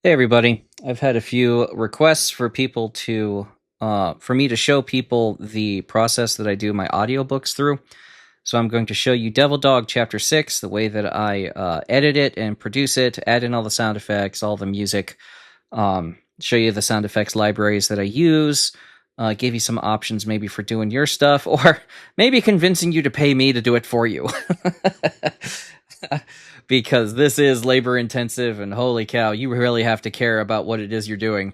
Hey everybody, I've had a few requests for people to for me to show people the process that I do my audiobooks through. So I'm going to show you Devil Dog Chapter 6, the way that I edit it and produce it, add in all the sound effects, all the music, show you the sound effects libraries that I use, give you some options maybe for doing your stuff, or maybe convincing you to pay me to do it for you. Because this is labor intensive, and holy cow, you really have to care about what it is you're doing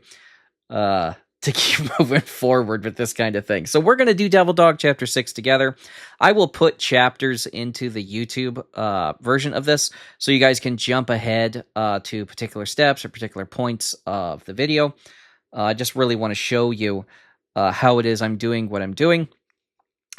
to keep moving forward with this kind of thing. So we're going to do Devil Dog Chapter 6 together. I will put chapters into the YouTube version of this, so you guys can jump ahead to particular steps or particular points of the video. I just really want to show you how it is I'm doing what I'm doing.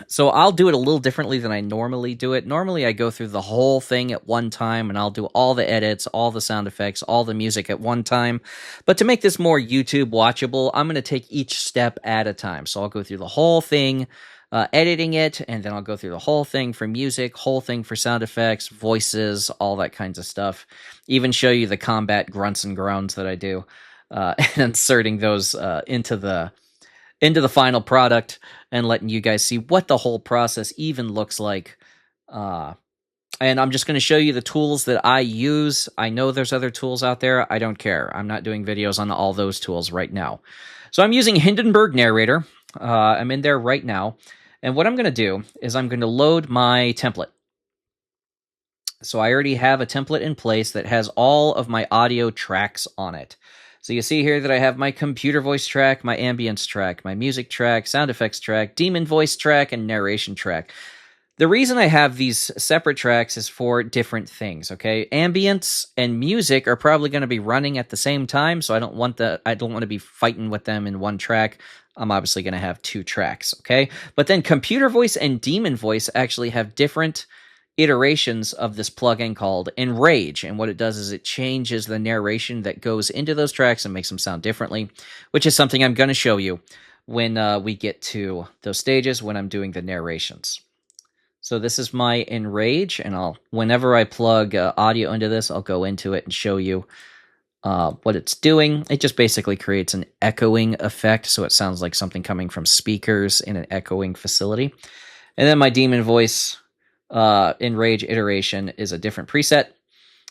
So I'll do it a little differently than I normally do it. Normally I go through the whole thing at one time, and I'll do all the edits, all the sound effects, all the music at one time. But to make this more YouTube watchable, I'm going to take each step at a time. So I'll go through the whole thing, editing it, and then I'll go through the whole thing for music, whole thing for sound effects, voices, all that kinds of stuff. Even show you the combat grunts and groans that I do, and inserting those into the final product and letting you guys see what the whole process even looks like. And I'm just going to show you the tools that I use. I know there's other tools out there. I don't care. I'm not doing videos on all those tools right now. So I'm using Hindenburg Narrator. I'm in there right now. And what I'm going to do is I'm going to load my template. So I already have a template in place that has all of my audio tracks on it. So you see here that I have my computer voice track, my ambience track, my music track, sound effects track, demon voice track, and narration track. The reason I have these separate tracks is for different things, okay? Ambience and music are probably going to be running at the same time, so I don't want to be fighting with them in one track. I'm obviously going to have two tracks, okay? But then computer voice and demon voice actually have different iterations of this plugin called Enrage, and what it does is it changes the narration that goes into those tracks and makes them sound differently, which is something I'm going to show you when we get to those stages when I'm doing the narrations. So this is my Enrage, and whenever I plug audio into this, I'll go into it and show you what it's doing. It just basically creates an echoing effect, so it sounds like something coming from speakers in an echoing facility. And then my demon voice Enrage iteration is a different preset,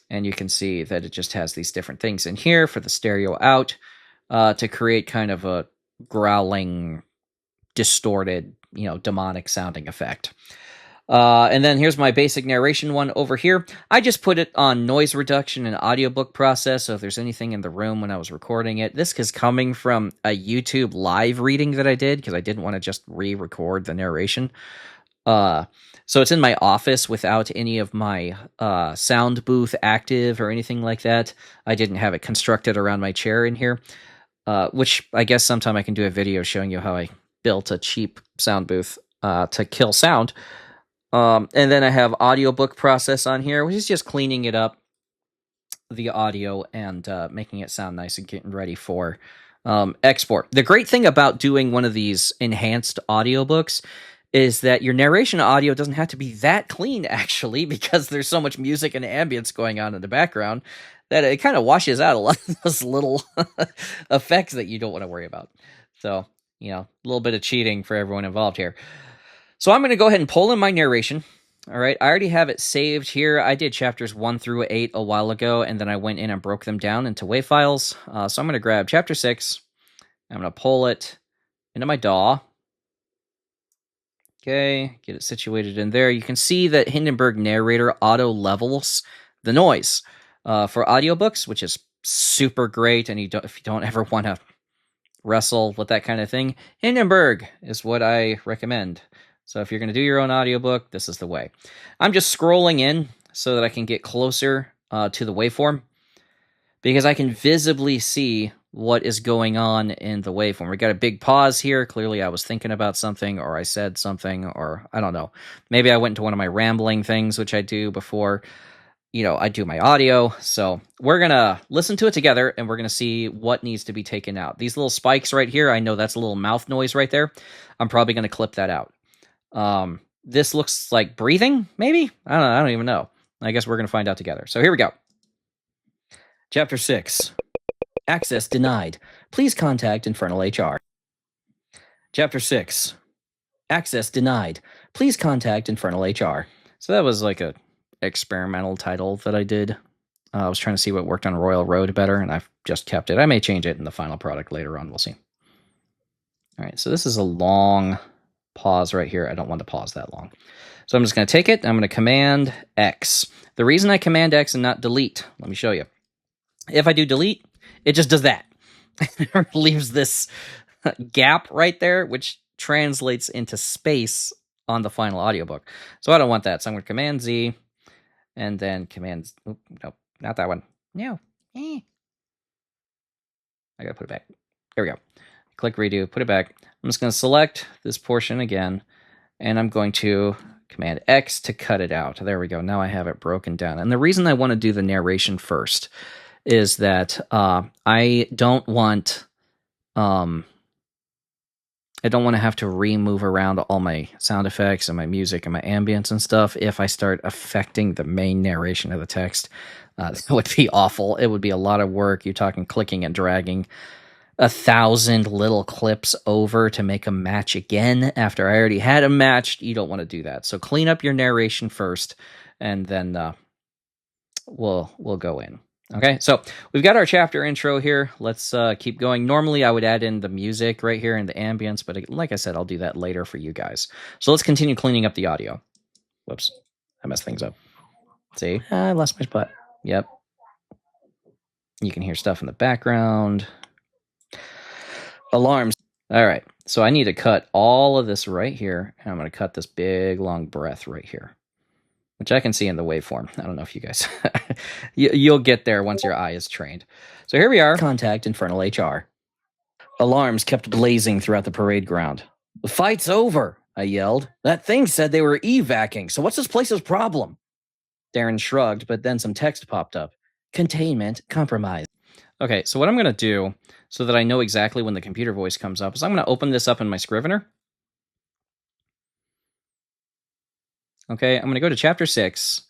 and you can see that it just has these different things in here for the stereo out to create kind of a growling, distorted, demonic sounding effect. And then here's my basic narration one over here. I just put it on noise reduction and audiobook process, so if there's anything in the room when I was recording it. This is coming from a YouTube live reading that I did because I didn't want to just re-record the narration. So it's in my office without any of my sound booth active or anything like that. I didn't have it constructed around my chair in here, which I guess sometime I can do a video showing you how I built a cheap sound booth to kill sound. And then I have audiobook process on here, which is just cleaning it up, the audio, and making it sound nice and getting ready for export. The great thing about doing one of these enhanced audiobooks is that your narration audio doesn't have to be that clean, actually, because there's so much music and ambience going on in the background that it kind of washes out a lot of those little effects that you don't want to worry about. So, a little bit of cheating for everyone involved here. So I'm going to go ahead and pull in my narration. All right, I already have it saved here. I did chapters 1 through 8 a while ago, and then I went in and broke them down into WAV files. So I'm going to grab chapter 6. I'm going to pull it into my DAW. Okay, get it situated in there. You can see that Hindenburg Narrator auto levels the noise for audiobooks, which is super great. And if you don't ever want to wrestle with that kind of thing, Hindenburg is what I recommend. So if you're going to do your own audiobook, this is the way. I'm just scrolling in so that I can get closer to the waveform, because I can visibly see what is going on in the waveform. We got a big pause here. Clearly I was thinking about something, or I said something, or I don't know. Maybe I went into one of my rambling things, which I do before, I do my audio. So we're going to listen to it together, and we're going to see what needs to be taken out. These little spikes right here, I know that's a little mouth noise right there. I'm probably going to clip that out. This looks like breathing, maybe? I don't even know. I guess we're going to find out together. So here we go. Chapter 6. Access denied. Please contact Infernal HR. Chapter 6. Access denied. Please contact Infernal HR. So that was like a experimental title that I did. I was trying to see what worked on Royal Road better, and I've just kept it. I may change it in the final product later on. We'll see. All right, so this is a long pause right here. I don't want to pause that long. So I'm just going to take it. I'm going to Command X. The reason I Command X and not delete, let me show you. If I do delete, it just does that. It leaves this gap right there, which translates into space on the final audiobook. So I don't want that. So I'm going to Command Z and then Command... Oh, no, not that one. No. I got to put it back. There we go. Click redo, put it back. I'm just going to select this portion again, and I'm going to Command X to cut it out. There we go. Now I have it broken down. And the reason I want to do the narration first is that I don't want to have to remove around all my sound effects and my music and my ambience and stuff if I start affecting the main narration of the text. That would be awful. It would be a lot of work. You're talking clicking and dragging 1,000 little clips over to make them match again after I already had them matched. You don't want to do that. So clean up your narration first, and then we'll go in. Okay, so we've got our chapter intro here. Let's keep going. Normally, I would add in the music right here and the ambience, but like I said, I'll do that later for you guys. So let's continue cleaning up the audio. Whoops, I messed things up. See, I lost my spot. Yep. You can hear stuff in the background. Alarms. All right, so I need to cut all of this right here, and I'm going to cut this big, long breath right here, which I can see in the waveform. I don't know if you guys... You'll get there once your eye is trained. So here we are. Contact Infernal HR. Alarms kept blazing throughout the parade ground. The fight's over, I yelled. That thing said they were evacing, so what's this place's problem? Darren shrugged, but then some text popped up. Containment compromised. Okay, so what I'm going to do, so that I know exactly when the computer voice comes up, is I'm going to open this up in my Scrivener. Okay, I'm going to go to Chapter 6,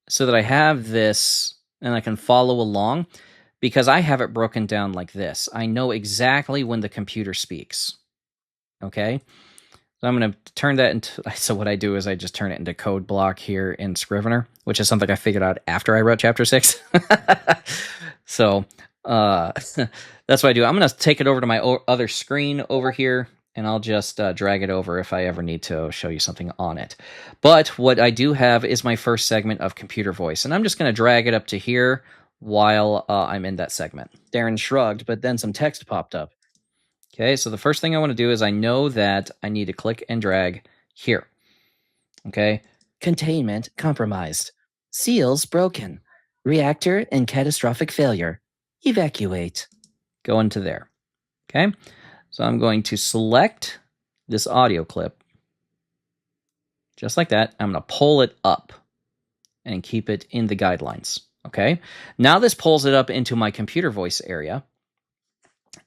so that I have this, and I can follow along, because I have it broken down like this. I know exactly when the computer speaks. Okay? So I'm going to turn that into... So what I do is I just turn it into code block here in Scrivener, which is something I figured out after I wrote Chapter 6. So... that's what I do. I'm going to take it over to my other screen over here, and I'll just drag it over if I ever need to show you something on it. But what I do have is my first segment of computer voice, and I'm just going to drag it up to here while I'm in that segment. Darren shrugged, but then some text popped up. Okay, so the first thing I want to do is I know that I need to click and drag here. Okay, containment compromised. Seals broken. Reactor in catastrophic failure. Evacuate. Go into there. Okay, so I'm going to select this audio clip just like that. I'm going to pull it up and keep it in the guidelines. Okay, now this pulls it up into my computer voice area,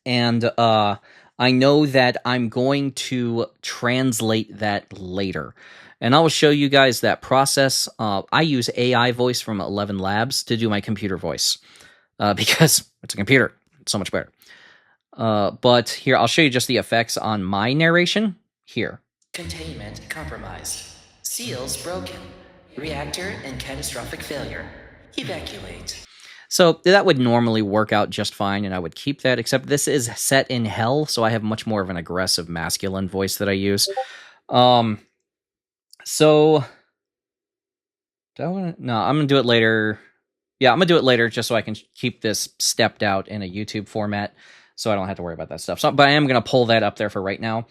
and I know that I'm going to translate that later. And I will show you guys that process. I use AI voice from 11 Labs to do my computer voice. Because it's a computer. It's so much better. But here, I'll show you just the effects on my narration. Here. Containment compromised. Seals broken. Reactor in catastrophic failure. Evacuate. So that would normally work out just fine, and I would keep that, except this is set in hell, so I have much more of an aggressive masculine voice that I use. So... No, I'm going to do it later... Yeah, I'm going to do it later just so I can keep this stepped out in a YouTube format so I don't have to worry about that stuff. So, but I am going to pull that up there for right now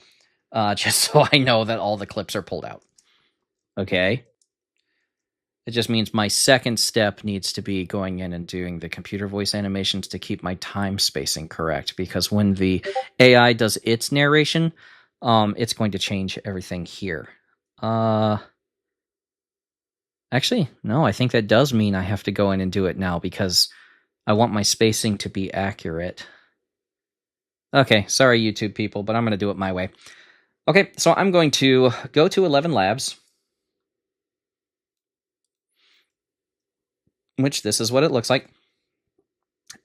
just so I know that all the clips are pulled out. Okay. It just means my second step needs to be going in and doing the computer voice animations to keep my time spacing correct, because when the AI does its narration, it's going to change everything here. Actually, no, I think that does mean I have to go in and do it now because I want my spacing to be accurate. Okay, sorry, YouTube people, but I'm going to do it my way. Okay, so I'm going to go to 11 Labs, which this is what it looks like.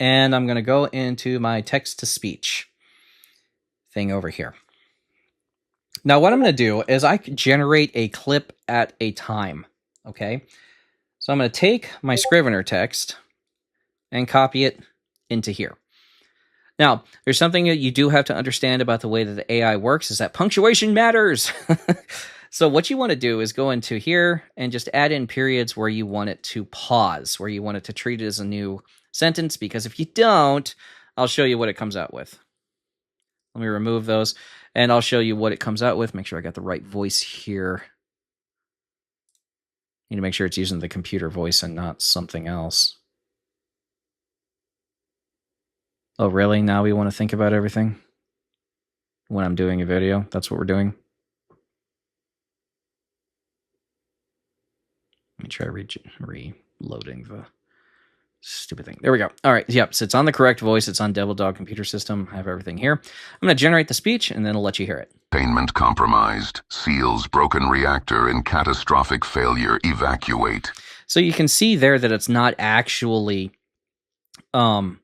and I'm going to go into my text-to-speech thing over here. Now, what I'm going to do is I can generate a clip at a time, okay? So I'm going to take my Scrivener text and copy it into here. Now, there's something that you do have to understand about the way that the AI works is that punctuation matters. So what you want to do is go into here and just add in periods where you want it to pause, where you want it to treat it as a new sentence, because if you don't, I'll show you what it comes out with. Let me remove those, and I'll show you what it comes out with. Make sure I got the right voice here. Need to make sure it's using the computer voice and not something else. Oh, really? Now we want to think about everything? When I'm doing a video, that's what we're doing? Let me try reloading the stupid thing. There we go. All right. Yep. So it's on the correct voice. It's on Devil Dog computer system. I have everything here. I'm going to generate the speech, and then I'll let you hear it. Containment compromised. Seals broken reactor in catastrophic failure. Evacuate. So you can see there that it's not actually putting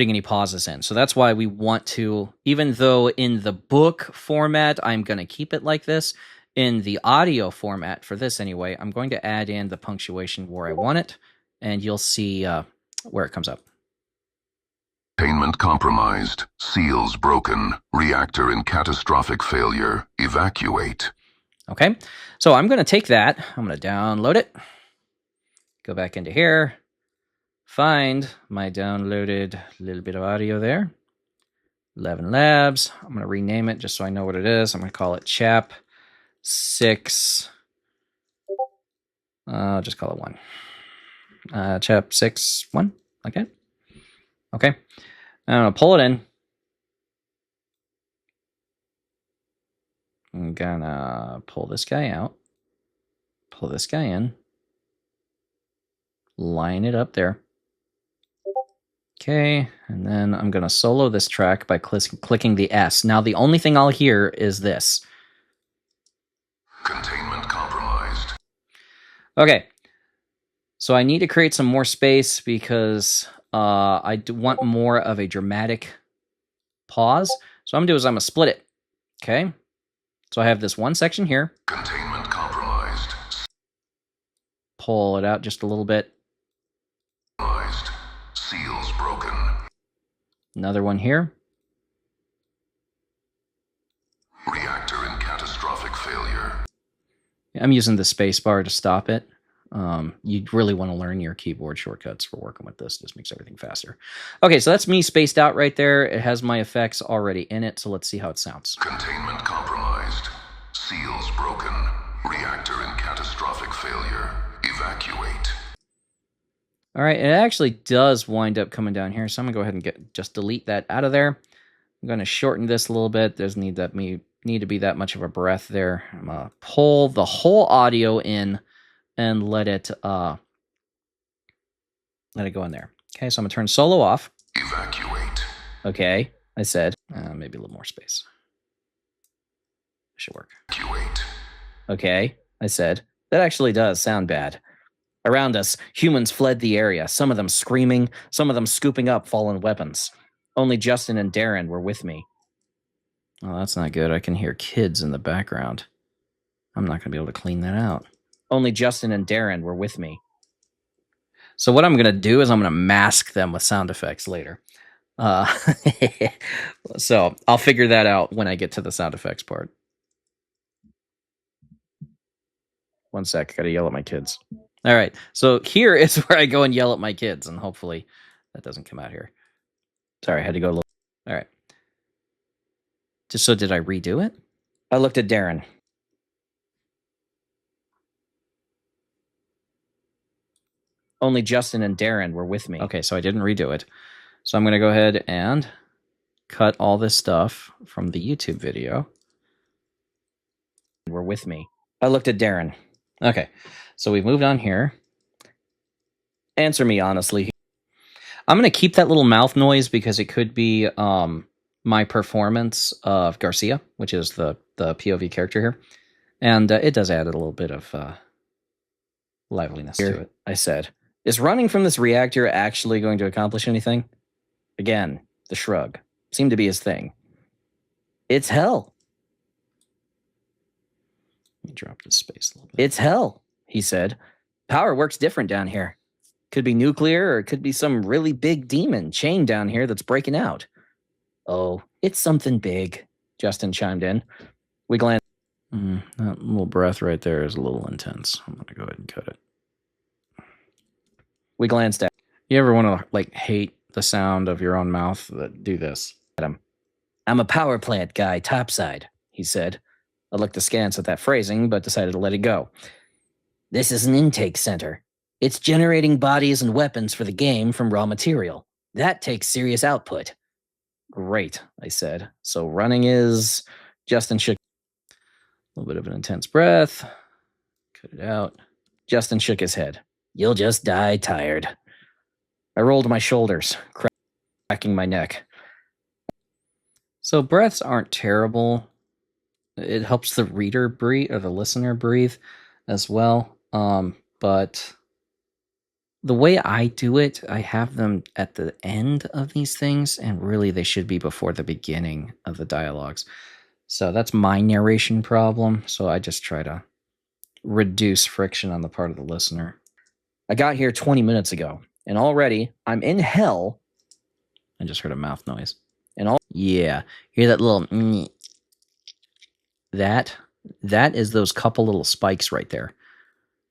any pauses in. So that's why we want to, even though in the book format, I'm going to keep it like this, in the audio format for this anyway, I'm going to add in the punctuation where I want it, and you'll see where it comes up. Containment compromised. Seals broken. Reactor in catastrophic failure. Evacuate. Okay, so I'm going to take that. I'm going to download it. Go back into here. Find my downloaded little bit of audio there. 11 Labs. I'm going to rename it just so I know what it is. I'm going to call it Chap 6. I'll just call it 1. Chap 6 1. Like that. Okay. I'm going to pull it in. I'm going to pull this guy out. Pull this guy in. Line it up there. Okay, and then I'm going to solo this track by clicking the S. Now, the only thing I'll hear is this. Containment compromised. Okay, so I need to create some more space because I want more of a dramatic pause. So what I'm going to do is I'm going to split it. Okay, so I have this one section here. Containment compromised. Pull it out just a little bit. Seals broken. Another one here. Reactor in catastrophic failure. I'm using the space bar to stop it. You really want to learn your keyboard shortcuts for working with this. This makes everything faster. Okay, so that's me spaced out right there. It has my effects already in it, so let's see how it sounds. Containment compromised. Seals broken. Reactor in catastrophic failure. Evacuate. All right, it actually does wind up coming down here, so I'm going to go ahead and just delete that out of there. I'm going to shorten this a little bit. There's need to be that much of a breath there. I'm going to pull the whole audio in and let it go in there. Okay, so I'm going to turn solo off. Evacuate. Okay, I said. Maybe a little more space. Should work. Evacuate. Okay, I said. That actually does sound bad. Around us, humans fled the area, some of them screaming, some of them scooping up fallen weapons. Only Justin and Darren were with me. Oh, that's not good. I can hear kids in the background. I'm not going to be able to clean that out. Only Justin and Darren were with me. So what I'm going to do is I'm going to mask them with sound effects later. So I'll figure that out when I get to the sound effects part. One sec, gotta yell at my kids. All right, so here is where I go and yell at my kids, and hopefully that doesn't come out here. Sorry, I had to go a little. All right. So did I redo it? I looked at Darren. Only Justin and Darren were with me. Okay, so I didn't redo it. So I'm going to go ahead and cut all this stuff from the YouTube video. Were with me. I looked at Darren. Okay, so we've moved on here. Answer me honestly. I'm going to keep that little mouth noise because it could be my performance of Garcia, which is the POV character here. And it does add a little bit of liveliness to it. I said, Is running from this reactor actually going to accomplish anything? Again, the shrug. Seemed to be his thing. It's hell. Let me drop this space a little bit. It's hell, he said. Power works different down here. Could be nuclear, or it could be some really big demon chained down here that's breaking out. Oh, it's something big, Justin chimed in. We glanced. That little breath right there is a little intense. I'm going to go ahead and cut it. We glanced at. You ever want to, hate the sound of your own mouth? Do this. I'm a power plant guy, topside, he said. I looked askance at that phrasing, but decided to let it go. This is an intake center. It's generating bodies and weapons for the game from raw material. That takes serious output. Great, I said. So running is... Justin shook... A little bit of an intense breath. Cut it out. Justin shook his head. You'll just die tired. I rolled my shoulders, cracking my neck. So breaths aren't terrible. It helps the reader breathe, or the listener breathe as well. But the way I do it, I have them at the end of these things, and really they should be before the beginning of the dialogues. So that's my narration problem. So I just try to reduce friction on the part of the listener. I got here 20 minutes ago, and already I'm in hell. I just heard a mouth noise. Yeah, hear that little... That is those couple little spikes right there.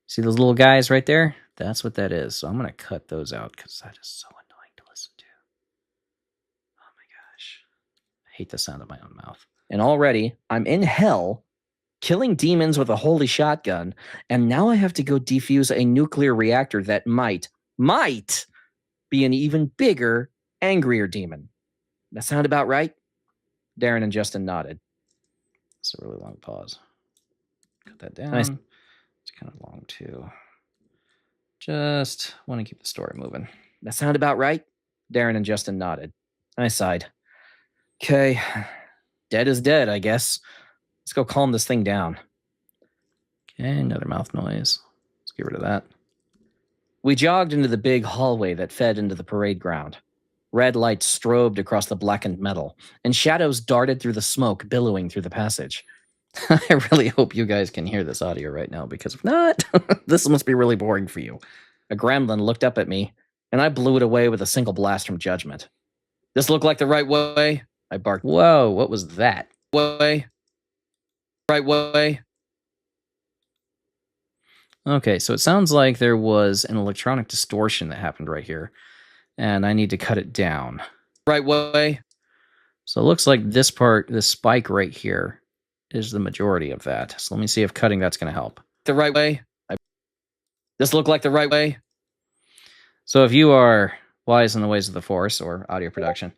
See those little guys right there? That's what that is. So I'm going to cut those out because that is so annoying to listen to. Oh my gosh. I hate the sound of my own mouth. And already, I'm in hell, killing demons with a holy shotgun, and now I have to go defuse a nuclear reactor that might be an even bigger, angrier demon. That sound about right? Darren and Justin nodded. It's a really long pause. Cut that down. Nice. It's kind of long too. Just want to keep the story moving. That sound about right? Darren and Justin nodded. I sighed. Okay, dead is dead, I guess. Let's go calm this thing down. Okay, another mouth noise. Let's get rid of that. We jogged into the big hallway that fed into the parade ground. Red lights strobed across the blackened metal, and shadows darted through the smoke billowing through the passage. I really hope you guys can hear this audio right now, because if not, this must be really boring for you. A gremlin looked up at me, and I blew it away with a single blast from judgment. This look like the right way? I barked. Whoa, what was that? Way? Right way? Okay, so it sounds like there was an electronic distortion that happened right here, and I need to cut it down. Right way? So it looks like this part, this spike right here, is the majority of that. So let me see if cutting that's going to help. The right way? This look like the right way? So if you are wise in the ways of the Force or audio production,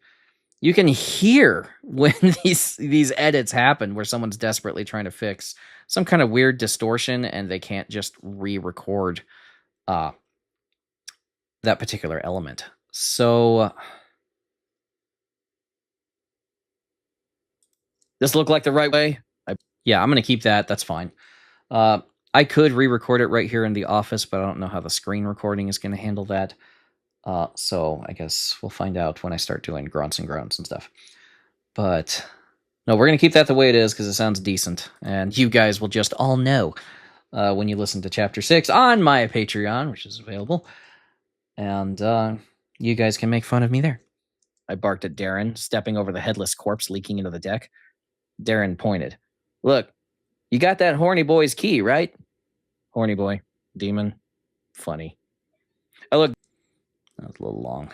you can hear when these edits happen where someone's desperately trying to fix some kind of weird distortion and they can't just re-record that particular element. So this look like the right way? Yeah, I'm going to keep that. That's fine. I could re-record it right here in the office, but I don't know how the screen recording is going to handle that. So I guess we'll find out when I start doing grunts and groans and stuff. But no, we're going to keep that the way it is because it sounds decent. And you guys will just all know when you listen to Chapter 6 on my Patreon, which is available. And you guys can make fun of me there. I barked at Darren, stepping over the headless corpse leaking into the deck. Darren pointed. Look, you got that horny boy's key, right? Horny boy. Demon. Funny. I looked... That was a little long.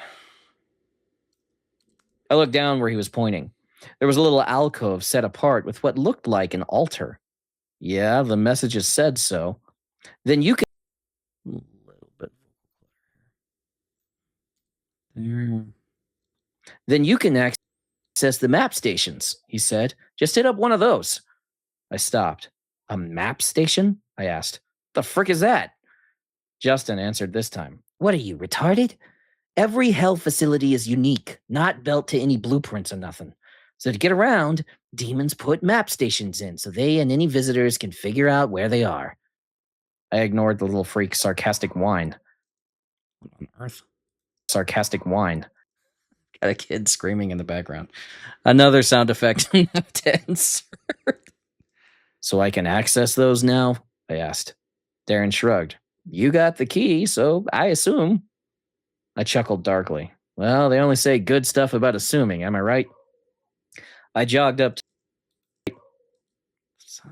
I looked down where he was pointing. There was a little alcove set apart with what looked like an altar. Yeah, the messages said so. Then you can... A little bit. There. Then you can access the map stations, he said. Just hit up one of those. I stopped. A map station? I asked. The frick is that? Justin answered this time. What are you, retarded? Every hell facility is unique, not built to any blueprints or nothing. So to get around, demons put map stations in so they and any visitors can figure out where they are. I ignored the little freak's sarcastic whine. Earth. Sarcastic whine. Got a kid screaming in the background. Another sound effect to insert. So I can access those now? I asked. Darren shrugged. You got the key, so I assume. I chuckled darkly. Well, they only say good stuff about assuming, am I right? I jogged up to...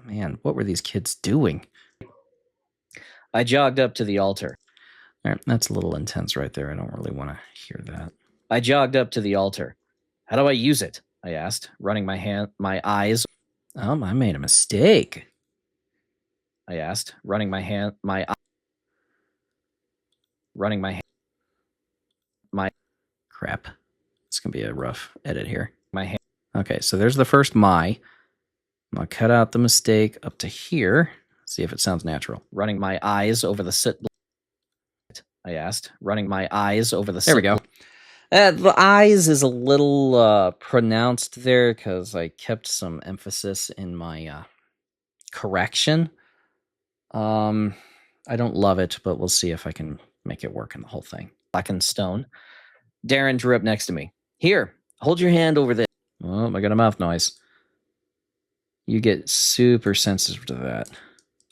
Man, what were these kids doing? I jogged up to the altar. All right, that's a little intense right there. I don't really want to hear that. I jogged up to the altar. How do I use it? I asked, running my eyes. I made a mistake. I asked, running my crap. It's gonna be a rough edit here. Okay, so there's the first my. I'm gonna cut out the mistake up to here. See if it sounds natural. Running my eyes over the sit. I asked, running my eyes over the. There we go. The eyes is a little pronounced there because I kept some emphasis in my correction. I don't love it, but we'll see if I can make it work in the whole thing. Black and stone. Darren drew up next to me. Here, hold your hand over this. Oh, I got a mouth noise. You get super sensitive to that.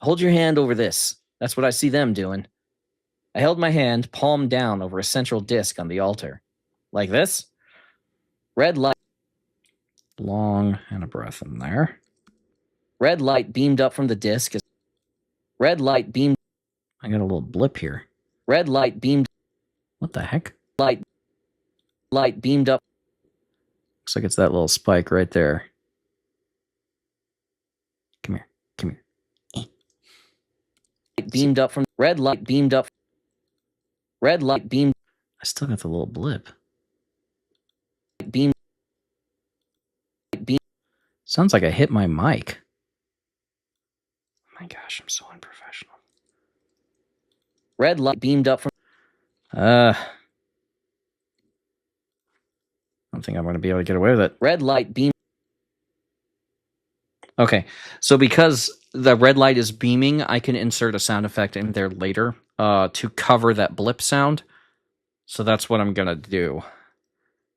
Hold your hand over this. That's what I see them doing. I held my hand palm down over a central disc on the altar. Like this. Red light. Long and a breath in there. Red light beamed up from the disc. Red light beamed. I got a little blip here. Red light beamed. What the heck? Light beamed up. Looks like it's that little spike right there. Come here. Come here. Light beamed up from... Red light beamed up. Red light beamed... I still got the little blip. Beam. Sounds like I hit my mic. Oh my gosh, I'm so unprofessional. Red light beamed up from... I don't think I'm going to be able to get away with it. Red light beam. Okay, so because the red light is beaming, I can insert a sound effect in there later to cover that blip sound. So that's what I'm going to do.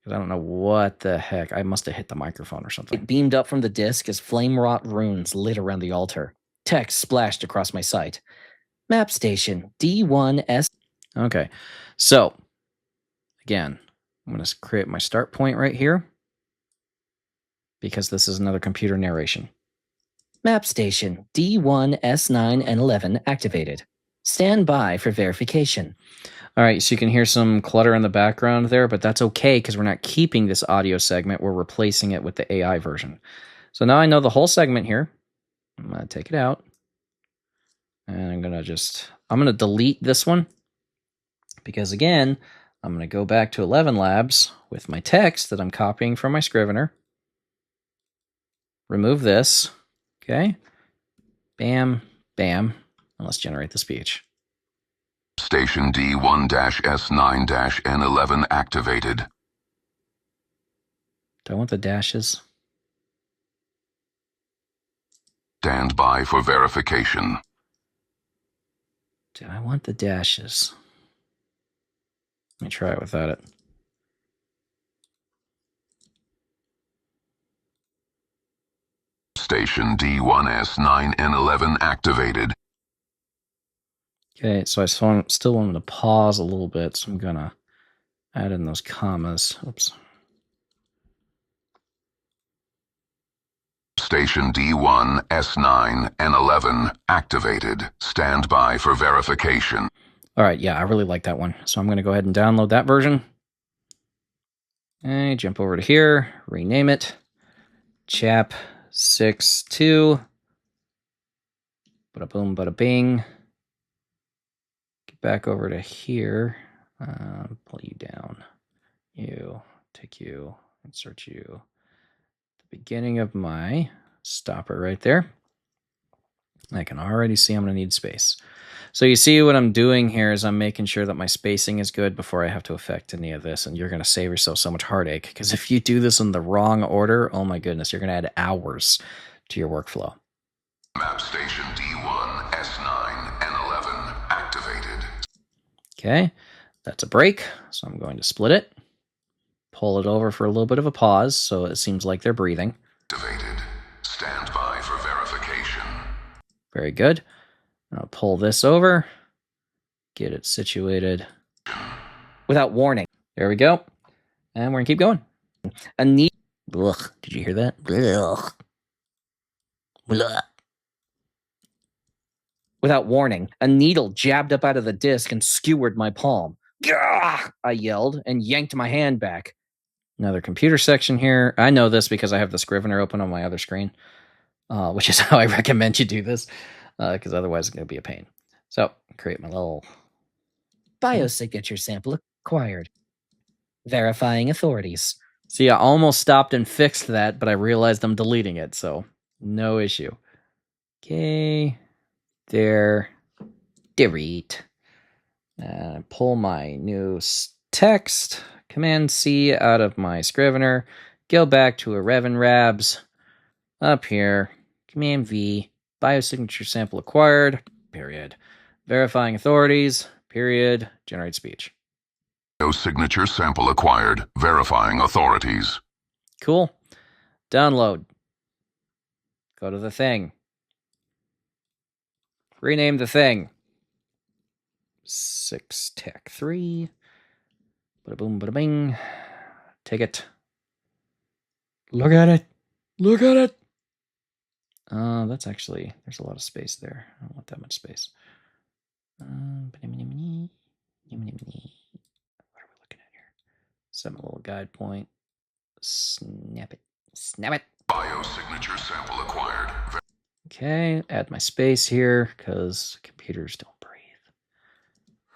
I don't know what the heck. I must have hit the microphone or something. It beamed up from the disc as flame-wrought runes lit around the altar. Text splashed across my sight. Map station D1S. Okay, so again, I'm going to create my start point right here because this is another computer narration. Map station D1, S9, and 11 activated. Stand by for verification. All right, so you can hear some clutter in the background there, but that's okay because we're not keeping this audio segment. We're replacing it with the AI version. So now I know the whole segment here. I'm going to take it out. And I'm going to delete this one because, again, I'm going to go back to 11 Labs with my text that I'm copying from my Scrivener. Remove this. Okay. Bam, bam. And let's generate the speech. Station D1-S9-N11 activated. Do I want the dashes? Stand by for verification. Do I want the dashes? Let me try it without it. Station D1-S9-N11 activated. Okay, so I still want to pause a little bit, so I'm going to add in those commas. Oops. Station D1-S9-N11 activated. Stand by for verification. All right, yeah, I really like that one. So I'm going to go ahead and download that version. Okay, jump over to here, rename it. Chap 6.2. Bada boom, bada bing. Get back over to here. Pull you down. You, take you, insert you. The beginning of my stopper right there. I can already see I'm going to need space. So you see what I'm doing here is I'm making sure that my spacing is good before I have to affect any of this, and you're going to save yourself so much heartache, because if you do this in the wrong order, oh my goodness, you're going to add hours to your workflow. Map station D1, S9, N11 activated. Okay, That's a break, so I'm going to split it. Pull it over for a little bit of a pause, so it seems like they're breathing. Activated. Stand by for verification. Very good. I'll pull this over. Get it situated. Without warning. There we go. And we're going to keep going. A neat... Ugh, did you hear that? Ugh. Ugh. Without warning, a needle jabbed up out of the disc and skewered my palm. Gah! I yelled and yanked my hand back. Another computer section here. I know this because I have the Scrivener open on my other screen, which is how I recommend you do this, because otherwise it's going to be a pain. So, create my little biosignature sample acquired. Verifying authorities. See, I almost stopped and fixed that, but I realized I'm deleting it, so no issue. Okay, there, delete. Pull my new text, Command-C out of my Scrivener, go back to a Revan Rabs, up here, Command-V, biosignature sample acquired, period. Verifying authorities, period, generate speech. Signature sample acquired. Verifying authorities. Cool. Download. Go to the thing. Rename the thing. 6 Tech 3. Bada boom, bada bing. Take it. Look at it. Look at it. That's actually, there's a lot of space there. I don't want that much space. What are we looking at here? Set my little guide point. Snap it. Snap it. Biosignature sample acquired. Okay, add my space here because computers don't breathe.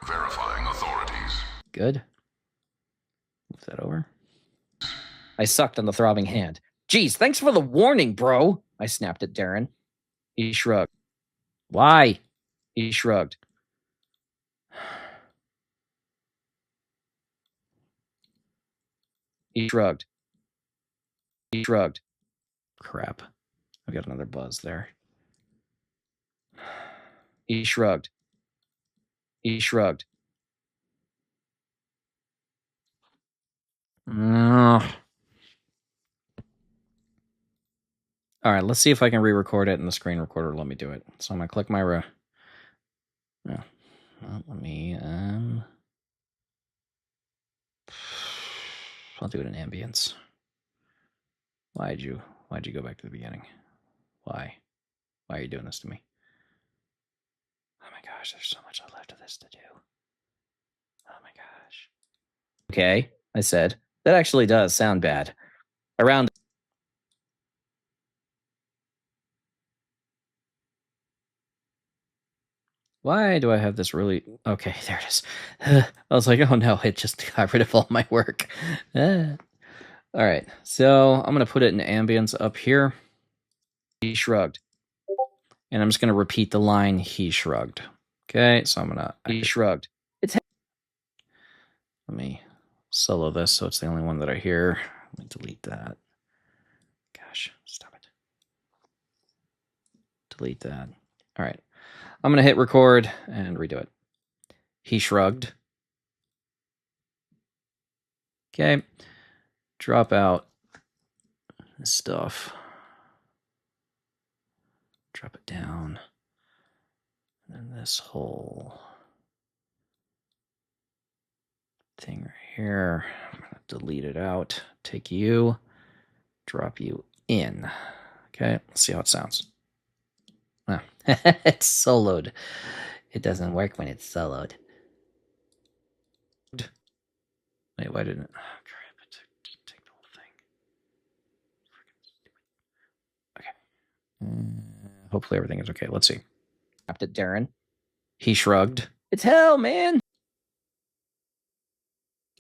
Verifying authorities. Good. Move that over. I sucked on the throbbing hand. Geez, thanks for the warning, bro. I snapped at Darren. He shrugged. Why? He shrugged. He shrugged. He shrugged. Crap. I got another buzz there. He shrugged. He shrugged. All right, let's see if I can re-record it and the screen recorder will let me do it. So I'm going to click my... No. Well, let me... I'll do it in ambience. Why'd you go back to the beginning? Why? Why are you doing this to me? Oh my gosh, there's so much left of this to do. Oh my gosh. Okay, I said. That actually does sound bad. Around... Why do I have this really... Okay, there it is. I was like, oh no, it just got rid of all my work. All right, so I'm going to put it in ambience up here. He shrugged. And I'm just going to repeat the line, he shrugged. Okay, so I'm going to... He shrugged. Let me solo this so it's the only one that I hear. Let me delete that. Gosh, stop it. Delete that. All right. I'm going to hit record and redo it. He shrugged. Okay. Drop out this stuff. Drop it down. And then this whole thing right here. I'm going to delete it out. Take you. Drop you in. Okay. Let's see how it sounds. Oh, it's soloed. It doesn't work when it's soloed. Wait, why didn't it? Oh, crap. It take the whole thing. Okay. Hopefully everything is okay. Let's see. Tapped at Darren. He shrugged. It's hell, man.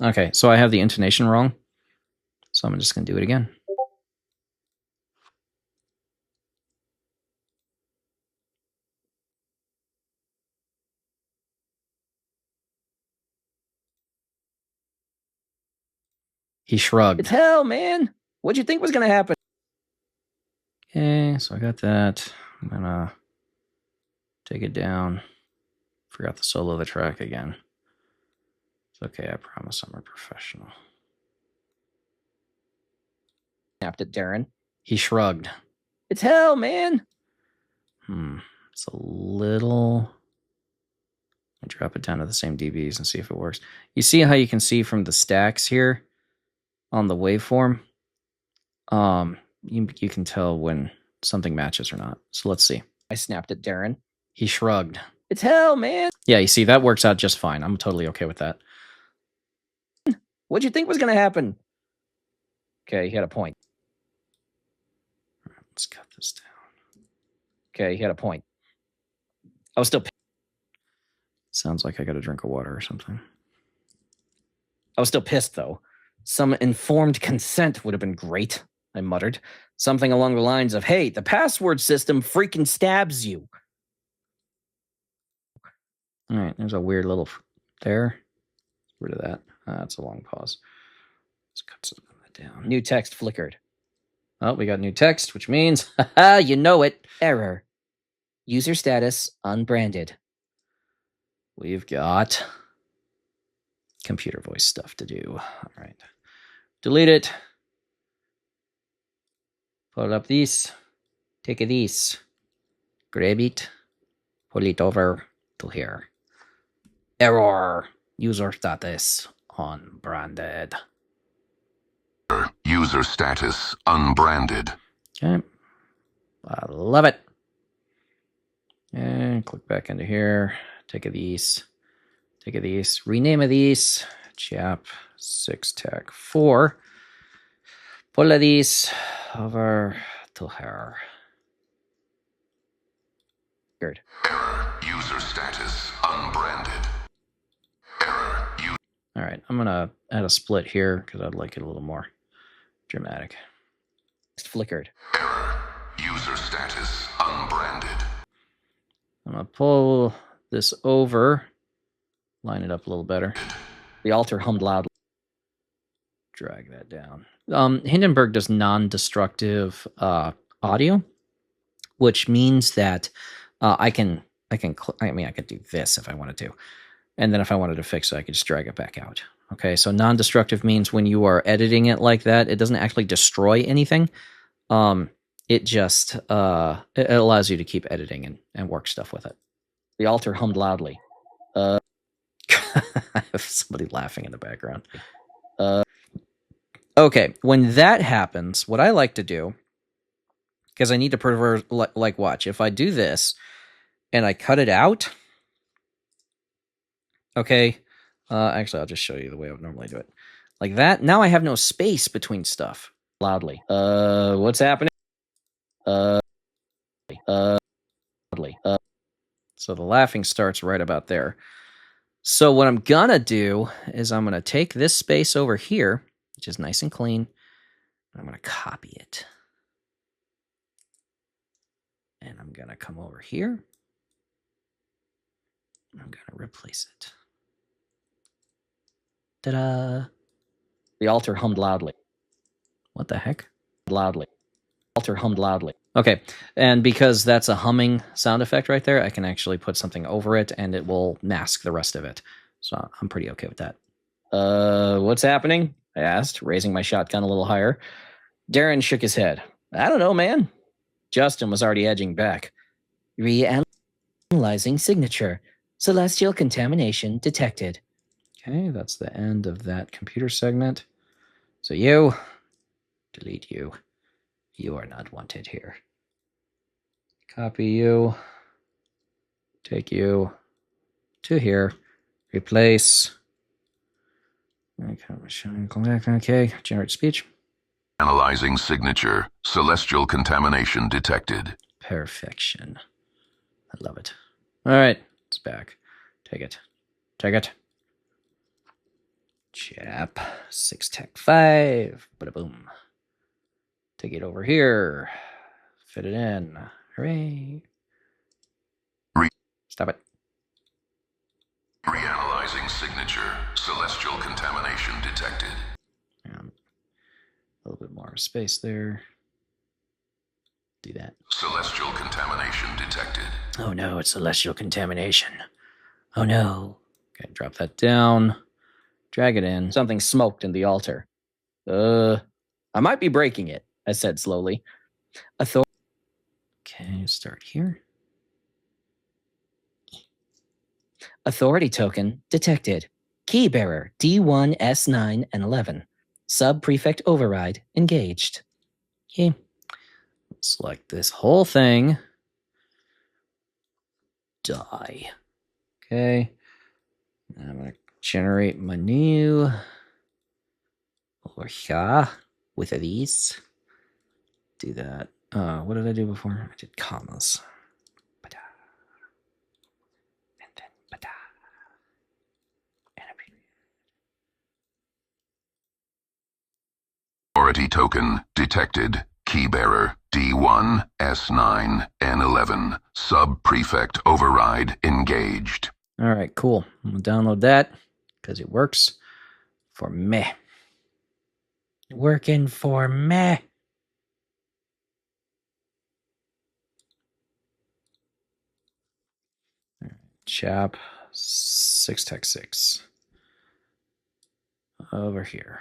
Okay, so I have the intonation wrong. So I'm just going to do it again. He shrugged. It's hell, man. What'd you think was going to happen? Okay, so I got that. I'm going to take it down. Forgot the solo of the track again. It's okay, I promise I'm a professional. Snapped at Darren. He shrugged. It's hell, man! It's a little... I'll drop it down to the same dBs and see if it works. You see how you can see from the stacks here on the waveform? You can tell when something matches or not. So let's see. I snapped at Darren. He shrugged. It's hell, man! Yeah, you see, that works out just fine. I'm totally okay with that. What'd you think was going to happen? Okay, he had a point. Let's cut this down. Okay, he had a point. I was still... Sounds like I got a drink of water or something. I was still pissed, though. Some informed consent would have been great, I muttered. Something along the lines of, hey, the password system freaking stabs you. All right, there's a weird little... There. Get rid of that. That's a long pause. Let's cut some of that down. New text flickered. Oh, we got new text, which means, haha, you know it. Error. User status unbranded. We've got computer voice stuff to do. All right. Delete it. Pull up these. Take these. Grab it. Pull it over to here. Error. User status unbranded. User status unbranded. Okay. I love it. And click back into here. Take a these. Take a these. Rename of these. Chap 6 tag 4. Pull of these over to her. Good. Error. User status unbranded. Error. All right. I'm going to add a split here because I'd like it a little more dramatic. It's flickered. Error. User status unbranded. I'm going to pull this over. Line it up a little better. The altar hummed loudly. Drag that down. Hindenburg does non-destructive audio, which means that I could do this if I wanted to. And then if I wanted to fix it, I could just drag it back out. Okay, so non-destructive means when you are editing it like that, it doesn't actually destroy anything. It just it allows you to keep editing and work stuff with it. The altar hummed loudly. I have somebody laughing in the background. Okay, when that happens, what I like to do, because I need to preserve, like watch, if I do this and I cut it out, okay, actually I'll just show you the way I would normally do it. Like that, now I have no space between stuff. Loudly. What's happening? Loudly. So the laughing starts right about there. So what I'm gonna do is I'm gonna take this space over here, which is nice and clean, and I'm gonna copy it. And I'm gonna come over here. I'm gonna replace it. Ta-da! The altar hummed loudly. What the heck? Loudly. Altar hummed loudly. Okay, and because that's a humming sound effect right there, I can actually put something over it and it will mask the rest of it. So I'm pretty okay with that. What's happening? I asked, raising my shotgun a little higher. Darren shook his head. I don't know, man. Justin was already edging back. Reanalyzing signature. Celestial contamination detected. Okay, that's the end of that computer segment. So you, delete you. You are not wanted here. Copy you. Take you to here. Replace. Okay, generate speech. Analyzing signature. Celestial contamination detected. Perfection. I love it. All right, it's back. Take it. Take it. Chap 6 tech 5. Bada boom. Take it over here. Fit it in. Hooray. Stop it. Reanalyzing signature. Celestial contamination detected. A little bit more space there. Do that. Celestial contamination detected. Oh no, it's celestial contamination. Oh no. Okay, drop that down. Drag it in. Something smoked in the altar. I might be breaking it, I said slowly. Okay, start here. Authority token detected. Key bearer D1, S9, and 11. Sub-prefect override engaged. Okay. Select this whole thing. Die. Okay. I'm going to generate my new over here with these. Do that. What did I do before? I did commas. And then and a period. Authority token detected. Key bearer D1, S9, N11. Sub-prefect override engaged. All right, cool. I'm going to download that because it works for me. Working for me. Chap 6 tech 6 over here.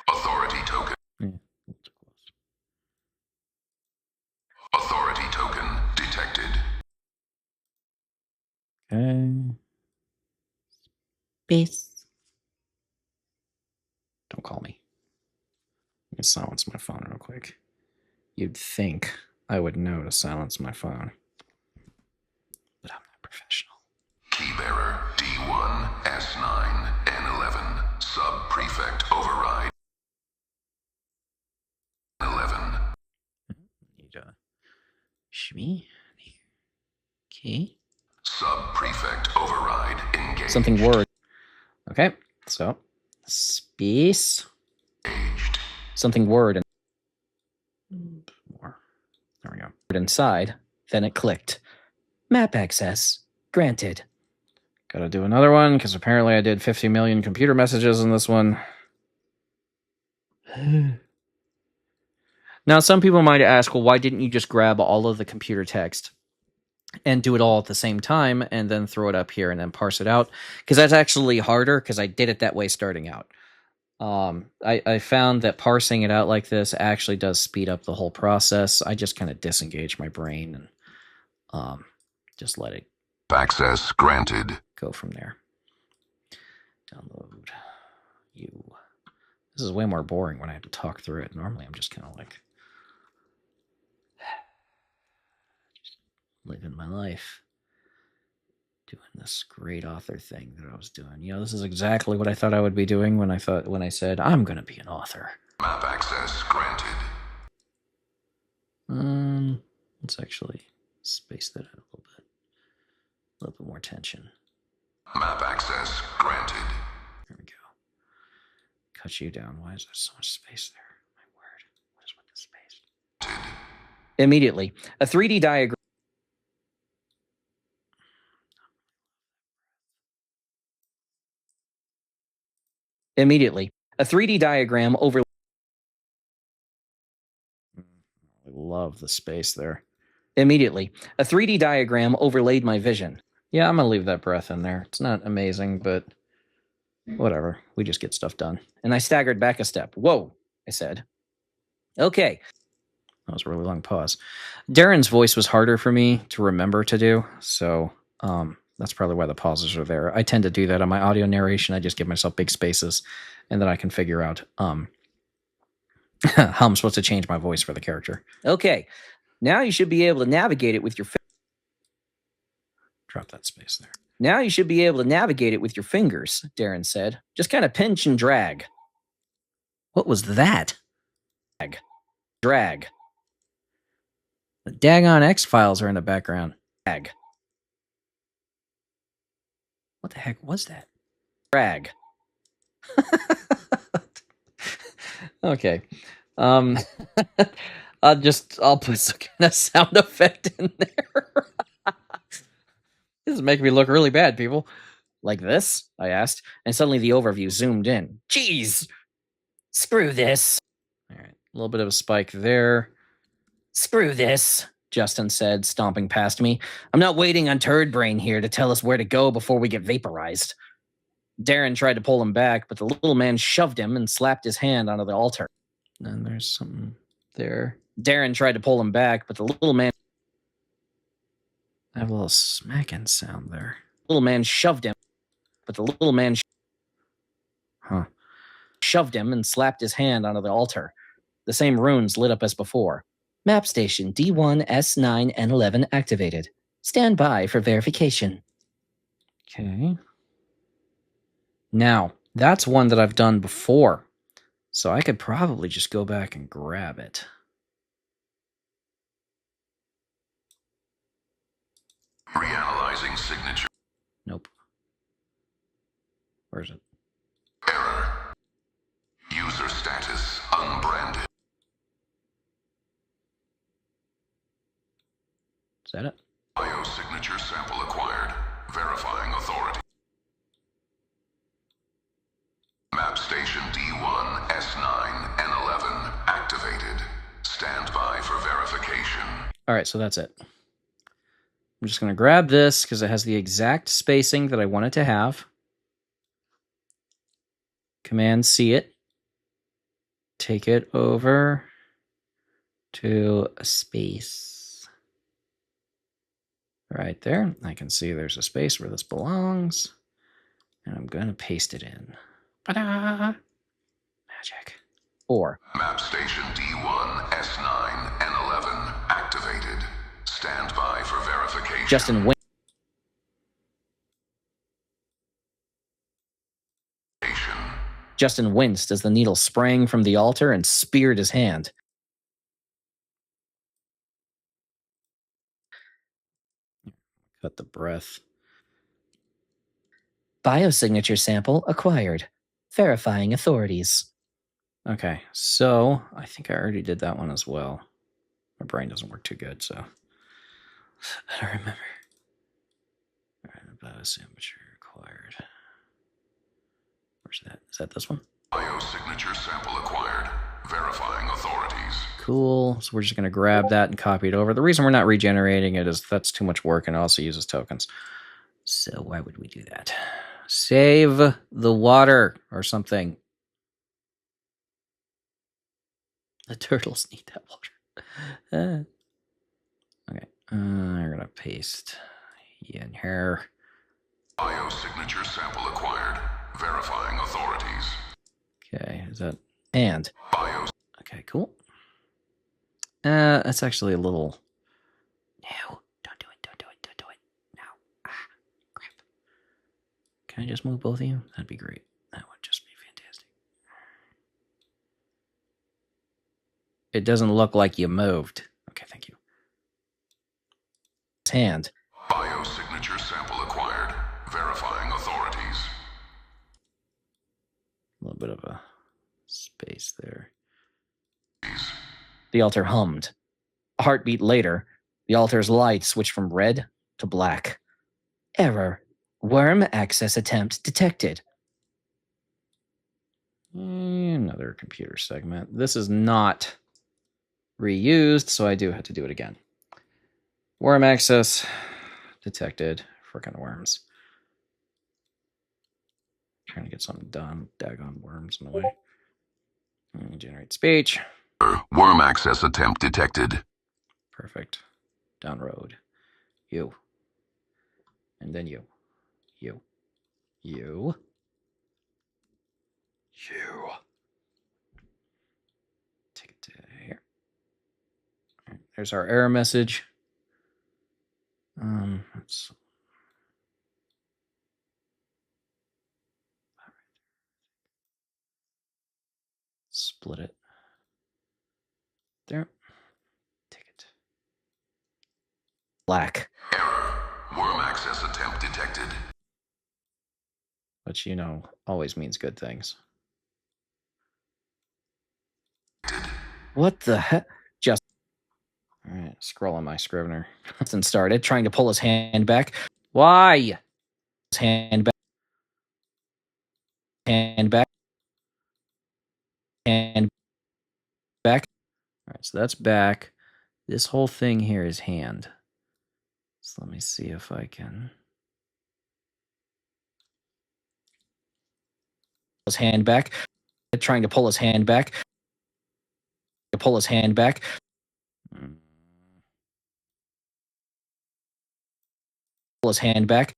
Authority token. Authority token detected. Okay. Peace. Don't call me. Let me silence my phone real quick. You'd think I would know to silence my phone, but I'm not professional. Key bearer D1, S9, N11. Sub-prefect override. 11. Need shimmy. Okay. Sub-prefect override engaged. Something word. Okay. So space. Engaged. Something word. More. There we go. Inside. Then it clicked. Map access granted. Gotta do another one because apparently I did 50 million computer messages in this one. Now, some people might ask, well, why didn't you just grab all of the computer text and do it all at the same time and then throw it up here and then parse it out? Because that's actually harder because I did it that way starting out. I found that parsing it out like this actually does speed up the whole process. I just kind of disengage my brain and just let it access granted. Go from there. Download you. This is way more boring when I have to talk through it. Normally I'm just kind of like just living my life. Doing this great author thing that I was doing. You know, this is exactly what I thought I would be doing when I said I'm gonna be an author. Map access granted. Let's actually space that out a little bit. A little bit more tension. Map access granted. There we go. Cut you down. Why is there so much space there? My word. What is with the space? Immediately, a 3D diagram. Immediately, a 3D diagram over. I love the space there. Immediately, a 3D diagram overlaid my vision. Yeah, I'm gonna leave that breath in there. It's not amazing, but whatever. We just get stuff done. And I staggered back a step. Whoa, I said. Okay. That was a really long pause. Darren's voice was harder for me to remember to do, so that's probably why the pauses are there. I tend to do that on my audio narration. I just give myself big spaces, and then I can figure out how I'm supposed to change my voice for the character. Okay, now you should be able to navigate it with your drop that space there. Now you should be able to navigate it with your fingers, Darren said. Just kind of pinch and drag. What was that? Drag. The daggone X-Files are in the background. Drag. What the heck was that? Drag. Okay. I'll put some kind of sound effect in there. This is making me look really bad, people. Like this? I asked, and suddenly the overview zoomed in. Jeez! Screw this. All right, little bit of a spike there. Screw this, Justin said, stomping past me. I'm not waiting on Turd Brain here to tell us where to go before we get vaporized. Darren tried to pull him back, but the little man shoved him and slapped his hand onto the altar. And there's something there. Darren tried to pull him back, but the little man... I have a little smacking sound there. Little man shoved him, but the little man... shoved him and slapped his hand onto the altar. The same runes lit up as before. Map station D1, S9, and 11 activated. Stand by for verification. Okay. Now, that's one that I've done before, so I could probably just go back and grab it. Reanalyzing signature. Nope. Where is it? Error. User status unbranded. Is that it? Biosignature sample acquired. Verifying authority. Map station D1, S9, and 11 activated. Stand by for verification. All right, so that's it. I'm just going to grab this because it has the exact spacing that I want it to have. Command C it. Take it over to a space. Right there. I can see there's a space where this belongs. And I'm going to paste it in. Ta-da! Magic. Or Map station D1, S9, and 11 activated. Stand by for verification. Justin Justin winced as the needle sprang from the altar and speared his hand. Cut the breath. Biosignature sample acquired. Verifying authorities. Okay, so I think I already did that one as well. My brain doesn't work too good, so I don't remember. All right, biosignature acquired. Where's that? Is that this one? Biosignature sample acquired. Verifying authorities. Cool. So we're just going to grab that and copy it over. The reason we're not regenerating it is that's too much work and it also uses tokens. So why would we do that? Save the water or something. The turtles need that water. Okay. I'm going to paste in here. Biosignature sample acquired. Verifying authorities. Okay. Is that... And... Bios. Okay, cool. That's actually a little... No, don't do it. No. Crap. Can I just move both of you? That'd be great. That would just be fantastic. It doesn't look like you moved. Okay, thank you. Hand. Biosignature sample acquired. Verifying authorities. A little bit of a space there. The altar hummed. A heartbeat later, the altar's light switched from red to black. Error. Worm access attempt detected. Another computer segment. This is not reused, so I do have to do it again. Worm access detected. Frickin' worms. Trying to get something done. Daggone worms in the way. Generate speech. Worm access attempt detected. Perfect. Down road. You. And then you. You. You. You. Take it to here. Right, there's our error message. Let's split it. There. Take it. Black. Error. Worm access attempt detected. Which, you know, always means good things. What the heck? Just. All right, scroll on my Scrivener. And started trying to pull his hand back. Why? His hand back. Hand back. Hand back. So that's back. This whole thing here is hand. So let me see if I can. His hand back. Trying to pull his hand back. Pull his hand back. Pull his hand back.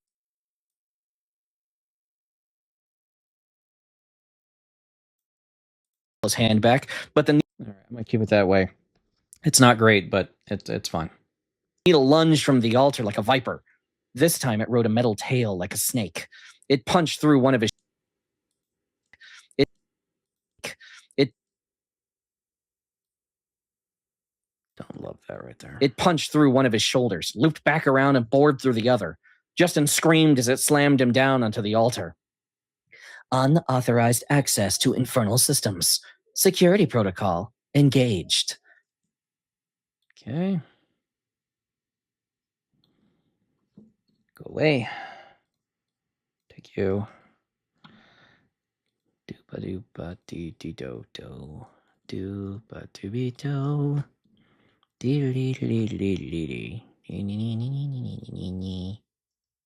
Pull his hand back. But the all right, I might keep it that way. It's not great, but it's fine. Needle lunged from the altar like a viper. This time it rode a metal tail like a snake. It punched through one of his. It don't love that right there. It punched through one of his shoulders, looped back around, and bored through the other. Justin screamed as it slammed him down onto the altar. Unauthorized access to infernal systems. Security protocol engaged. Okay. Go away. Take you. Do-ba-do-ba-dee-dee-do-do. Do-ba-do-be-do. Dee-dee-dee-dee-dee-dee.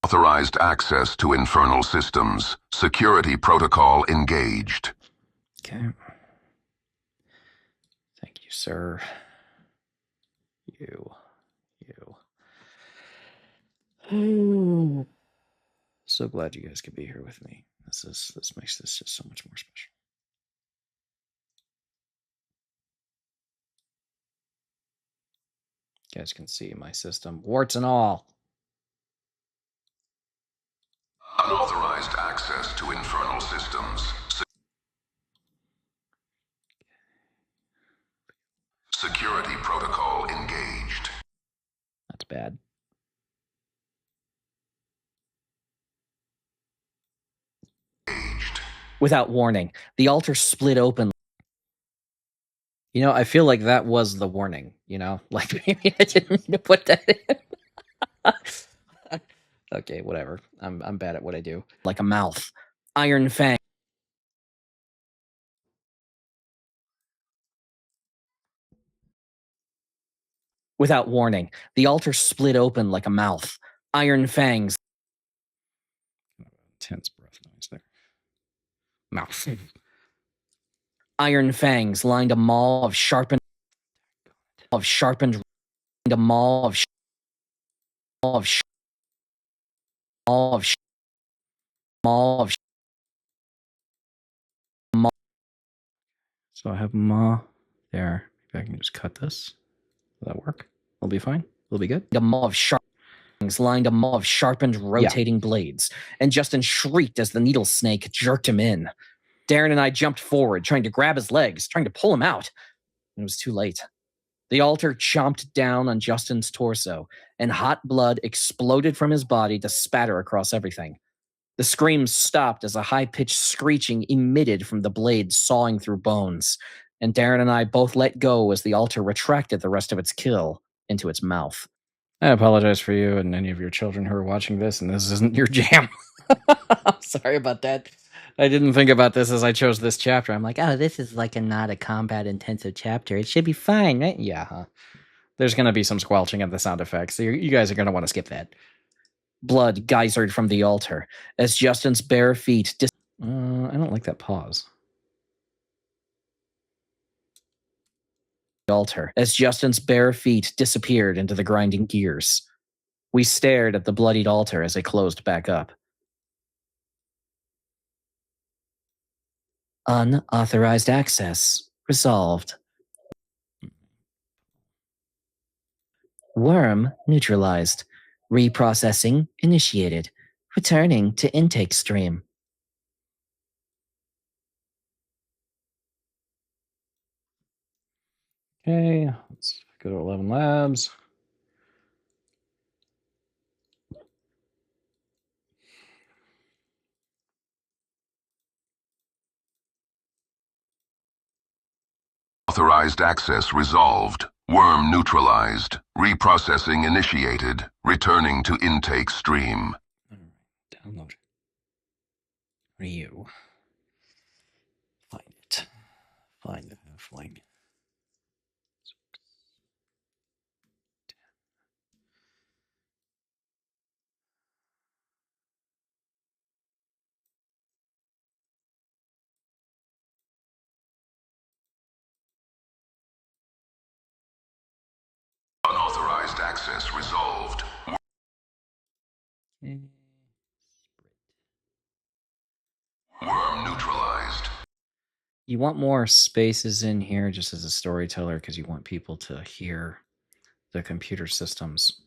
Authorized access to infernal systems. Security protocol engaged. Okay. Thank you, sir. You. So glad you guys could be here with me. This makes this just so much more special. You guys can see my system, warts and all. Unauthorized access to infernal systems. Security protocol engaged. That's bad. Engaged. Without warning, the altar split open. You know, I feel like that was the warning, you know? Like, maybe I didn't need to put that in. Okay, whatever. I'm bad at what I do. Like a mouth. Iron fang. Without warning, the altar split open like a mouth. Iron fangs. Intense breath noise there. Mouth. Iron fangs lined a maw of sharpened a maw of So I have maw there. Maybe I can just cut this. Will that work? It'll be fine. It'll be good. A maw of lined a maw of sharpened, rotating blades, and Justin shrieked as the needle snake jerked him in. Darren and I jumped forward, trying to grab his legs, trying to pull him out. It was too late. The altar chomped down on Justin's torso, and hot blood exploded from his body to spatter across everything. The screams stopped as a high-pitched screeching emitted from the blade sawing through bones, and Darren and I both let go as the altar retracted the rest of its kill into its mouth. I apologize for you and any of your children who are watching this, and this isn't your jam. I'm sorry about that. I didn't think about this as I chose this chapter. I'm like, oh, this is like not a combat-intensive chapter. It should be fine, right? Yeah, huh? There's going to be some squelching of the sound effects. So you guys are going to want to skip that. Blood geysered from the altar as Justin's bare feet I don't like that pause. Altar as Justin's bare feet disappeared into the grinding gears. We stared at the bloodied altar as it closed back up. Unauthorized access resolved. Worm neutralized. Reprocessing initiated. Returning to intake stream. Okay, let's go to 11 Labs. Authorized access resolved. Worm neutralized. Reprocessing initiated. Returning to intake stream. Download. Ryu. Find it. Find the halfling. access resolved. Worm neutralized. You want more spaces in here just as a storyteller because you want people to hear the computer system's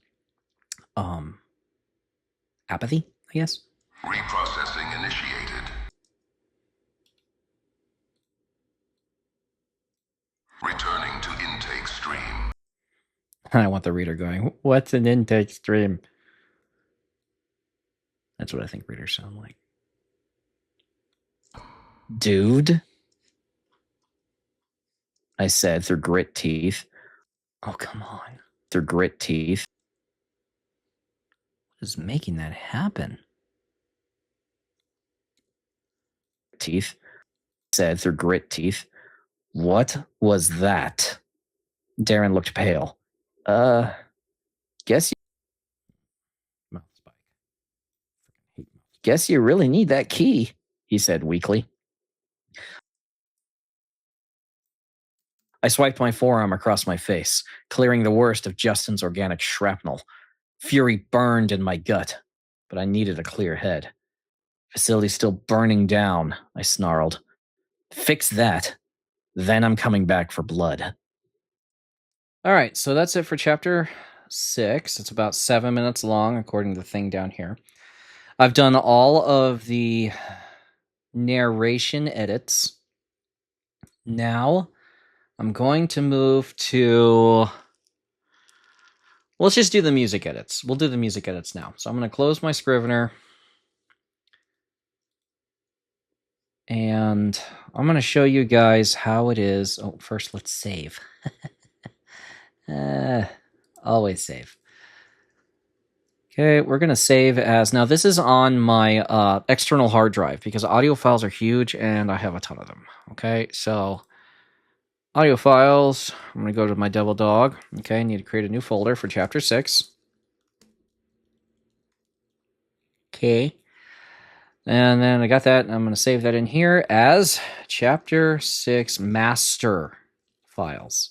apathy, I guess. Reprocessing initiated. Returning to intake stream. I want the reader going, what's an intake stream? That's what I think readers sound like. Dude, I said through grit teeth. Oh, come on. Through grit teeth. What is making that happen? Teeth. Said through grit teeth. What was that? Darren looked pale. Guess you... Guess you really need that key, he said weakly. I swiped my forearm across my face, clearing the worst of Justin's organic shrapnel. Fury burned in my gut, but I needed a clear head. Facility's still burning down, I snarled. Fix that. Then I'm coming back for blood. All right, so that's it for chapter 6. It's about 7 minutes long, according to the thing down here. I've done all of the narration edits. Now, I'm going to move to... Let's just do the music edits. We'll do the music edits now. So I'm going to close my Scrivener. And I'm going to show you guys how it is. Oh, first let's save. Always save. Okay, we're going to save as... Now, this is on my external hard drive because audio files are huge and I have a ton of them. Okay, so audio files. I'm going to go to my Devil Dog. Okay, I need to create a new folder for Chapter 6. Okay. And then I got that, and I'm going to save that in here as Chapter 6 master files.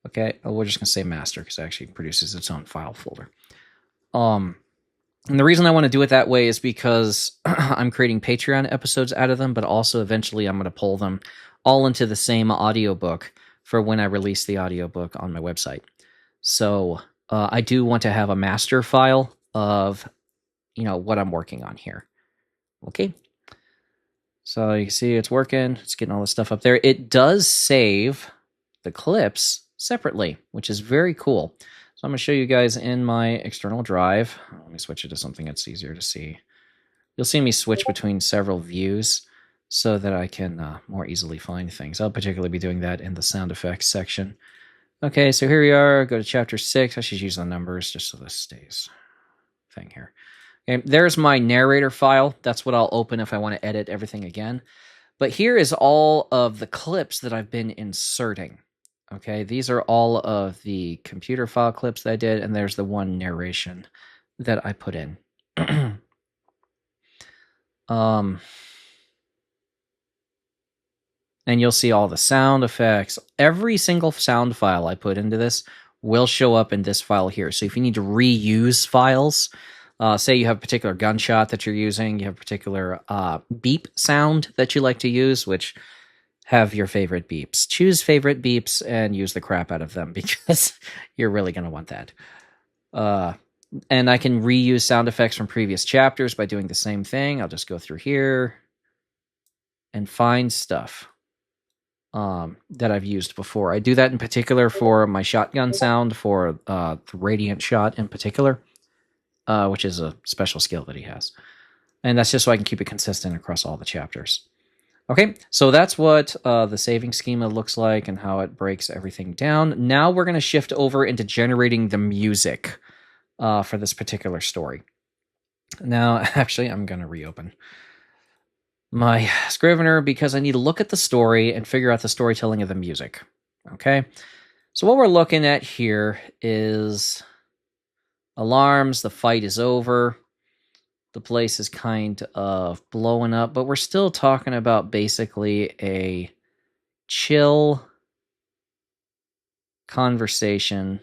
Okay, we're just going to say master because it actually produces its own file folder. And the reason I want to do it that way is because I'm creating Patreon episodes out of them, but also eventually I'm going to pull them all into the same audiobook for when I release the audiobook on my website. So I do want to have a master file of, what I'm working on here. Okay. So you can see it's working. It's getting all the stuff up there. It does save the clips separately, which is very cool. So I'm going to show you guys in my external drive. Let me switch it to something that's easier to see. You'll see me switch between several views so that I can more easily find things. I'll particularly be doing that in the sound effects section. Okay, so here we are. Go to Chapter 6. I should use the numbers just so this stays thing here. Okay, there's my narrator file. That's what I'll open if I want to edit everything again. But here is all of the clips that I've been inserting. Okay, these are all of the computer file clips that I did, and there's the one narration that I put in. And you'll see all the sound effects. Every single sound file I put into this will show up in this file here. So if you need to reuse files, say you have a particular gunshot that you're using, you have a particular beep sound that you like to use, which have your favorite beeps. Choose favorite beeps and use the crap out of them because you're really going to want that. And I can reuse sound effects from previous chapters by doing the same thing. I'll just go through here and find stuff that I've used before. I do that in particular for my shotgun sound for the Radiant Shot in particular, which is a special skill that he has. And that's just so I can keep it consistent across all the chapters. Okay, so that's what the saving schema looks like and how it breaks everything down. Now we're going to shift over into generating the music for this particular story. Now, actually, I'm going to reopen my Scrivener because I need to look at the story and figure out the storytelling of the music. Okay, so what we're looking at here is alarms, the fight is over. The place is kind of blowing up, but we're still talking about basically a chill conversation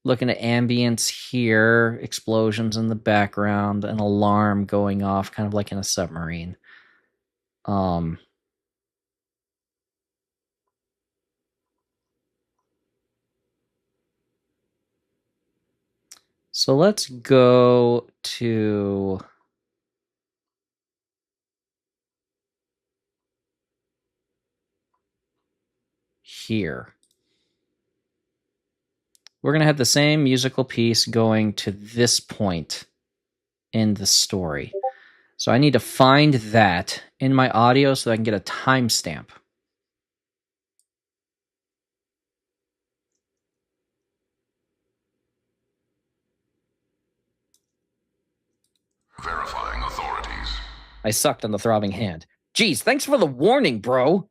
Looking at ambience here, explosions in the background, an alarm going off, kind of like in a submarine. So let's go to here. We're going to have the same musical piece going to this point in the story. So I need to find that in my audio so I can get a timestamp. Verifying authorities. I sucked on the throbbing hand. Geez, thanks for the warning, bro.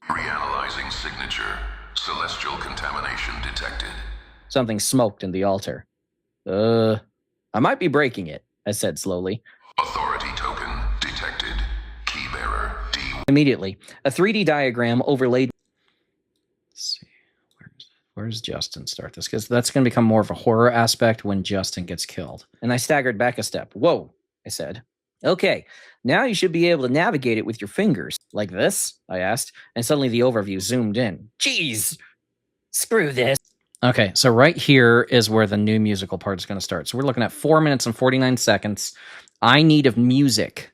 Reanalyzing signature. Celestial contamination detected. Something smoked in the altar. I might be breaking it, I said slowly. Authority token detected. Key bearer D. Immediately, a 3D diagram overlaid. Let's see, where's Justin start this? Because that's going to become more of a horror aspect when Justin gets killed. And I staggered back a step. Whoa, I said. Okay, now you should be able to navigate it with your fingers. Like this? I asked, and suddenly the overview zoomed in. Jeez, screw this. Okay, so right here is where the new musical part is going to start. So we're looking at 4 minutes and 49 seconds. I need of music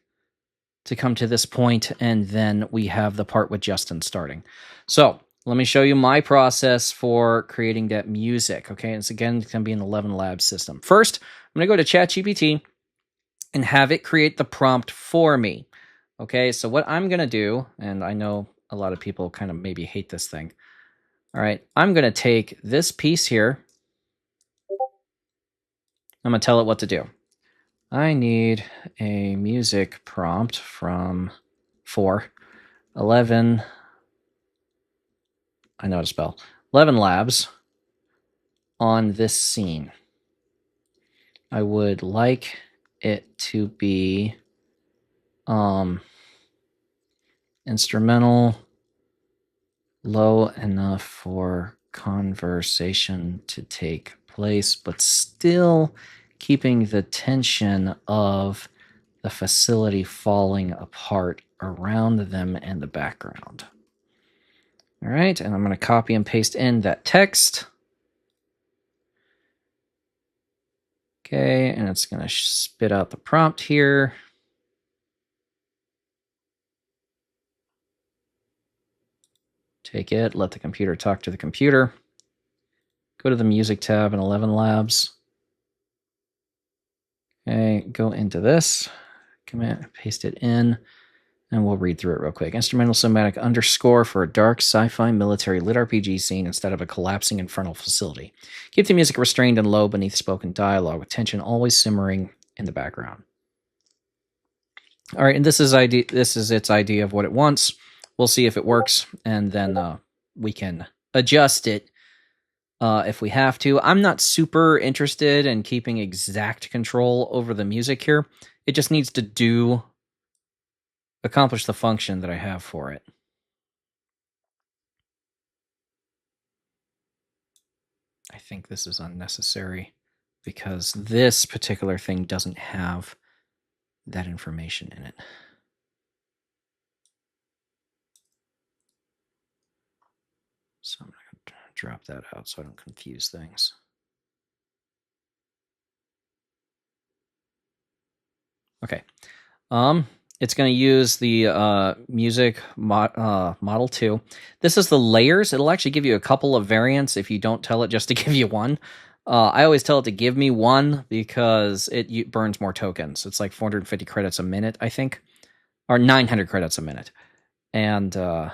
to come to this point, and then we have the part with Justin starting. So let me show you my process for creating that music. Okay, and it's again going to be an 11 lab system. First, I'm going to go to ChatGPT and have it create the prompt for me. Okay, so what I'm going to do, and I know a lot of people kind of maybe hate this thing. All right, I'm going to take this piece here. I'm going to tell it what to do. I need a music prompt for 11. I know how to spell. 11 labs on this scene. I would like it to be instrumental, low enough for conversation to take place, but still keeping the tension of the facility falling apart around them and the background. All right, and I'm going to copy and paste in that text. Okay, and it's going to spit out the prompt here. Take it, let the computer talk to the computer. Go to the music tab in 11 labs. Okay, go into this, command, paste it in, and we'll read through it real quick. Instrumental cinematic underscore for a dark sci-fi military lit RPG scene instead of a collapsing infernal facility. Keep the music restrained and low beneath spoken dialogue, with tension always simmering in the background. All right, and this is its idea of what it wants. We'll see if it works, and then we can adjust it if we have to. I'm not super interested in keeping exact control over the music here. It just needs to accomplish the function that I have for it. I think this is unnecessary because this particular thing doesn't have that information in it. So I'm going to drop that out so I don't confuse things. Okay. It's going to use the music model 2. This is the layers. It'll actually give you a couple of variants if you don't tell it just to give you one. I always tell it to give me one because it burns more tokens. It's like 450 credits a minute, I think, or 900 credits a minute. And I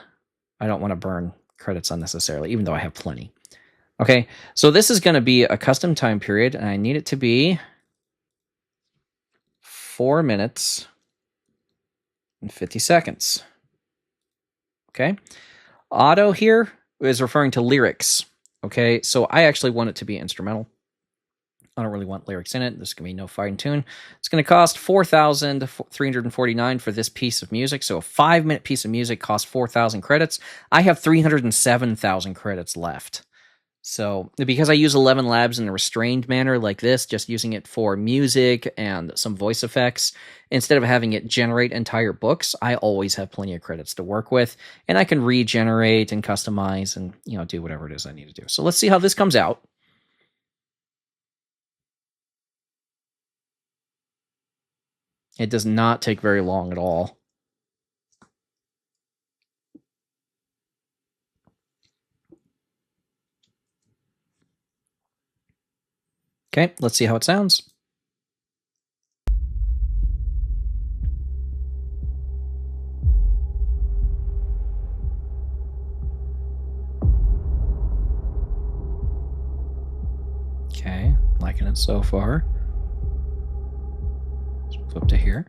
don't want to burn credits unnecessarily, even though I have plenty. Okay, so this is going to be a custom time period, and I need it to be 4 minutes and 50 seconds. Okay, auto here is referring to lyrics. Okay, so I actually want it to be instrumental. I don't really want lyrics in it. There's going to be no fine tune. It's going to cost $4,349 for this piece of music. So a 5-minute piece of music costs 4,000 credits. I have 307,000 credits left. So, because I use 11 Labs in a restrained manner like this, just using it for music and some voice effects, instead of having it generate entire books, I always have plenty of credits to work with, and I can regenerate and customize and, do whatever it is I need to do. So let's see how this comes out. It does not take very long at all. Okay, let's see how it sounds. Okay, liking it so far. Let's flip to here.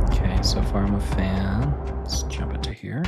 Okay, so far I'm a fan. Let's jump into here.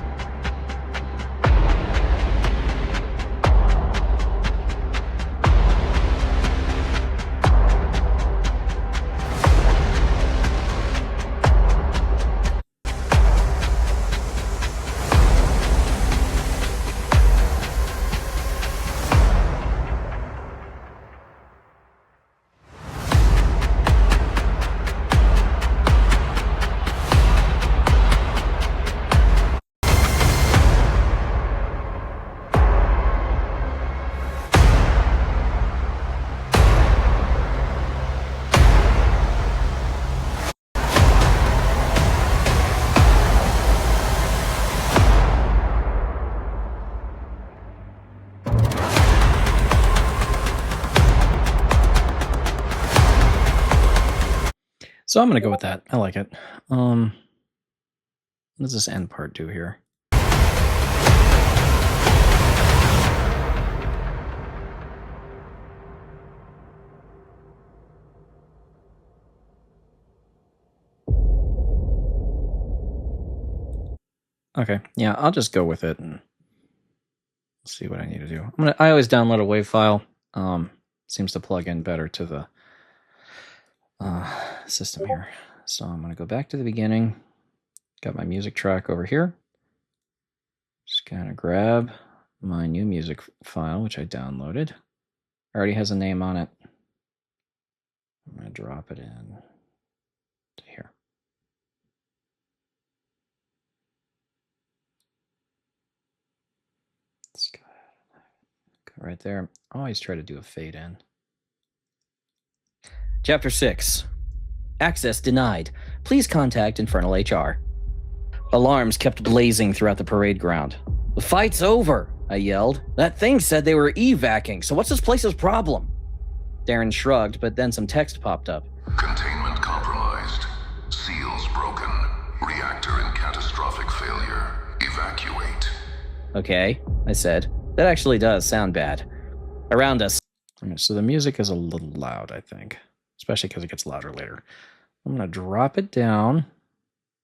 So I'm going to go with that. I like it. What does this end part do here? Okay, yeah, I'll just go with it and see what I need to do. I always download a WAV file. Seems to plug in better to the system here. So I'm going to go back to the beginning. Got my music track over here. Just kind of grab my new music file, which I downloaded. Already has a name on it. I'm going to drop it in to here. Let's go right there. Always try to do a fade in. Chapter 6. Access denied. Please contact Infernal HR. Alarms kept blazing throughout the parade ground. The fight's over, I yelled. That thing said they were evacing, so what's this place's problem? Darren shrugged, but then some text popped up. Containment compromised. Seals broken. Reactor in catastrophic failure. Evacuate. Okay, I said. That actually does sound bad. Around us. Okay, so the music is a little loud, I think. Especially because it gets louder later. I'm going to drop it down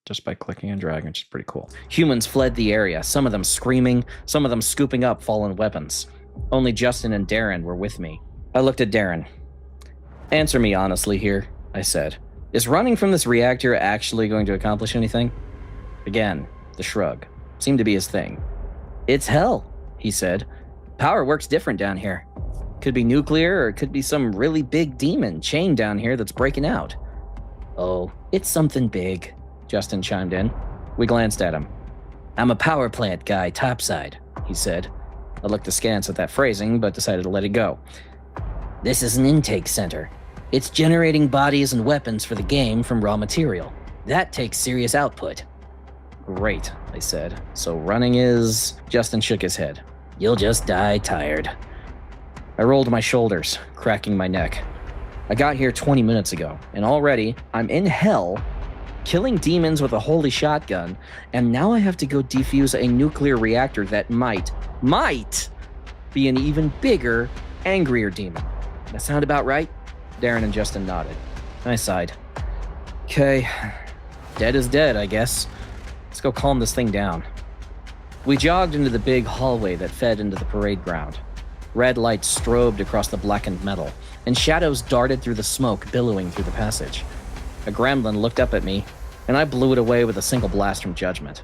just by clicking and dragging, which is pretty cool. Humans fled the area, some of them screaming, some of them scooping up fallen weapons. Only Justin and Darren were with me. I looked at Darren. Answer me honestly here, I said. Is running from this reactor actually going to accomplish anything? Again, the shrug. Seemed to be his thing. It's hell, he said. Power works different down here. Could be nuclear, or it could be some really big demon chained down here that's breaking out. Oh, it's something big, Justin chimed in. We glanced at him. I'm a power plant guy topside, he said. I looked askance at that phrasing, but decided to let it go. This is an intake center. It's generating bodies and weapons for the game from raw material. That takes serious output. Great, I said. So running is... Justin shook his head. You'll just die tired. I rolled my shoulders, cracking my neck. I got here 20 minutes ago, and already I'm in hell, killing demons with a holy shotgun, and now I have to go defuse a nuclear reactor that might be an even bigger, angrier demon. That sound about right? Darren and Justin nodded. I sighed. Okay, dead is dead, I guess. Let's go calm this thing down. We jogged into the big hallway that fed into the parade ground. Red lights strobed across the blackened metal, and shadows darted through the smoke billowing through the passage. A gremlin looked up at me, and I blew it away with a single blast from judgment.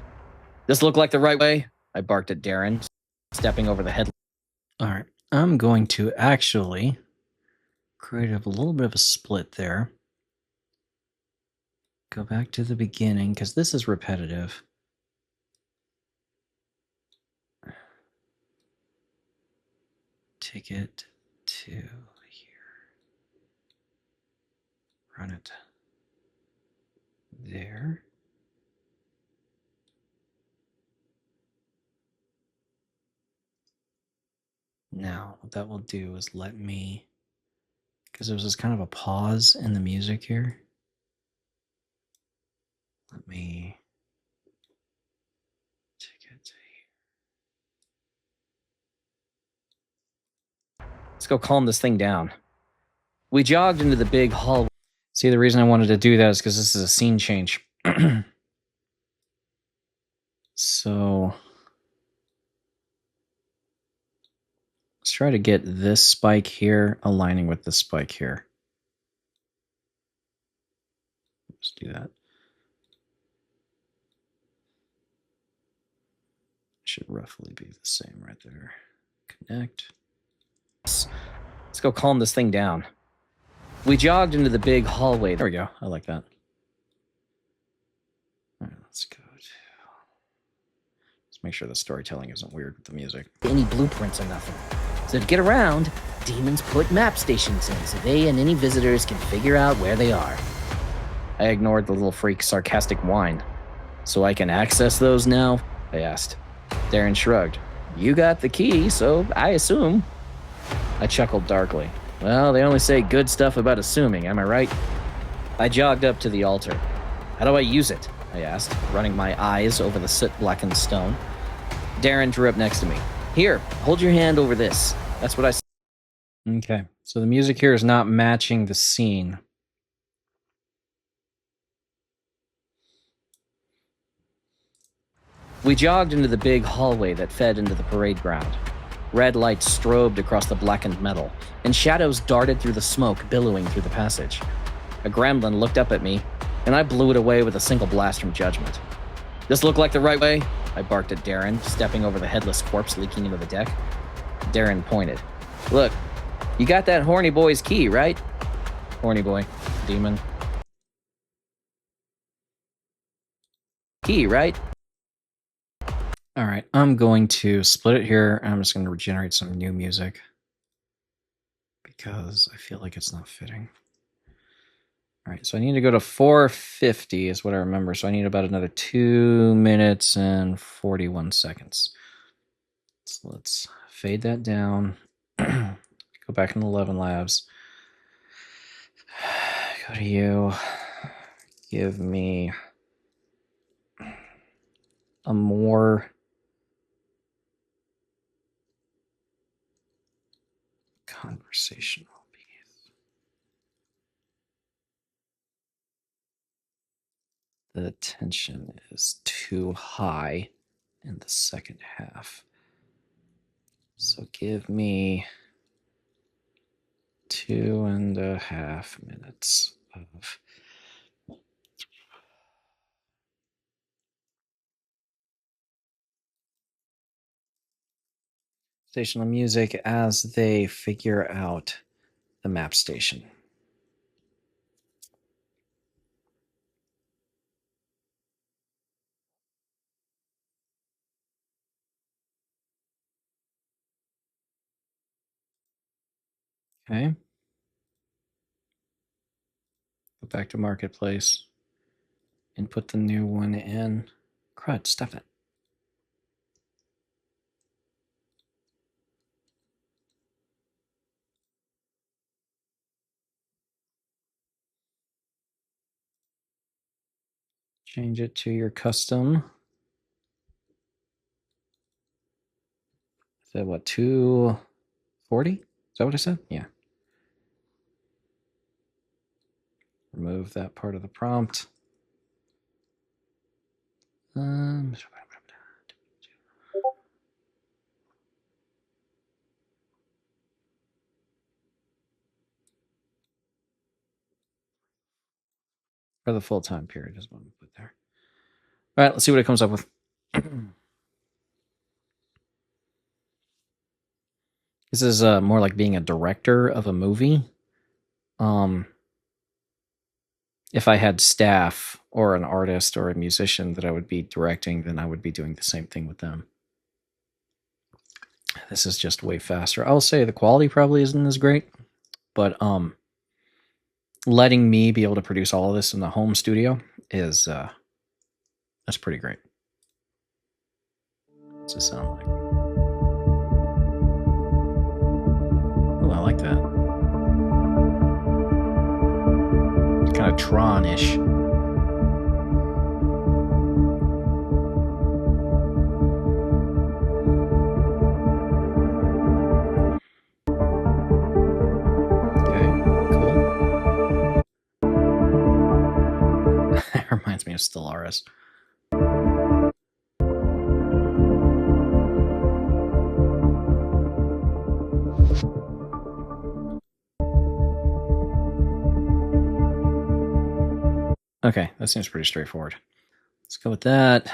This looked like the right way? I barked at Darren, stepping over the head. All right, I'm going to actually create a little bit of a split there. Go back to the beginning, because this is repetitive. Take it to here. Run it there. Now, what that will do is let me, because there was this kind of a pause in the music here. Let me take it to here. Let's go calm this thing down. We jogged into the big hallway. See, the reason I wanted to do that is because this is a scene change. So let's try to get this spike here aligning with this spike here. Let's do that. Should roughly be the same right there. Connect. Let's go calm this thing down. We jogged into the big hallway. There we go. I like that. All right, let's go to... Let's make sure the storytelling isn't weird with the music. Any blueprints or nothing. So to get around, demons put map stations in so they and any visitors can figure out where they are. I ignored the little freak's sarcastic whine. So I can access those now? I asked. Darren shrugged. You got the key, so I assume. I chuckled darkly. Well, they only say good stuff about assuming, am I right? I jogged up to the altar. How do I use it? I asked, running my eyes over the soot-blackened stone. Darren drew up next to me. Here, hold your hand over this. That's what I said. Okay, so the music here is not matching the scene. We jogged into the big hallway that fed into the parade ground. Red lights strobed across the blackened metal, and shadows darted through the smoke billowing through the passage. A gremlin looked up at me, and I blew it away with a single blast from judgment. This looked like the right way? I barked at Darren, stepping over the headless corpse leaking into the deck. Darren pointed. Look, you got that horny boy's key, right? Horny boy. Demon. Key, right? All right, I'm going to split it here, and I'm just going to regenerate some new music because I feel like it's not fitting. All right, so I need to go to 450 is what I remember, so I need about another 2 minutes and 41 seconds. So let's fade that down. Go back in 11 labs. Go to you. Give me a more conversational piece. The tension is too high in the second half. So give me 2.5 minutes of stational music as they figure out the map station. Okay. Go back to Marketplace and put the new one in. Crud, stop it. Change it to your custom. Is that what, 240? Is that what I said? Yeah. Remove that part of the prompt. Or the full time period is what we put there. All right, let's see what it comes up with. This is more like being a director of a movie. If I had staff or an artist or a musician that I would be directing, then I would be doing the same thing with them. This is just way faster. I'll say the quality probably isn't as great, but letting me be able to produce all of this in the home studio is that's pretty great. What's it sound like? Oh, I like that. Kind of Tron-ish. That reminds me of Stellaris. Okay, that seems pretty straightforward. Let's go with that.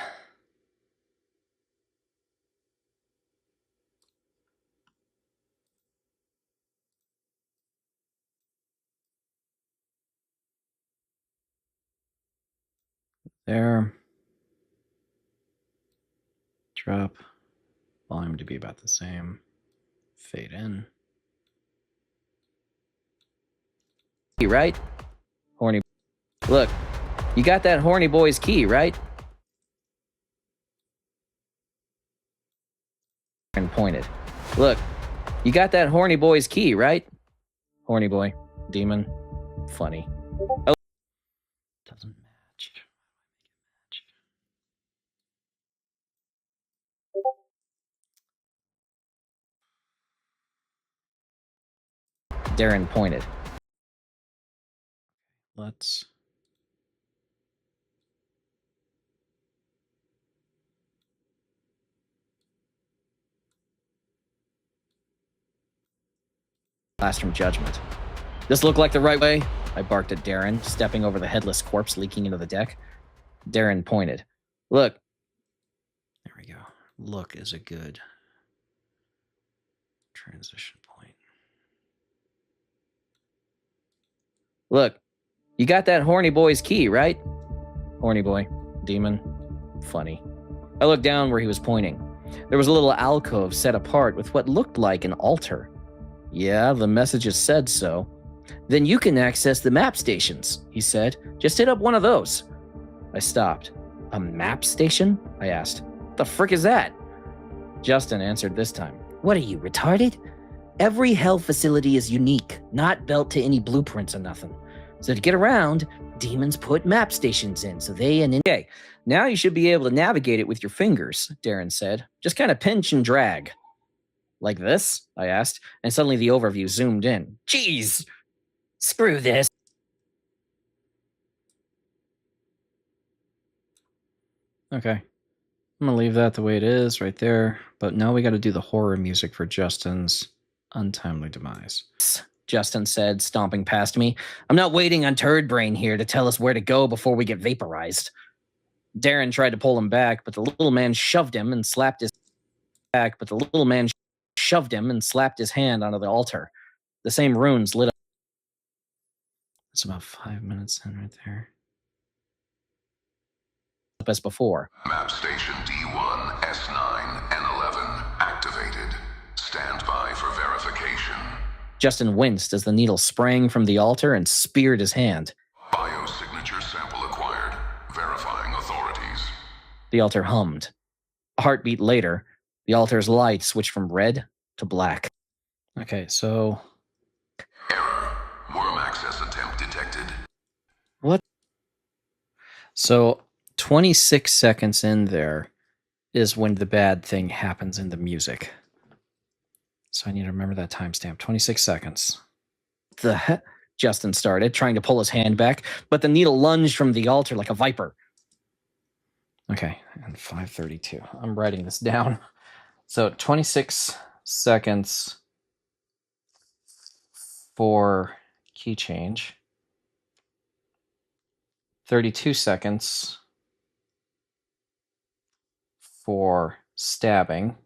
There. Drop. Volume to be about the same. Fade in. Right? Horny. Look, you got that horny boy's key, right? And pointed. Look, you got that horny boy's key, right? Horny boy. Demon. Funny. Oh. Doesn't match. Darren pointed. Let's... Blast from Judgment. This look like the right way? I barked at Darren, stepping over the headless corpse leaking into the deck. Darren pointed. Look. There we go. Look is a good transition point. Look, you got that horny boy's key, right? Horny boy. Demon. Funny. I looked down where he was pointing. There was a little alcove set apart with what looked like an altar. Yeah, the messages said so. Then you can access the map stations, he said. Just hit up one of those. I stopped. A map station? I asked. What the frick is that? Justin answered this time. What are you, retarded? Every hell facility is unique, not built to any blueprints or nothing. So to get around, demons put map stations in, so they and... Okay, now you should be able to navigate it with your fingers, Darren said. Just kind of pinch and drag. Like this? I asked, and suddenly the overview zoomed in. Jeez! Screw this. Okay. I'm gonna leave that the way it is right there, but now we gotta do the horror music for Justin's untimely demise. Justin said, stomping past me. I'm not waiting on Turd Brain here to tell us where to go before we get vaporized. Darren tried to pull him back, but the little man shoved him and slapped his hand onto the altar. The same runes lit up. It's about 5 minutes in right there. As before. Map station D1, S9, and 11 activated. Stand by for verification. Justin winced as the needle sprang from the altar and speared his hand. Biosignature sample acquired. Verifying authorities. The altar hummed. A heartbeat later, the altar's light switched from red to black. Okay, so... Error. Worm access attempt detected. What? So, 26 seconds in there is when the bad thing happens in the music. So I need to remember that timestamp. 26 seconds. The heck? Justin started, trying to pull his hand back, but the needle lunged from the altar like a viper. Okay, and 5:32. I'm writing this down. So 26 seconds for key change. 32 seconds for stabbing.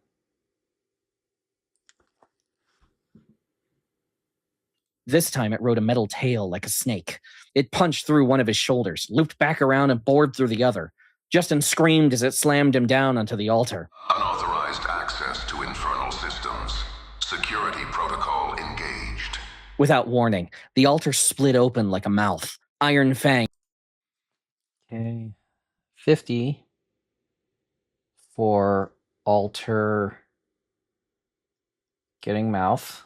This time it rode a metal tail like a snake. It punched through one of his shoulders, looped back around, and bored through the other. Justin screamed as it slammed him down onto the altar. Unauthorized access to infernal systems. Security protocol engaged. Without warning, the altar split open like a mouth. Iron Fang. Okay. 50 for altar getting mouth.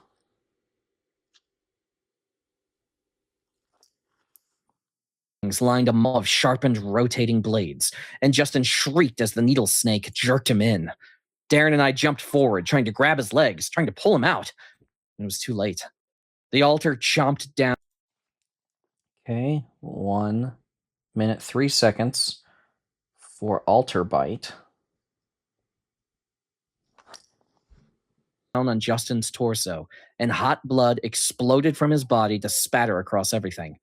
Lined a maw of sharpened, rotating blades, and Justin shrieked as the needle snake jerked him in. Darren and I jumped forward, trying to grab his legs, trying to pull him out. It was too late. The altar chomped down. Okay, 1 minute 3 seconds for altar bite. Down on Justin's torso, and hot blood exploded from his body to spatter across everything.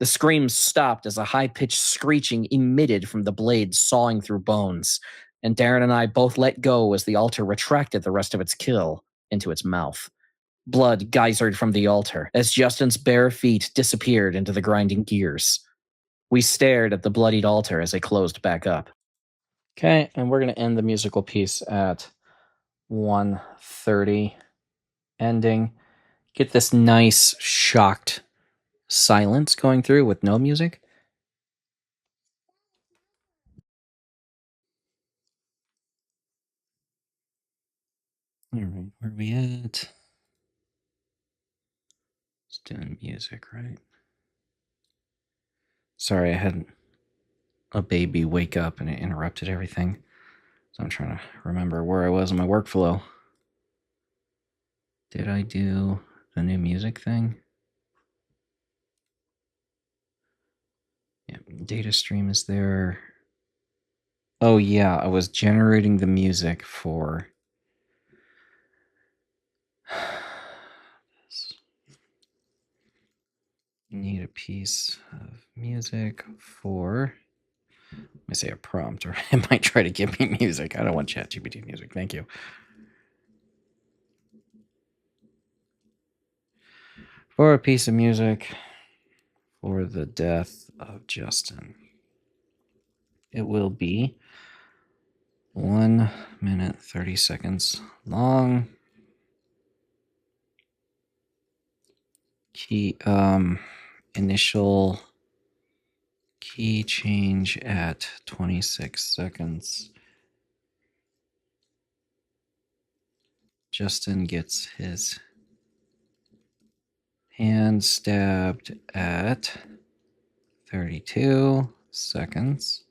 The screams stopped as a high-pitched screeching emitted from the blade sawing through bones, and Darren and I both let go as the altar retracted the rest of its kill into its mouth. Blood geysered from the altar as Justin's bare feet disappeared into the grinding gears. We stared at the bloodied altar as it closed back up. Okay, and we're going to end the musical piece at 1:30 ending. Get this nice shocked silence going through with no music. All right, where are we at? It's doing music, right? Sorry, I had a baby wake up and it interrupted everything. So I'm trying to remember where I was in my workflow. Did I do the new music thing? Yeah, data stream is there. Oh yeah, I was generating the music for this. Need a piece of music for, let me say a prompt, or it might try to give me music. I don't want ChatGPT music. Thank you. For a piece of music for the death of Justin. It will be 1 minute 30 seconds long. Initial key change at 26 seconds. Justin gets his hand stabbed at 32 seconds.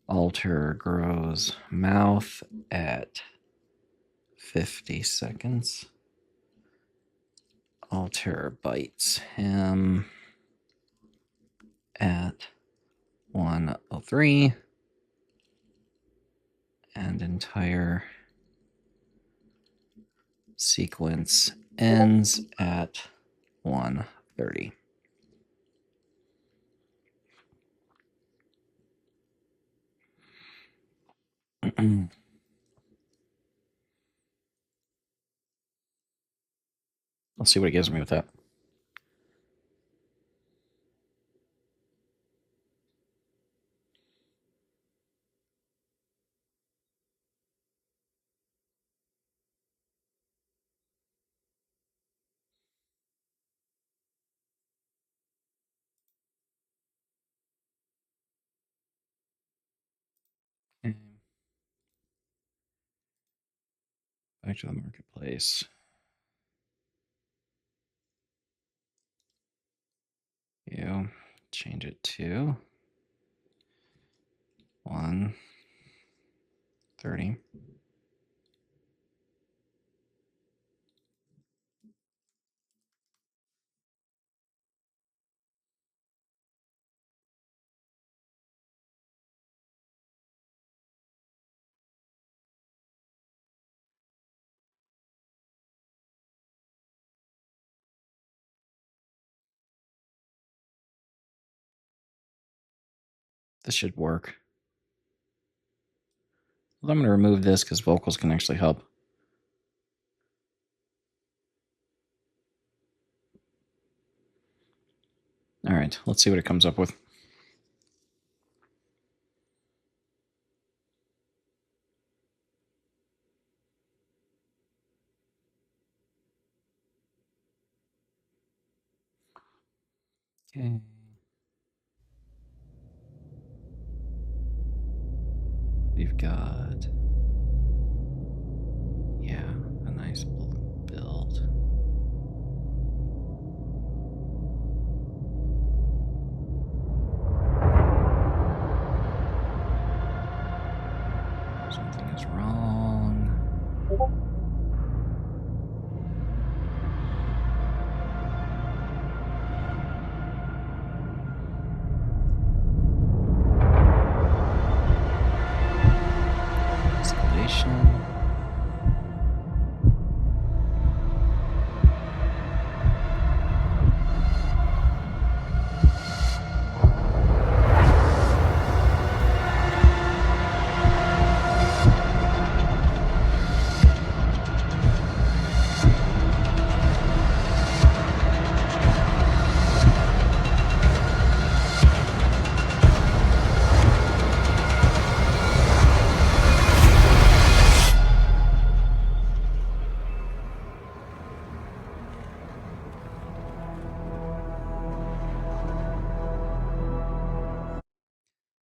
Alter grows mouth at 50 seconds. Alter bites him at 1:03. And entire sequence ends at 1:30. I'll see what it gives me with that. Back to the marketplace. You change it to 1:30. This should work. Well, I'm going to remove this because vocals can actually help. All right, let's see what it comes up with. Okay. We've got, yeah, a nice build. Something is wrong. Escalation.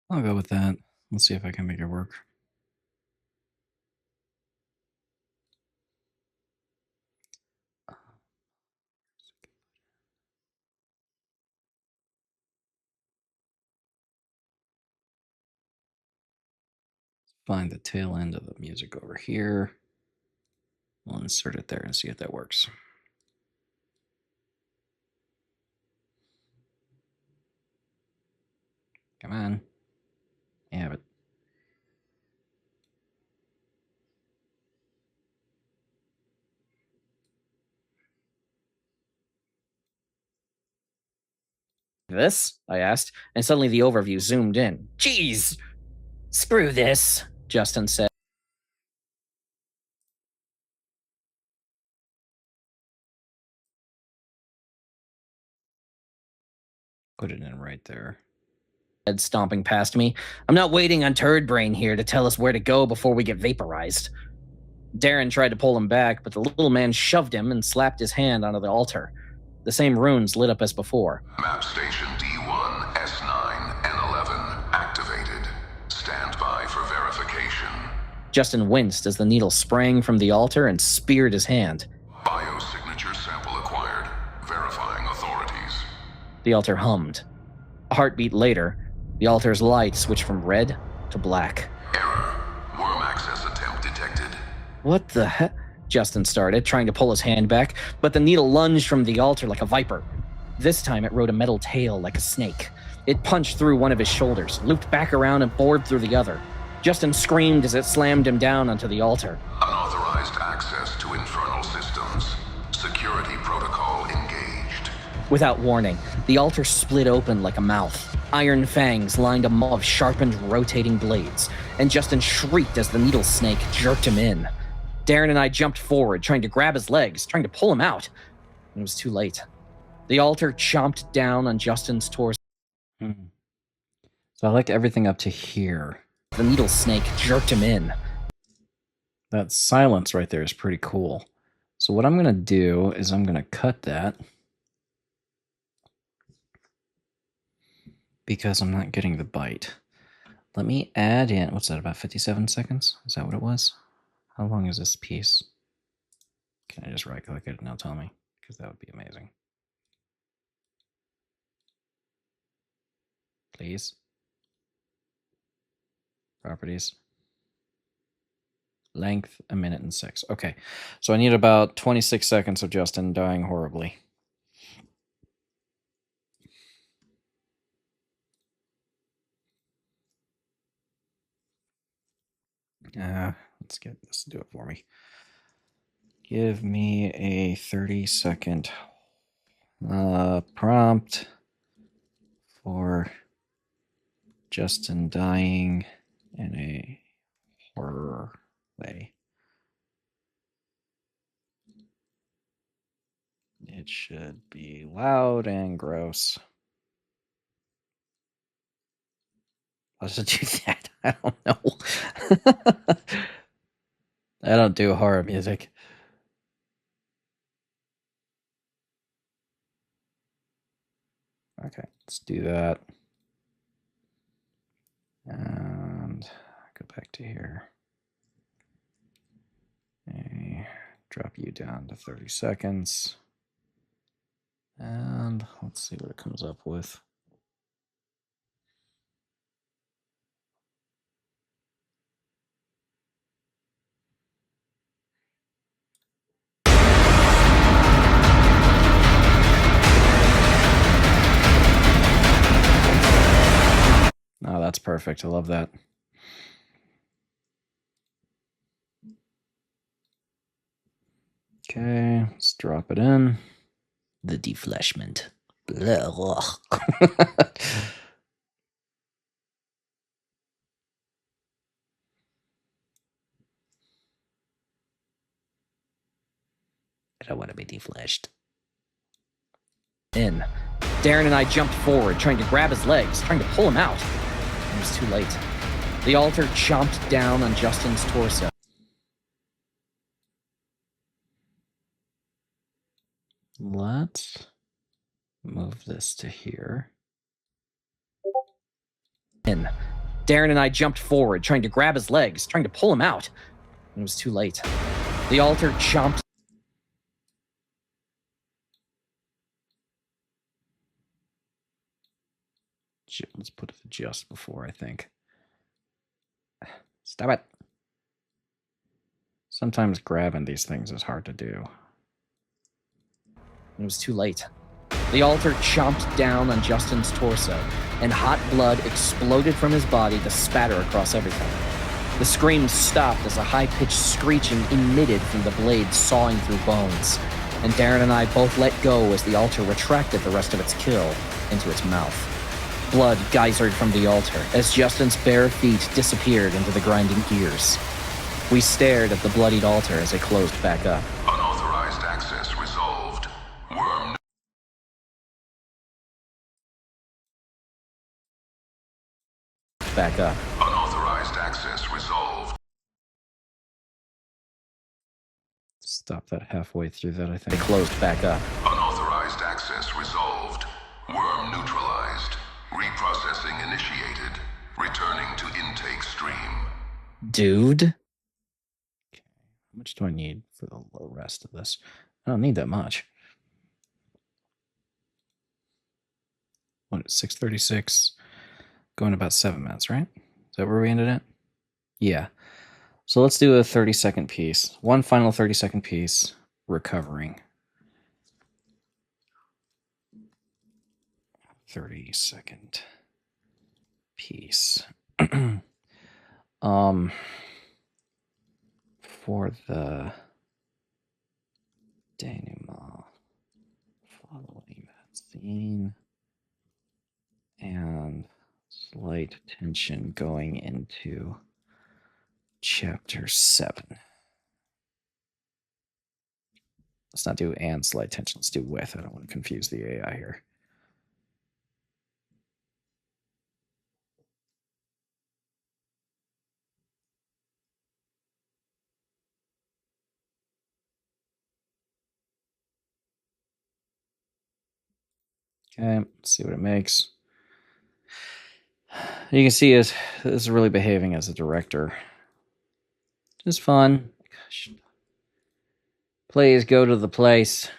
I'll go with that. Let's see if I can make it work. Find the tail end of the music over here. We'll insert it there and see if that works. Come on. You have it. This? I asked, and suddenly the overview zoomed in. Jeez! Screw this, Justin said. Put it in right there. Stomping past me. I'm not waiting on Turd Brain here to tell us where to go before we get vaporized. Darren tried to pull him back, but the little man shoved him and slapped his hand onto the altar. The same runes lit up as before. Map station D1, S9, and 11 activated. Stand by for verification. Justin winced as the needle sprang from the altar and speared his hand. Biosignature sample acquired. Verifying authorities. The altar hummed. A heartbeat later, the altar's light switched from red to black. Error. Worm access attempt detected. What the heck? Justin started, trying to pull his hand back, but the needle lunged from the altar like a viper. This time it rode a metal tail like a snake. It punched through one of his shoulders, looped back around and bored through the other. Justin screamed as it slammed him down onto the altar. Unauthorized access to infernal systems. Security protocol engaged. Without warning, the altar split open like a mouth. Iron fangs lined a maw of sharpened, rotating blades, and Justin shrieked as the needle snake jerked him in. Darren and I jumped forward, trying to grab his legs, trying to pull him out. It was too late. The altar chomped down on Justin's torso. So I like everything up to here. The needle snake jerked him in. That silence right there is pretty cool. So what I'm going to do is I'm going to cut that because I'm not getting the bite. Let me add in, what's that, about 57 seconds? Is that what it was? How long is this piece? Can I just right click it and now tell me? Because that would be amazing. Please. Properties. Length, 1:06. Okay, so I need about 26 seconds of Justin dying horribly. Let's get this to do it for me. Give me a 30-second prompt for Justin dying in a horror way. It should be loud and gross. How does it do that? I don't know. I don't do horror music. Okay, let's do that. And go back to here. Okay, drop you down to 30 seconds. And let's see what it comes up with. Oh, that's perfect. I love that. Okay, let's drop it in. The defleshment. I don't want to be defleshed. In. Darren and I jumped forward, trying to grab his legs, trying to pull him out. It was too late. The altar chomped down on Justin's torso. Let's move this to here. In. Darren and I jumped forward, trying to grab his legs, trying to pull him out. It was too late. The altar chomped. Let's put it just before, I think. Stop it. Sometimes grabbing these things is hard to do. It was too late. The altar chomped down on Justin's torso, and hot blood exploded from his body to spatter across everything. The scream stopped as a high-pitched screeching emitted from the blade sawing through bones, and Darren and I both let go as the altar retracted the rest of its kill into its mouth. Blood geysered from the altar as Justin's bare feet disappeared into the grinding ears. We stared at the bloodied altar as it closed back up. Unauthorized access resolved. Worm Back up. Unauthorized access resolved. Stop that halfway through that, I It think. closed back up. Unauthorized access resolved. Worm neutralized. Reprocessing initiated. Returning to intake stream. Dude? How much do I need for the low rest of this? I don't need that much. What, 636? Going about 7 minutes, right? Is that where we ended at? Yeah. So let's do a 30-second piece. One final 30-second piece. Recovering. 30-second piece. For the denouement following that scene and slight tension going into chapter 7. Let's not do and slight tension. Let's do with. I don't want to confuse the AI here. Okay, let's see what it makes. You can see this is really behaving as a director. Just fun. Gosh. Please go to the place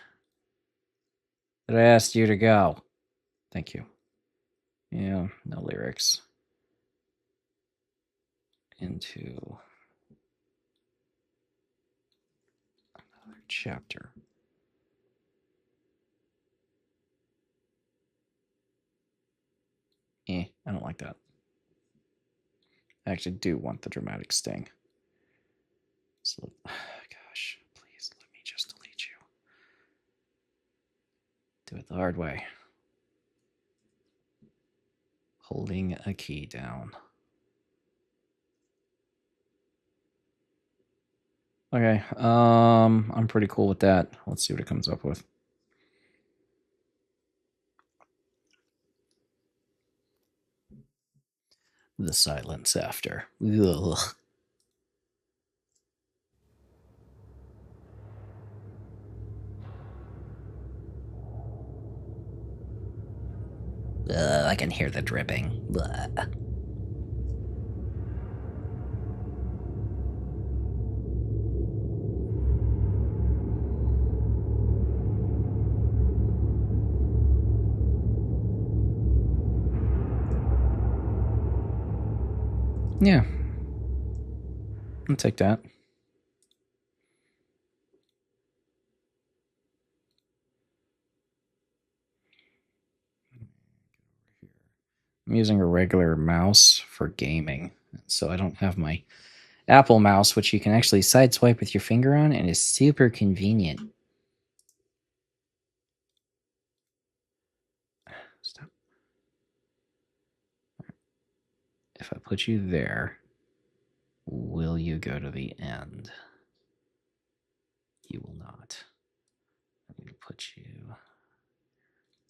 that I asked you to go. Thank you. Yeah, no lyrics. Into another chapter. I don't like that. I actually do want the dramatic sting. So, gosh, please let me just delete you. Do it the hard way. Holding a key down. Okay, I'm pretty cool with that. Let's see what it comes up with. The silence after. Ugh. I can hear the dripping. Blah. Yeah. I'll take that. I'm using a regular mouse for gaming, so I don't have my Apple mouse, which you can actually sideswipe with your finger on, and is super convenient. Stop. If I put you there, will you go to the end? You will not. I'm going to put you...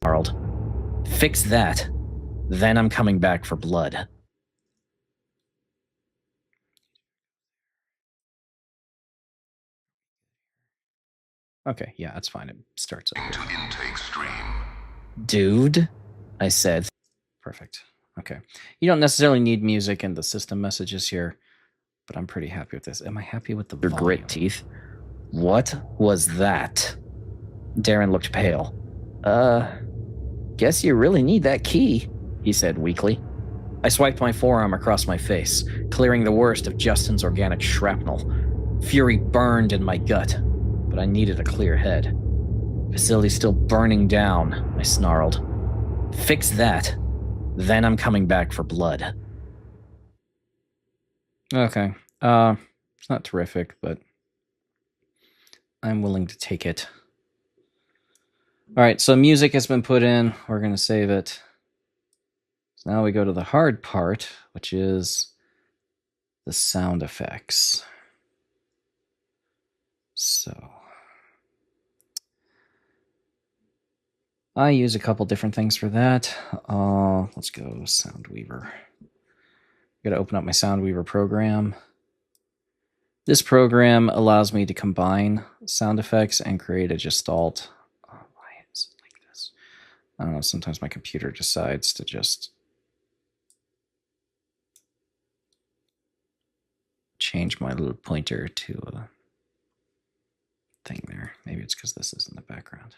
Snarled. Fix that. Then I'm coming back for blood. Okay, yeah, that's fine. It starts up. Into intake stream. Dude, I said. Perfect. Okay. You don't necessarily need music in the system messages here, but I'm pretty happy with this. Am I happy with the Your volume? grit teeth. What was that? Darren looked pale. Guess you really need that key, he said weakly. I swiped my forearm across my face, clearing the worst of Justin's organic shrapnel. Fury burned in my gut, but I needed a clear head. Facility's still burning down, I snarled. Fix that. Then I'm coming back for blood. Okay. It's not terrific, but I'm willing to take it. All right, so music has been put in. We're going to save it. So now we go to the hard part, which is the sound effects. So I use a couple different things for that. Let's go Soundweaver. Got to open up my Soundweaver program. This program allows me to combine sound effects and create a gestalt. Why is it like this? I don't know. Sometimes my computer decides to just change my little pointer to a thing there. Maybe it's because this is in the background.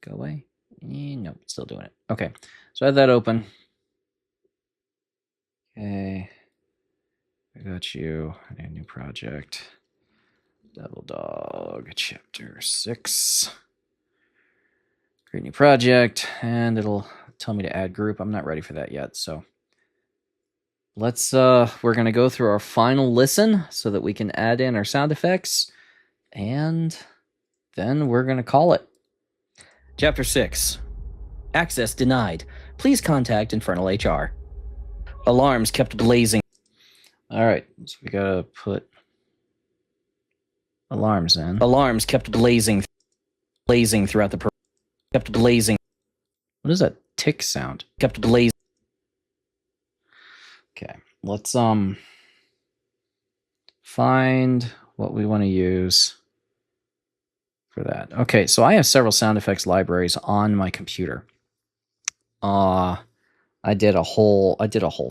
Go away. Nope, still doing it. Okay, so I have that open. Okay, I got you. I need a new project. Devil Dog, Chapter 6. Create new project, and it'll tell me to add group. I'm not ready for that yet, so let's, we're going to go through our final listen so that we can add in our sound effects, and then we're going to call it. Chapter 6. Access denied. Please contact Infernal HR. Alarms kept blazing. All right, so we got to put alarms in. Alarms kept blazing throughout the kept blazing. What is that tick sound? Kept blazing. Okay, let's find what we want to use for that. Okay, so I have several sound effects libraries on my computer. I did a whole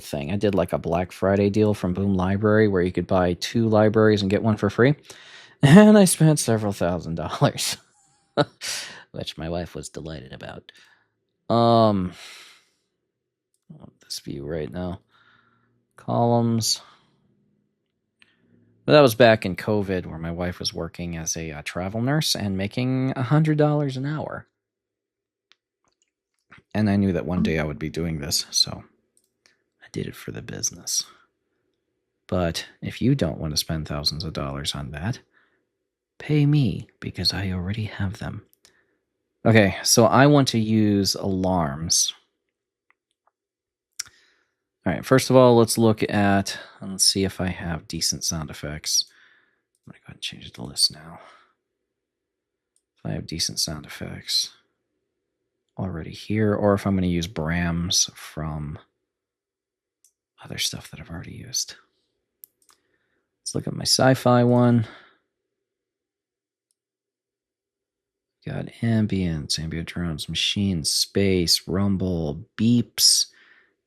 thing. I did like a Black Friday deal from Boom Library where you could buy 2 libraries and get one for free. And I spent several $1,000s, which my wife was delighted about. I want this view right now. Columns. But that was back in COVID where my wife was working as a travel nurse and making $100 an hour. And I knew that one day I would be doing this, so I did it for the business. But if you don't want to spend thousands of dollars on that, pay me because I already have them. Okay, so I want to use alarms. All right, first of all, let's see if I have decent sound effects. I'm going to go ahead and change it to list now. If I have decent sound effects already here, or if I'm going to use Brams from other stuff that I've already used. Let's look at my sci-fi one. Got ambience, ambient drones, machines, space, rumble, beeps,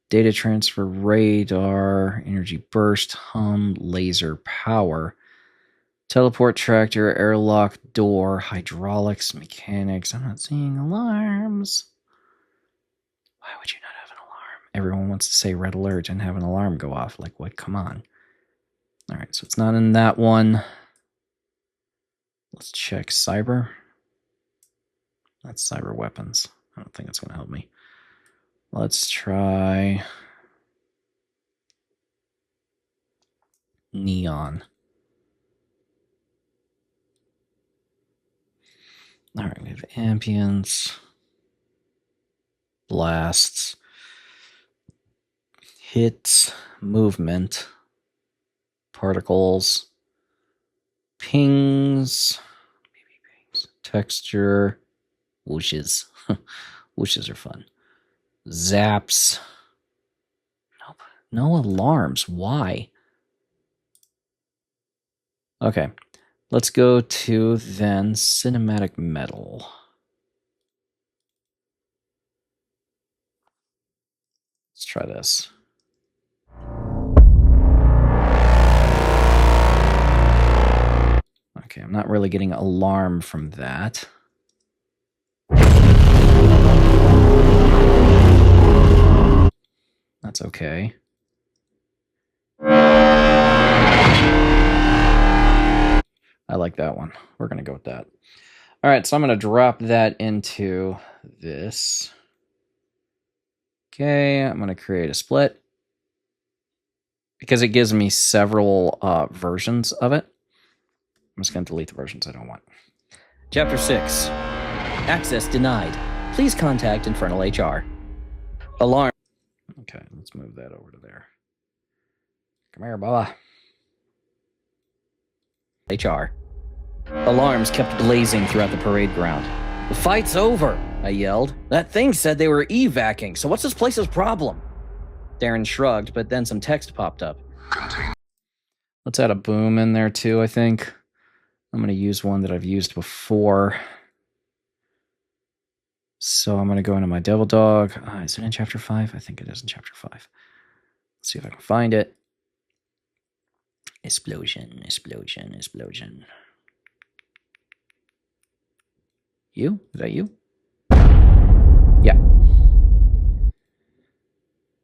data transfer, radar, energy burst, hum, laser, power, teleport, tractor, airlock, door, hydraulics, mechanics. I'm not seeing alarms. Why would you not have an alarm? Everyone wants to say red alert and have an alarm go off. Like, what? Come on. All right, so it's not in that one. Let's check cyber. That's cyber weapons. I don't think it's going to help me. Let's try neon. All right, we have ambience, blasts, hits, movement, particles, pings, texture, whooshes. Whooshes are fun. Zaps. Nope. No alarms. Why? Okay. Let's go to then cinematic metal. Let's try this. Okay, I'm not really getting alarm from that. That's okay. I like that one. We're going to go with that. All right, so I'm going to drop that into this. Okay, I'm going to create a split because it gives me several versions of it. I'm just going to delete the versions I don't want. Chapter 6. Access denied. Please contact Infernal HR. Alarm. Okay, let's move that over to there. Come here, Baba. HR. Alarms kept blazing throughout the parade ground. The fight's over, I yelled. That thing said they were evacing, so what's this place's problem? Darren shrugged, but then some text popped up. Let's add a boom in there too, I think. I'm going to use one that I've used before. So I'm going to go into my Devil Dog. Is it in Chapter 5? I think it is in Chapter 5. Let's see if I can find it. Explosion, explosion, explosion. You? Is that you? Yeah.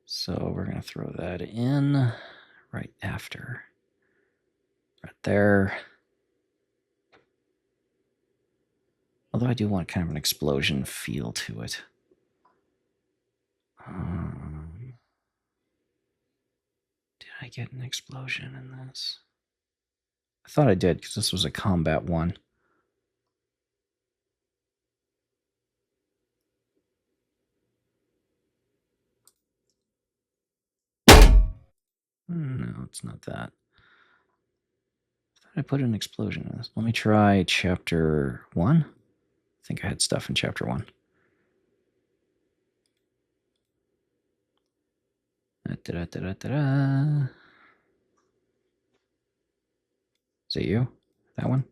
So we're going to throw that in right after. Right there. Although I do want kind of an explosion feel to it. Did I get an explosion in this? I thought I did because this was a combat one. No, it's not that. I thought I put an explosion in this. Let me try Chapter 1. I think I had stuff in Chapter 1. Da-da-da-da-da-da. Is it you? That one?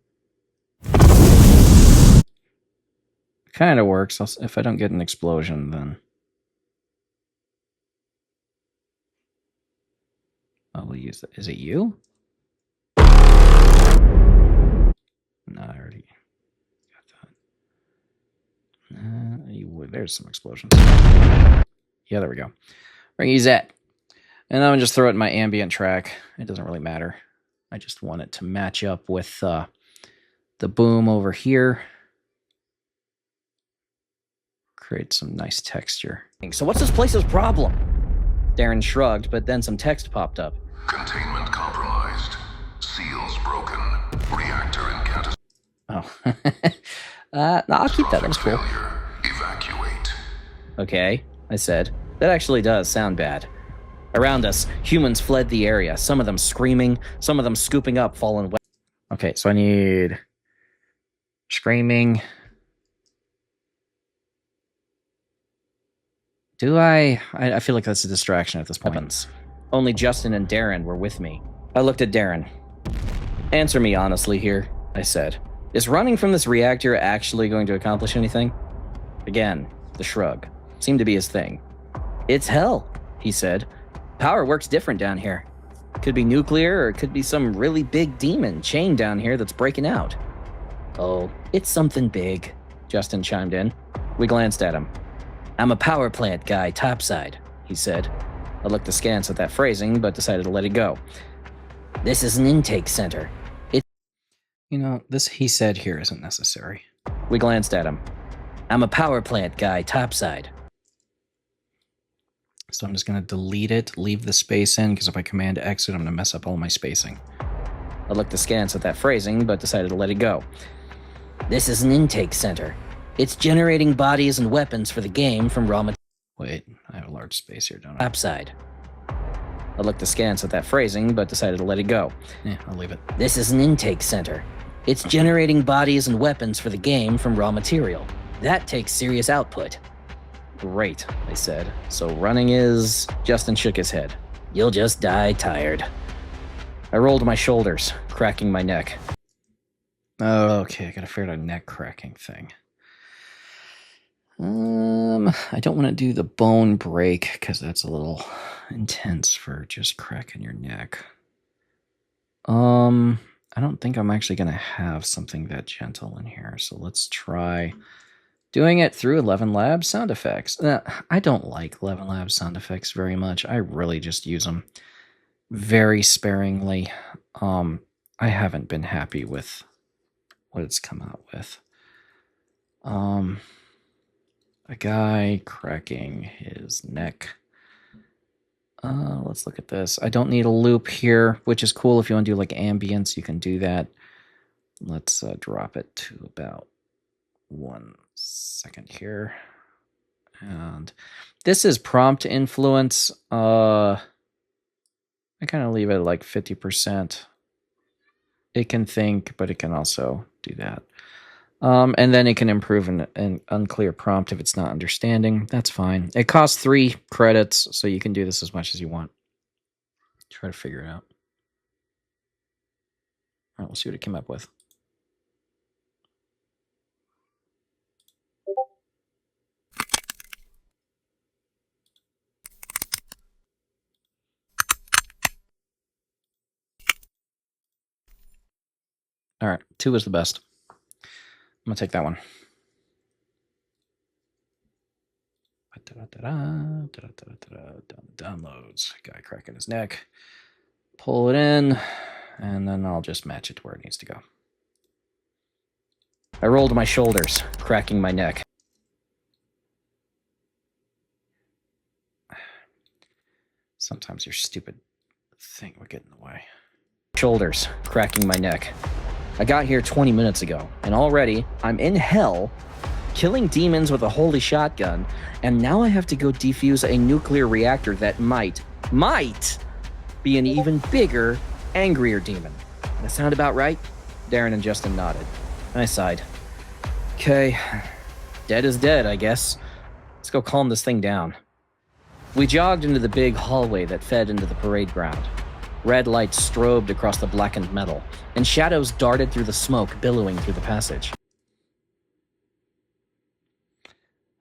Kind of works. If I don't get an explosion, then I will use that. Is it you? No, I already got that. There's some explosions. Yeah, there we go. We're going to use that. And I'm going to just throw it in my ambient track. It doesn't really matter. I just want it to match up with the boom over here. Create some nice texture. So what's this place's problem? Darren shrugged, but then some text popped up. Containment compromised. Seals broken. Reactor incandescent. Oh. No, I'll keep that. That was cool. Failure. Evacuate. Okay, I said. That actually does sound bad. Around us, humans fled the area, some of them screaming, some of them scooping up fallen weapons. Okay, so I need screaming. Do I feel like that's a distraction at this point. Only Justin and Darren were with me. I looked at Darren. Answer me honestly here, I said. Is running from this reactor actually going to accomplish anything? Again, the shrug. Seemed to be his thing. It's hell, he said. Power works different down here. Could be nuclear, or it could be some really big demon chained down here that's breaking out. Oh, it's something big, Justin chimed in. We glanced at him. I'm a power plant guy, topside, he said. I looked askance at that phrasing, but decided to let it go. This is an intake center. You know, this he said here isn't necessary. We glanced at him. I'm a power plant guy, topside. So I'm just going to delete it, leave the space in, because if I command exit, I'm going to mess up all my spacing. I looked askance at that phrasing, but decided to let it go. This is an intake center. It's generating bodies and weapons for the game from raw materials. Wait, I have a large space here, don't I? Topside. I looked askance at that phrasing, but decided to let it go. Yeah, I'll leave it. This is an intake center. It's generating bodies and weapons for the game from raw material. That takes serious output. Great, I said. So running is... Justin shook his head. You'll just die tired. I rolled my shoulders, cracking my neck. Oh, okay, I gotta figure out a neck cracking thing. I don't want to do the bone break, because that's a little intense for just cracking your neck. I don't think I'm actually going to have something that gentle in here, so let's try doing it through 11 Labs sound effects. I don't like 11 Labs sound effects very much. I really just use them very sparingly. I haven't been happy with what it's come out with. A guy cracking his neck. Let's look at this. I don't need a loop here, which is cool. If you want to do like ambience, you can do that. Let's drop it to about 1 second here. And this is prompt influence. I kind of leave it like 50%. It can think, but it can also do that. And then it can improve an unclear prompt if it's not understanding. That's fine. It costs 3 credits, so you can do this as much as you want. Try to figure it out. All right, we'll see what it came up with. All right, 2 is the best. I'm going to take that one. Downloads. Guy cracking his neck. Pull it in, and then I'll just match it to where it needs to go. I rolled my shoulders, cracking my neck. Sometimes your stupid thing would get in the way. Shoulders, cracking my neck. I got here 20 minutes ago, and already I'm in hell, killing demons with a holy shotgun, and now I have to go defuse a nuclear reactor that might be an even bigger, angrier demon. That sound about right? Darren and Justin nodded. I sighed. Okay, dead is dead, I guess. Let's go calm this thing down. We jogged into the big hallway that fed into the parade ground. Red lights strobed across the blackened metal, and shadows darted through the smoke billowing through the passage.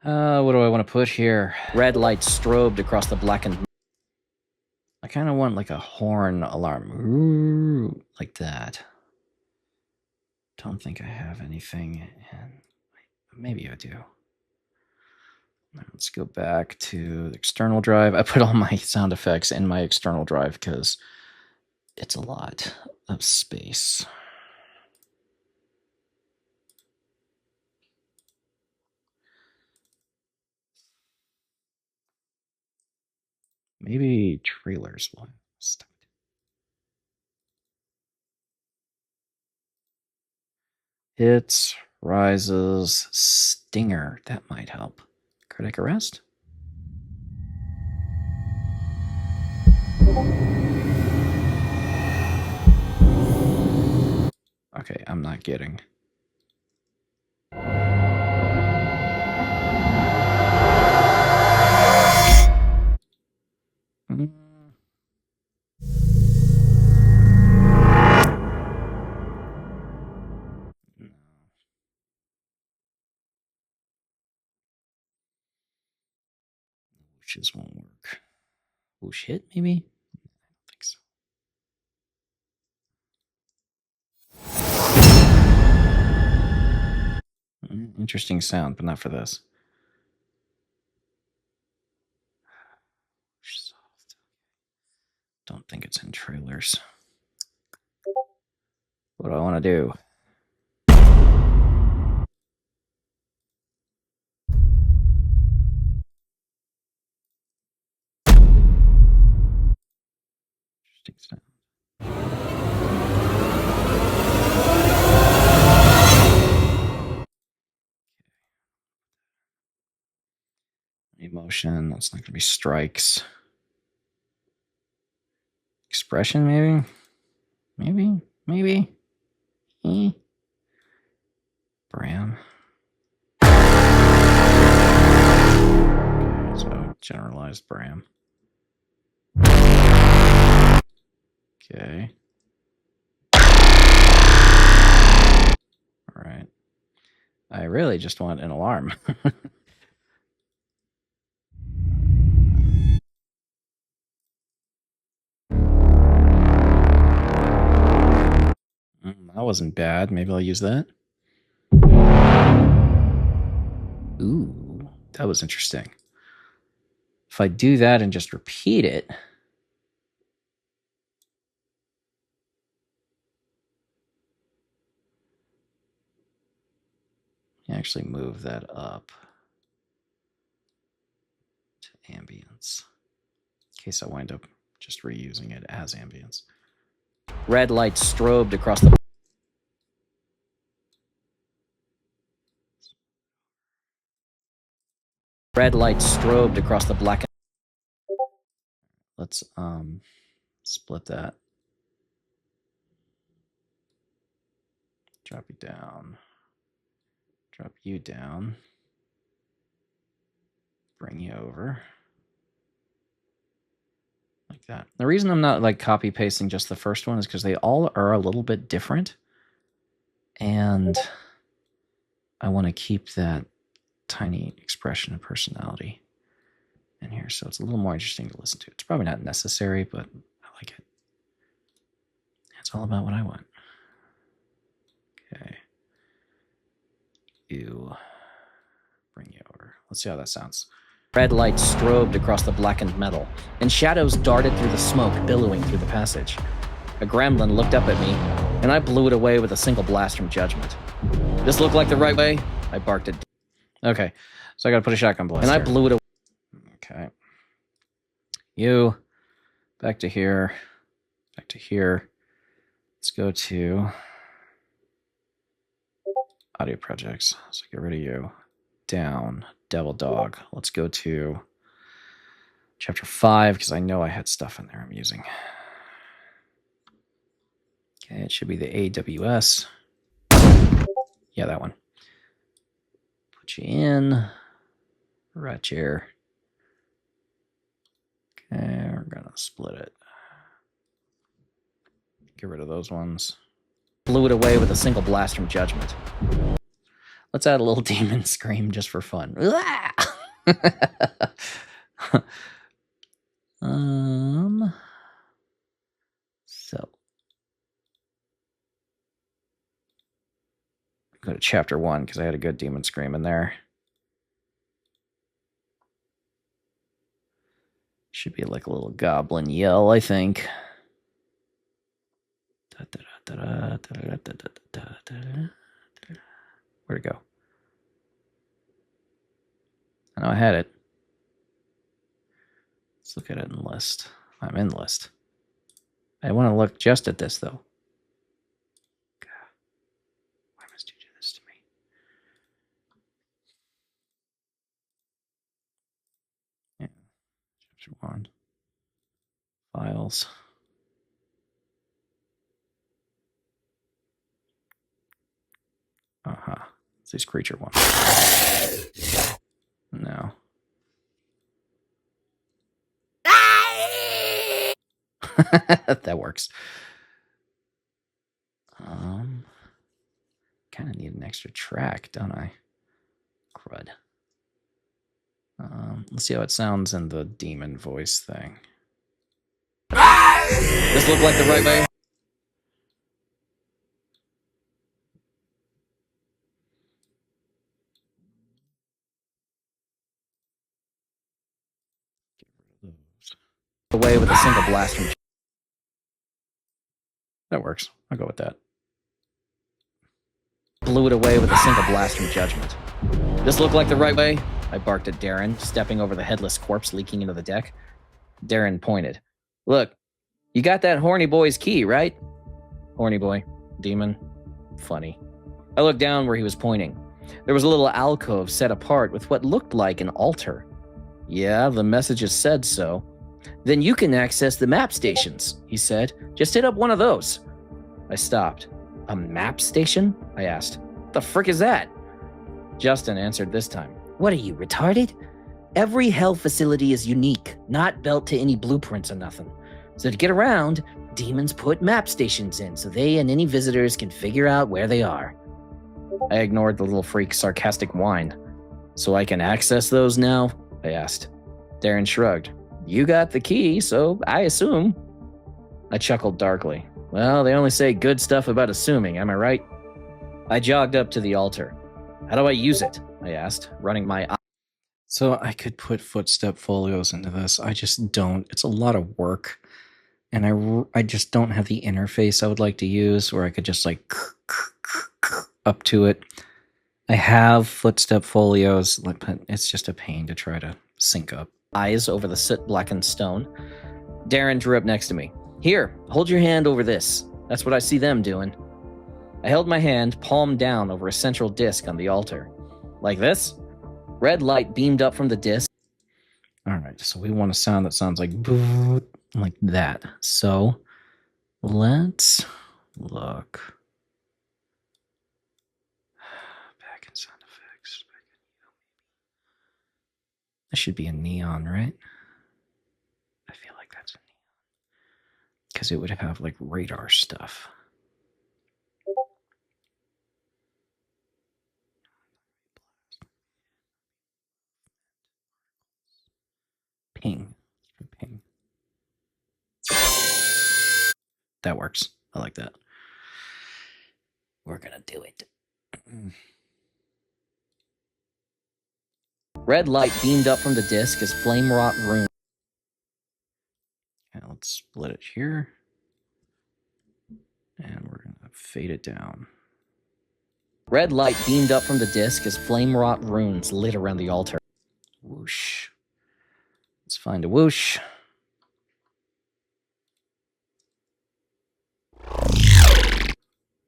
What do I want to put here? Red lights strobed across the blackened... I kind of want like a horn alarm. Ooh, like that. Don't think I have anything. Maybe I do. Let's go back to the external drive. I put all my sound effects in my external drive because it's a lot of space. Maybe trailers will stop. Hits, rises, stinger. That might help. Cardiac arrest. Okay, I'm not getting. Mm. No. Whooshes won't work. Whoosh hit, maybe? I don't think so. Interesting sound, but not for this. Soft. Don't think it's in trailers. What do I want to do? Interesting sound. Emotion. That's not going to be strikes. Expression, maybe? Maybe. Bram. Okay, so generalized Bram. Okay. All right. I really just want an alarm. That wasn't bad. Maybe I'll use that. Ooh, that was interesting. If I do that and just repeat it, actually move that up to ambience. In case I wind up just reusing it as ambience. Red light strobed across the... Red light strobed across the black... Let's split that. Drop you down. Drop you down. Bring you over. Like that. The reason I'm not like copy pasting just the first one is because they all are a little bit different. And I want to keep that tiny expression of personality in here. So it's a little more interesting to listen to. It's probably not necessary, but I like it. It's all about what I want. Okay. You bring you over. Let's see how that sounds. Red light strobed across the blackened metal, and shadows darted through the smoke, billowing through the passage. A gremlin looked up at me, and I blew it away with a single blast from judgment. This looked like the right way? I barked at... Okay, so I gotta put a shotgun blast. And I blew it away. Okay. You. Back to here. Back to here. Let's go to audio projects. So get rid of you. Down. Devil Dog. Let's go to chapter 5 because I know I had stuff in there I'm using. Okay, it should be the AWS. Yeah, that one. Put you in. Right chair. Okay, we're gonna split it. Get rid of those ones. Blew it away with a single blast from judgment. Let's add a little demon scream just for fun. So go to chapter 1 because I had a good demon scream in there. Should be like a little goblin yell, I think. Where'd it go? I know I had it. Let's look at it in list. I'm in list. I want to look just at this, though. God, why must you do this to me? Yeah. Chapter 1. Files. Uh-huh. It's this creature one. No. That works. Kind of need an extra track, don't I? Crud. Let's see how it sounds in the demon voice thing. This look like the right way? Away with a single blast from... That works. I'll go with that. Blew it away with a single blast from judgment. This look like the right way? I barked at Darren, stepping over the headless corpse leaking into the deck. Darren pointed. Look, you got that horny boy's key, right? Horny boy. Demon. Funny. I looked down where he was pointing. There was a little alcove set apart with what looked like an altar. Yeah, the messages said so. Then you can access the map stations, he said. Just hit up one of those. I stopped. A map station? I asked. What the frick is that? Justin answered this time. What are you, retarded? Every hell facility is unique, not built to any blueprints or nothing. So to get around, demons put map stations in so they and any visitors can figure out where they are. I ignored the little freak's sarcastic whine. So I can access those now? I asked. Darren shrugged. You got the key, so I assume. I chuckled darkly. Well, they only say good stuff about assuming, am I right? I jogged up to the altar. How do I use it? I asked, running my eye. So I could put footstep folios into this. I just don't. It's a lot of work. And I just don't have the interface I would like to use where I could just like up to it. I have footstep folios, but it's just a pain to try to sync up. Eyes over the soot-blackened stone. Darren drew up next to me. Here, hold your hand over this. That's what I see them doing. I held my hand, palm down, over a central disc on the altar. Like this? Red light beamed up from the disc. All right, so we want a sound that sounds like that. So let's look. Back in sound effects. That should be a neon, right? I feel like that's a neon. Because it would have like radar stuff. Ping. Ping. That works. I like that. We're gonna do it. Red light beamed up from the disc as flame wrought runes. Okay, let's split it here. And we're gonna fade it down. Red light beamed up from the disc as flame wrought runes lit around the altar. Whoosh. Let's find a whoosh.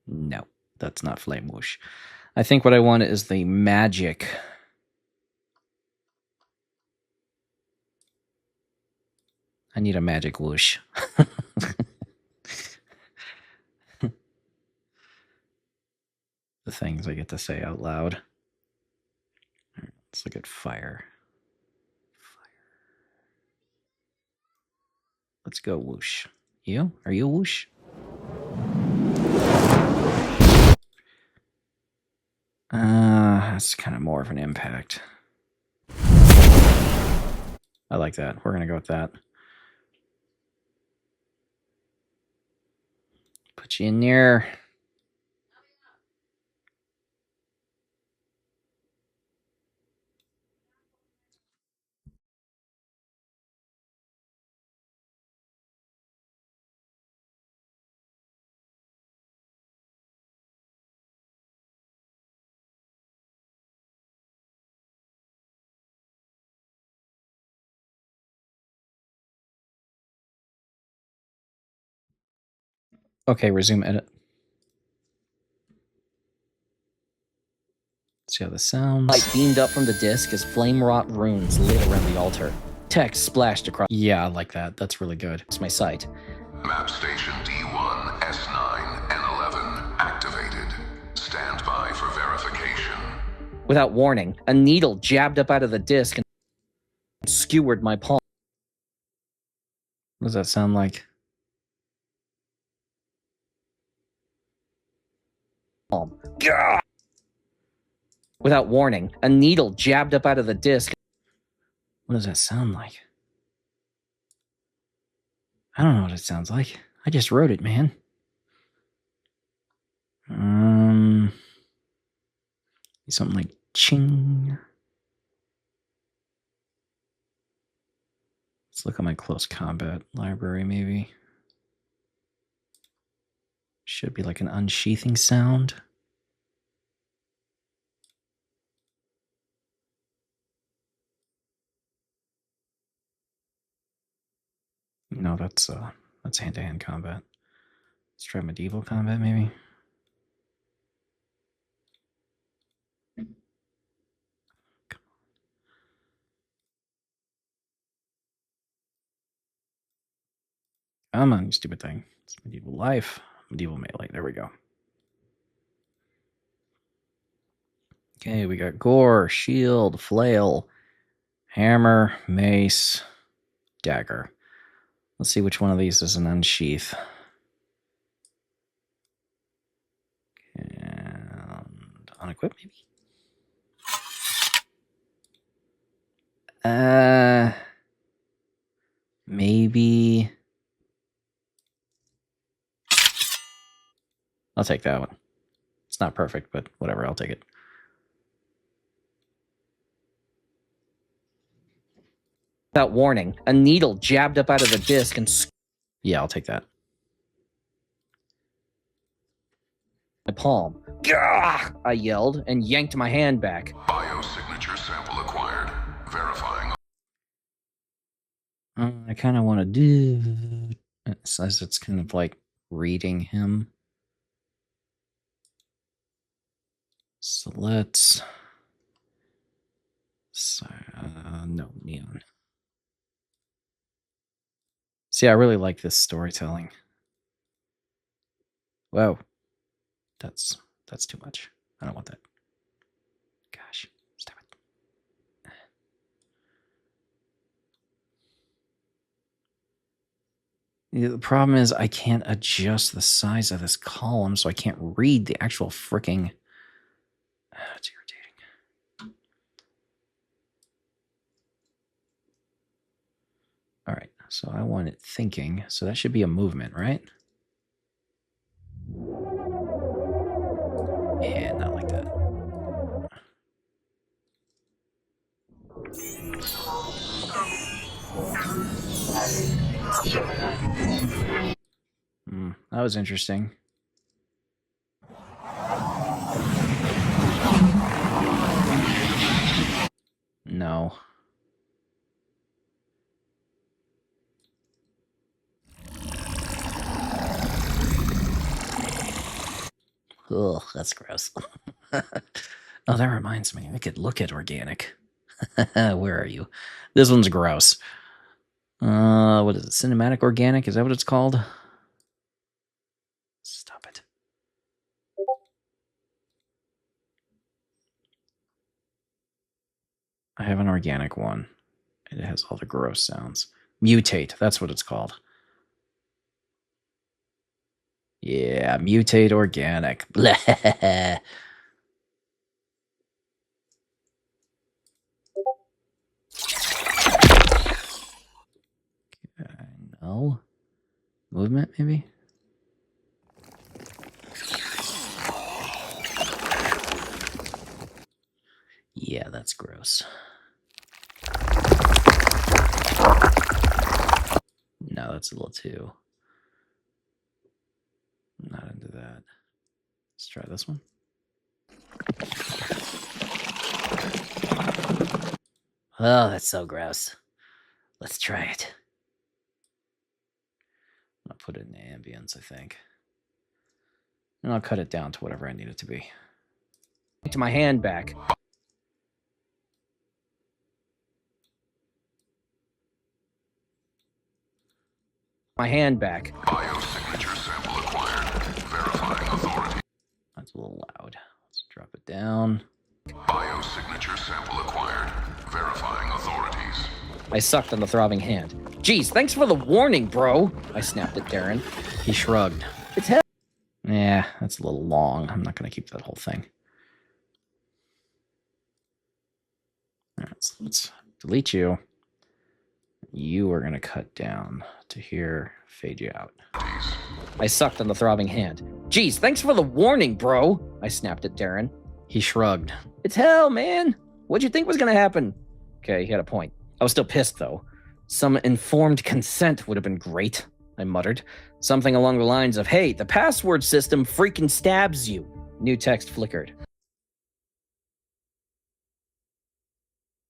No, that's not flame whoosh. I think what I want is the magic. I need a magic whoosh. The things I get to say out loud. Let's look at fire. Let's go whoosh. You? Are you a whoosh? That's kind of more of an impact. I like that. We're gonna go with that. Put you in there. Okay, resume edit. See how this sounds. Light beamed up from the disc as flame wrought runes lit around the altar. Text splashed across Yeah, I like that. That's really good. my sight. Map station D1, S9, and 11 activated. Stand by for verification. Without warning, a needle jabbed up out of the disc and skewered my palm. What does that sound like? Gah! Without warning, a needle jabbed up out of the disc. What does that sound like? I don't know what it sounds like. I just wrote it, man. Something like ching. Let's look at my close combat library, maybe. Should be like an unsheathing sound. No, that's hand-to-hand combat. Let's try medieval combat, maybe. Come on, you stupid thing. It's medieval life. Medieval melee. There we go. Okay, we got gore, shield, flail, hammer, mace, dagger. Let's see which one of these is an unsheath. And unequip, maybe? Maybe. I'll take that one. It's not perfect, but whatever, I'll take it. Without warning, a needle jabbed up out of the disc and Yeah, I'll take that. my palm. Gah! I yelled and yanked my hand back. Biosignature sample acquired. Verifying. I kind of want to do... It says it's kind of like reading him. So let's... no, neon. See, I really like this storytelling. Whoa. That's too much. I don't want that. Gosh, stop it. Yeah, the problem is I can't adjust the size of this column, so I can't read the actual freaking... It's irritating. All right, so I want it thinking, so that should be a movement, right? Yeah, not like that. That was interesting. No. Ugh, that's gross. Oh, that reminds me. I could look at organic. Where are you? This one's gross. What is it? Cinematic organic? Is that what it's called? Stop it. I have an organic one. It has all the gross sounds. Mutate. That's what it's called. Yeah, mutate organic. Bleh. No. Movement, maybe? Yeah, that's gross. No, that's a little too... I'm not into that. Let's try this one. Oh, that's so gross. Let's try it. I'll put it in ambience, I think. And I'll cut it down to whatever I need it to be. To my hand back. my hand back. Biosignature sample acquired. Verifying authority. That's a little loud. Let's drop it down. Biosignature sample acquired. Verifying authorities. I sucked on the throbbing hand. Geez, thanks for the warning, bro. I snapped at Darren. He shrugged. It's hell. Yeah, that's a little long. I'm not going to keep that whole thing. All right, so let's delete you. You are going to cut down to here, fade you out. I sucked on the throbbing hand. Geez, thanks for the warning, bro. I snapped at Darren. He shrugged. It's hell, man. What'd you think was going to happen? Okay, he had a point. I was still pissed, though. Some informed consent would have been great, I muttered. Something along the lines of, hey, the password system freaking stabs you. New text flickered.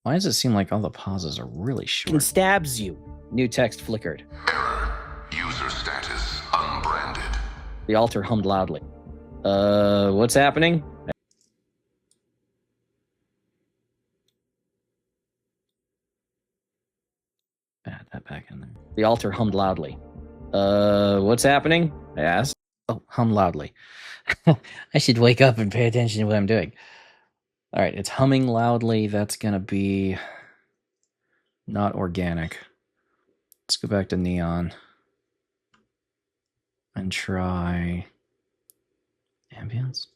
Why does it seem like all the pauses are really short? Stabs you. New text flickered. Error. User status unbranded. The altar hummed loudly. What's happening? Add that back in there. The altar hummed loudly. What's happening? I asked. Oh, hum loudly. I should wake up and pay attention to what I'm doing. All right, it's humming loudly. That's going to be not organic. Let's go back to neon and try ambience.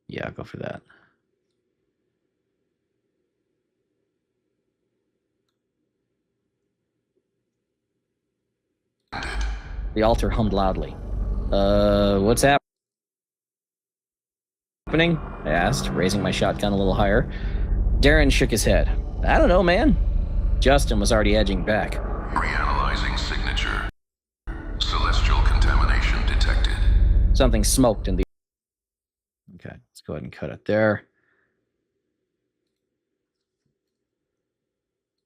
Yeah, I'll go for that. The altar hummed loudly. What's happening? I asked, raising my shotgun a little higher. Darren shook his head. I don't know, man. Justin was already edging back. Reanalyzing signature. Celestial contamination detected. Something smoked in the... Okay, let's go ahead and cut it there.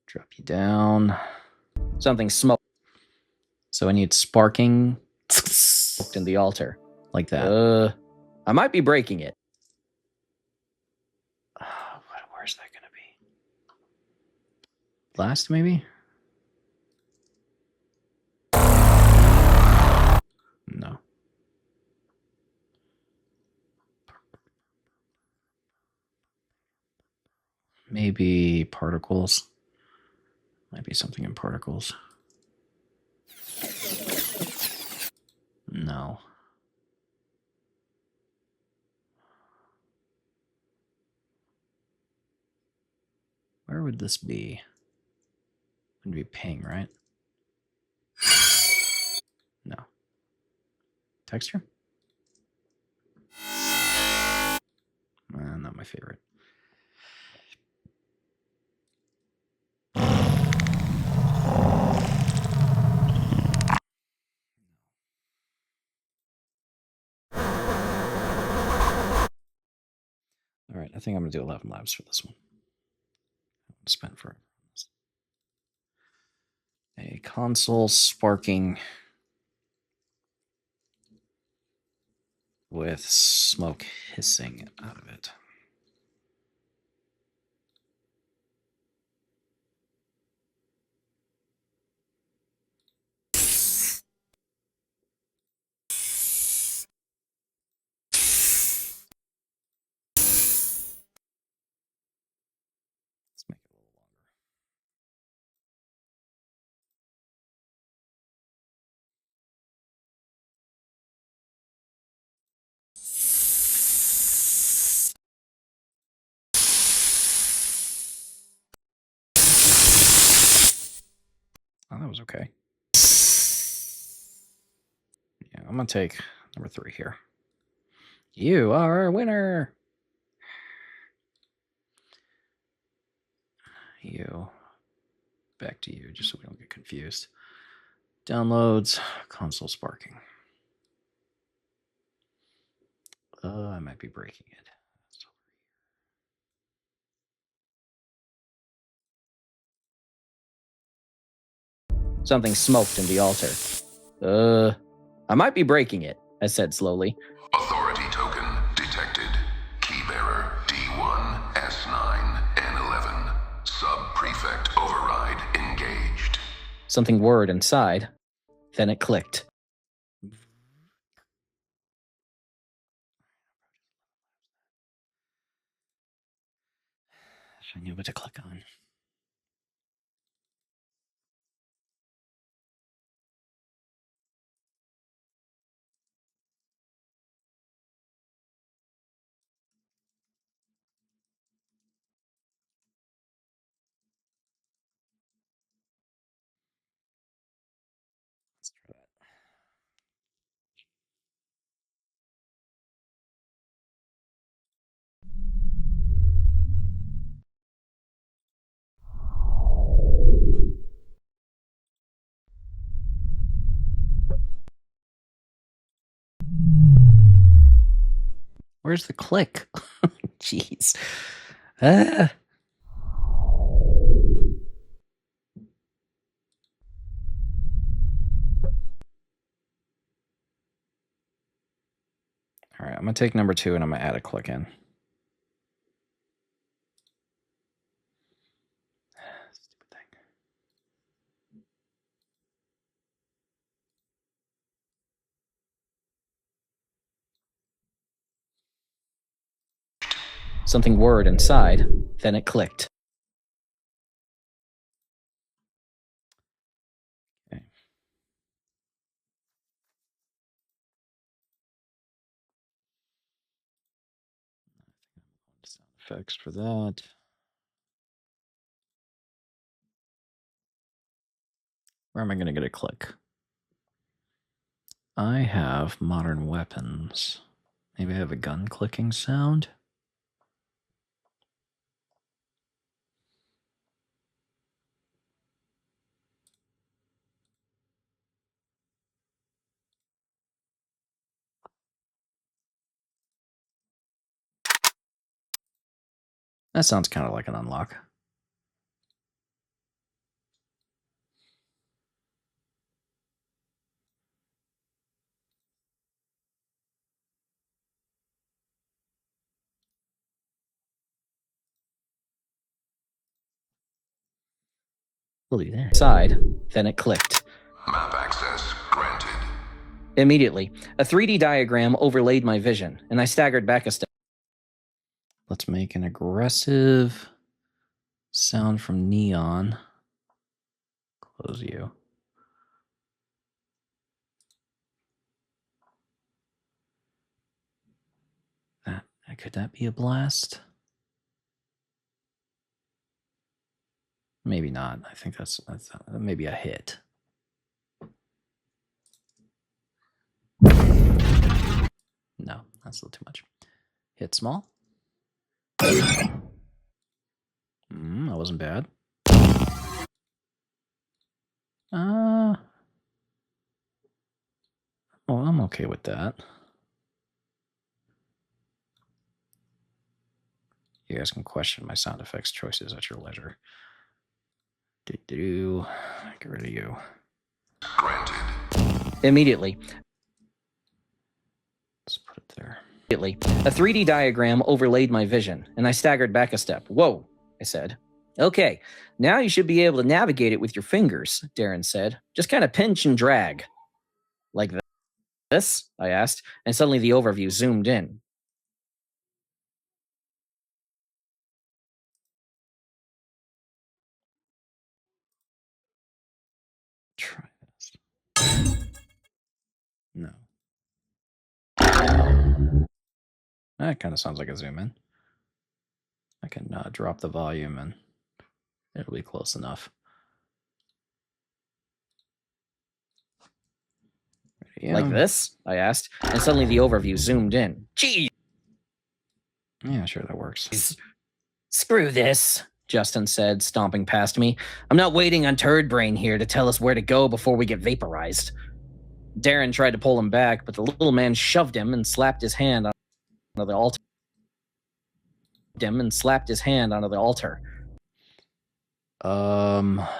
Drop you down. Something smoked So I need sparking in the altar. like that. I might be breaking it. Where's that going to be? Last, maybe? No. Maybe particles. Might be something in particles. No. Where would this be? Wouldn't be ping, right? No. Texture? Not my favorite. All right, I think I'm going to do 11 labs for this one. Spent for a console sparking with smoke hissing out of it. Let's make it a little longer. Oh, that was okay. Yeah, I'm going to take number 3 here. You are a winner. You. Back to you, just so we don't get confused. Downloads, console sparking. I might be breaking it. Something smoked in the altar. I might be breaking it, I said slowly. Authority token detected. Key bearer D1 S9 N11. Sub-prefect override engaged. Something whirred inside. Then it clicked. I knew what to click on. Let's try that. Where's the click? Jeez. All right, I'm going to take number 2 and I'm going to add a click in. Stupid thing. Something whirred inside. Then it clicked. Okay. Sound effects for that. Where am I going to get a click? I have modern weapons. Maybe I have a gun clicking sound? That sounds kind of like an unlock. We'll do that. Side. Then it clicked. Map access granted. Immediately, a 3D diagram overlaid my vision, and I staggered back a step. Let's make an aggressive sound from neon. Close you. Could that be a blast? Maybe not. I think that's maybe a hit. No, that's a little too much. Hit small. That wasn't bad. Well, I'm okay with that. You guys can question my sound effects choices at your leisure. Get rid of you. Granted. Immediately. Let's put it there. Immediately, a 3D diagram overlaid my vision, and I staggered back a step. Whoa, I said. Okay, now you should be able to navigate it with your fingers, Darren said. Just kind of pinch and drag. Like this? I asked, and suddenly the overview zoomed in. Try this. No. That kind of sounds like a zoom in. I can drop the volume and it'll be close enough. Like this? I asked, and suddenly the overview zoomed in. Gee! Yeah, sure, that works. Screw this, Justin said, stomping past me. I'm not waiting on Turd Brain here to tell us where to go before we get vaporized. Darren tried to pull him back, but the little man shoved him and slapped his hand onto the altar.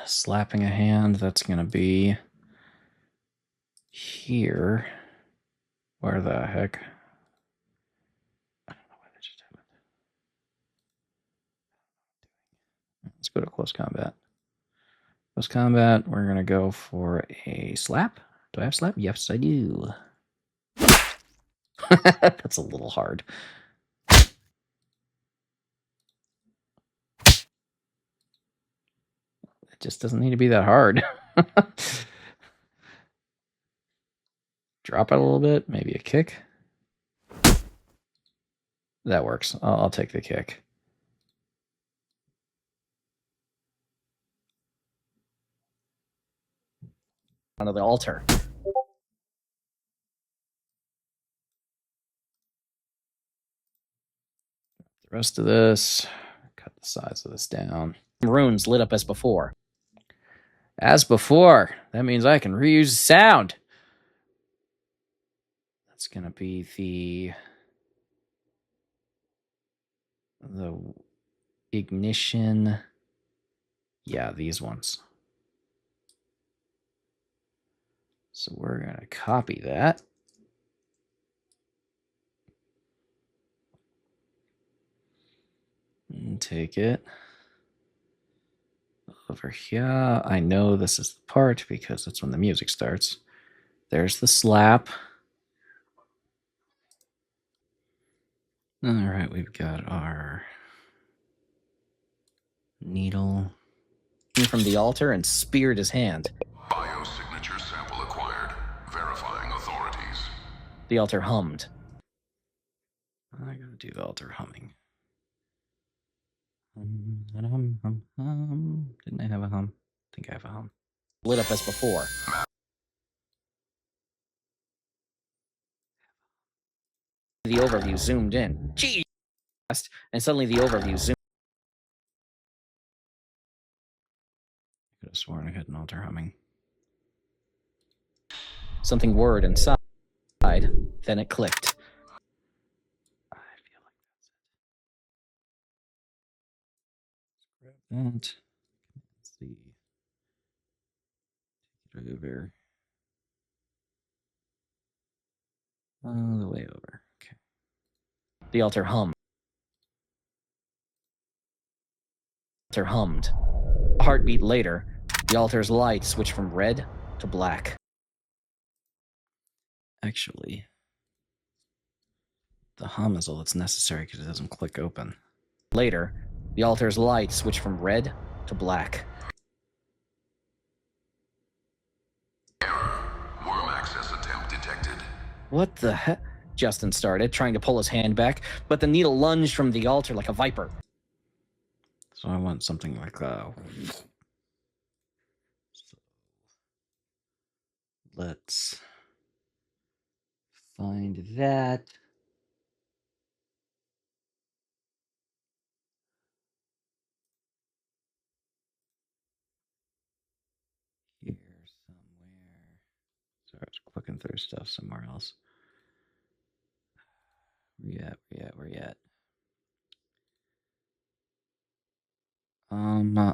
Slapping a hand, that's gonna be here. Where the heck? I don't know why that just happened. Let's go to close combat. Close combat, we're going to go for a slap. Do I have slap? Yes, I do. That's a little hard. It just doesn't need to be that hard. Drop it a little bit, maybe a kick. That works. I'll take the kick. Onto the altar. The rest of this, cut the size of this down. Runes lit up as before. As before, that means I can reuse sound. That's going to be the ignition. Yeah, these ones. So we're going to copy that. And take it over here. I know this is the part because that's when the music starts. There's the slap. All right, we've got our needle. From the altar and speared his hand. Biosignature sample acquired. Verifying authorities. The altar hummed. I gotta do the altar humming. Didn't I have a hum? I think I have a hum. Lit up as before. The overview zoomed in. Gee! And suddenly the overview zoomed. I could have sworn I had an altar humming. Something whirred inside. Then it clicked. I feel like that's it. Grab that. Let's see. Take it over. All the way over. Okay. The altar hummed. A heartbeat later, the altar's light switched from red to black. Actually, the hum is all that's necessary because it doesn't click open. Later, the altar's light switched from red to black. Error. Worm access attempt detected. What the heck? Justin started, trying to pull his hand back, but the needle lunged from the altar like a viper. So I want something like So let's find that. Here somewhere. Sorry, I was clicking through stuff somewhere else. Where you at?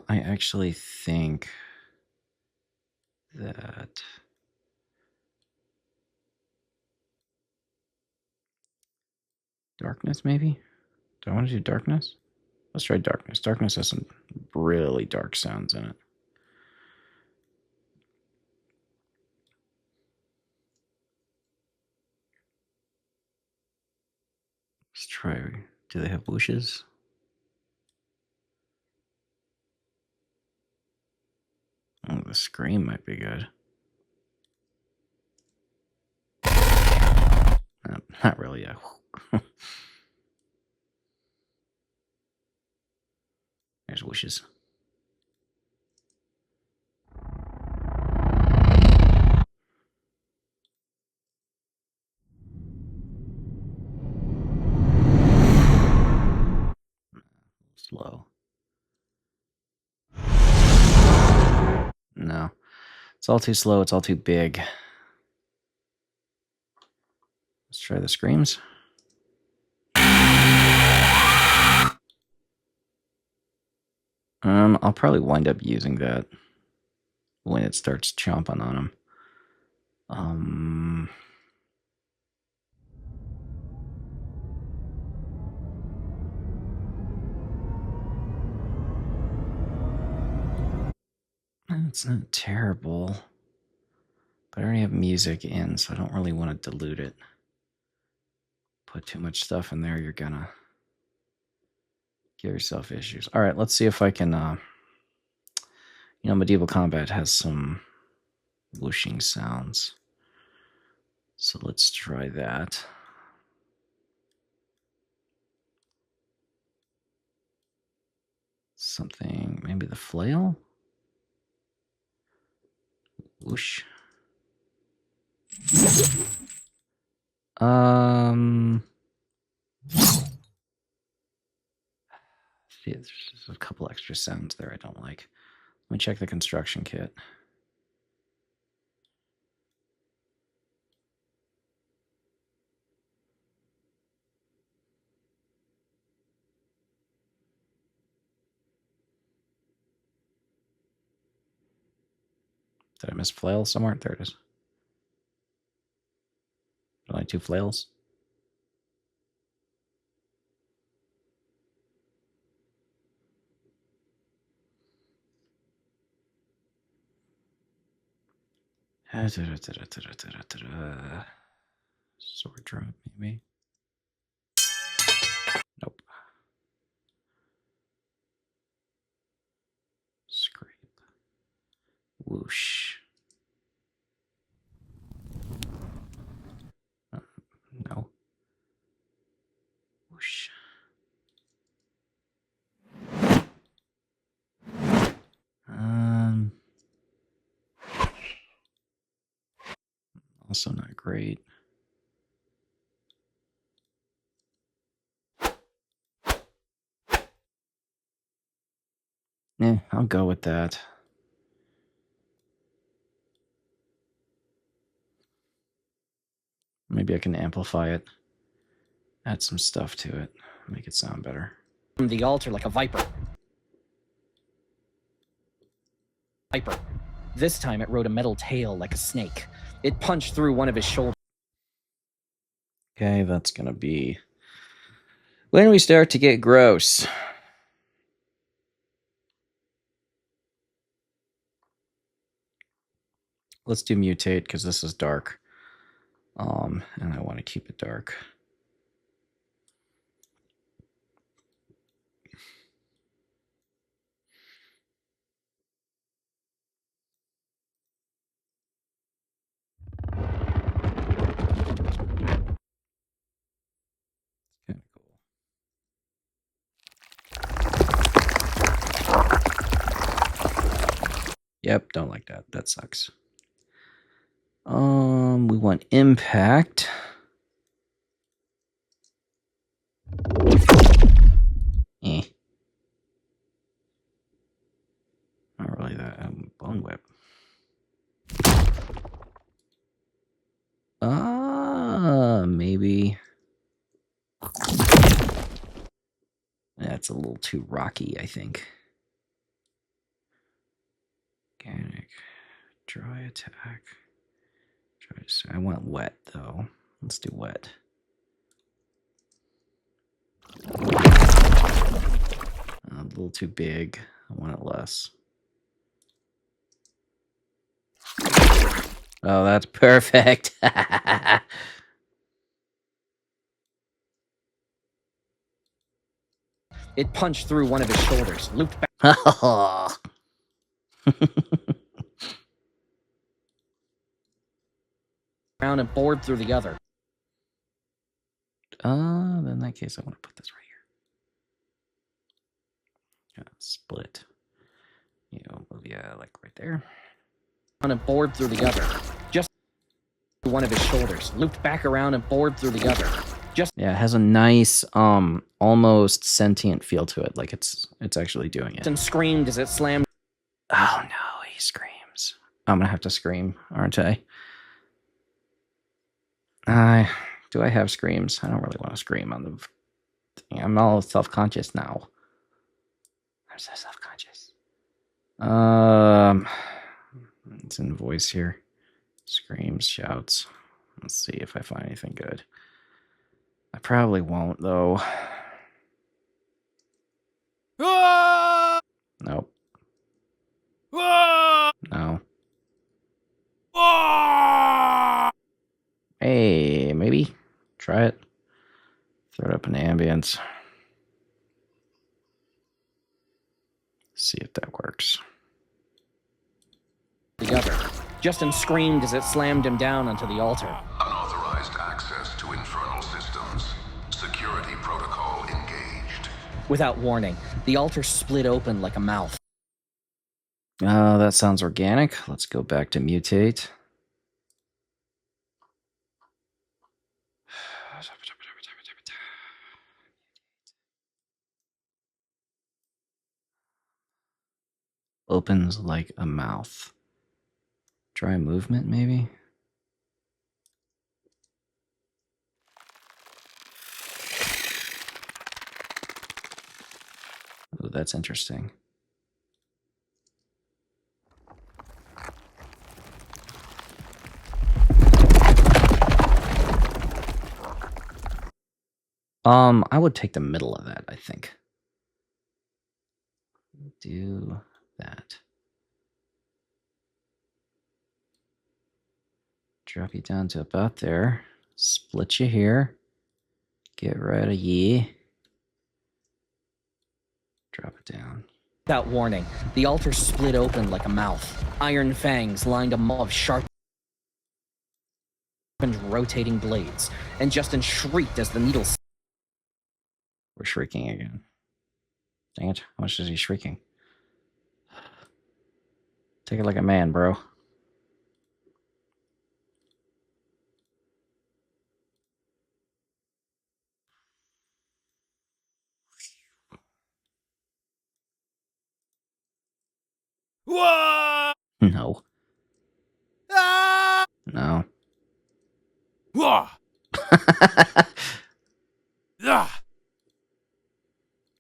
I actually think that darkness, maybe? Do I want to do darkness? Let's try darkness. Darkness has some really dark sounds in it. Let's try. Do they have bushes? Oh, the scream might be good. Not really, yeah. There's wishes. Slow. No. It's all too slow. It's all too big. Let's try the screams. I'll probably wind up using that when it starts chomping on him. It's not terrible. But I already have music in, so I don't really want to dilute it. Put too much stuff in there, you're gonna give yourself issues. All right, let's see if I can, Medieval Combat has some whooshing sounds. So let's try that. Something, maybe the flail? Whoosh. See, there's a couple extra sounds there I don't like. Let me check the construction kit. Did I miss flail somewhere? There it is. Only 2 flails. Sword drop, maybe. Nope. Scrape. Whoosh. No. Whoosh. Also not great. Yeah, I'll go with that. Maybe I can amplify it. Add some stuff to it. Make it sound better. From the altar like a viper. This time it rode a metal tail like a snake. It punched through one of his shoulders. Okay, that's gonna be when we start to get gross. Let's do mutate because this is dark. And I want to keep it dark. Kind of cool. Yep, don't like that. That sucks. We want impact. Eh. Not really that. Bone whip. Maybe. That's a little too rocky, I think. Organic. Dry attack. I want wet, though. Let's do wet. A little too big. I want it less. Oh, that's perfect. It punched through one of his shoulders, looped back around and bored through the other. In that case, I want to put this right here. Split. Yeah, like right there. On and bored through the other. Just one of his shoulders, looped back around and bored through the other. Yeah, it has a nice, almost sentient feel to it, like it's actually doing it. And screamed as it slammed. Oh no, he screams. I'm gonna have to scream, aren't I? Do I have screams? I don't really want to scream on the thing. I'm all self-conscious now. I'm so self-conscious. It's in voice here. Screams, shouts. Let's see if I find anything good. I probably won't, though. Nope. try it. Throw it up in the ambience. See if that works. The other. Justin screamed as it slammed him down onto the altar. Unauthorized access to infernal systems. Security protocol engaged. Without warning, the altar split open like a mouth. Oh, that sounds organic. Let's go back to mutate. Opens like a mouth. Try movement, maybe? Oh, that's interesting. I would take the middle of that, I think. Do that. Drop you down to about there. Split you here. Get rid of ye. Drop it down. Without warning, the altar split open like a mouth. Iron fangs lined a maw of sharp and rotating blades, and Justin shrieked as the needles. We're shrieking again. Dang it. How much is he shrieking? Take it like a man, bro. Whoa! No. Ah! No. Whoa! Ah!